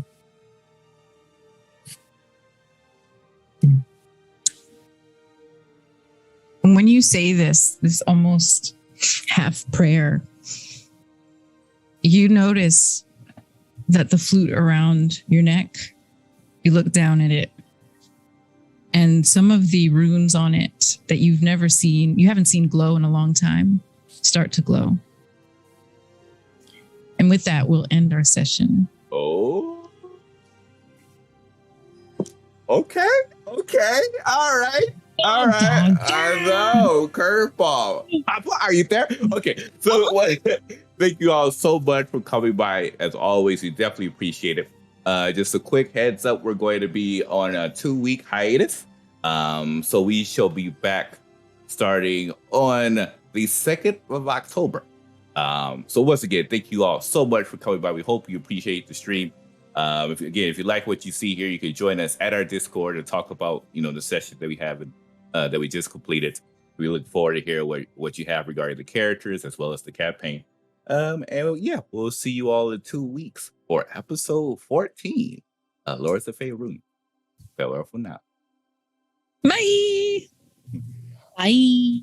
When you say this almost half prayer, you notice that the flute around your neck, you look down at it, and some of the runes on it that you haven't seen glow in a long time, start to glow. And with that, we'll end our session. Oh. Okay. All right. I know. Curveball. Are you there? Okay. So thank you all so much for coming by. As always, we definitely appreciate it. Just a quick heads up, we're going to be on a 2-week hiatus. So we shall be back starting on the 2nd of October. So once again, thank you all so much for coming by. We hope you appreciate the stream. If you like what you see here, you can join us at our Discord and talk about, the session that we have that we just completed. We look forward to hear what you have regarding the characters as well as the campaign. And yeah, we'll see you all in 2 weeks for episode 14 of Lords of Faerun. Farewell for now. Bye. Bye.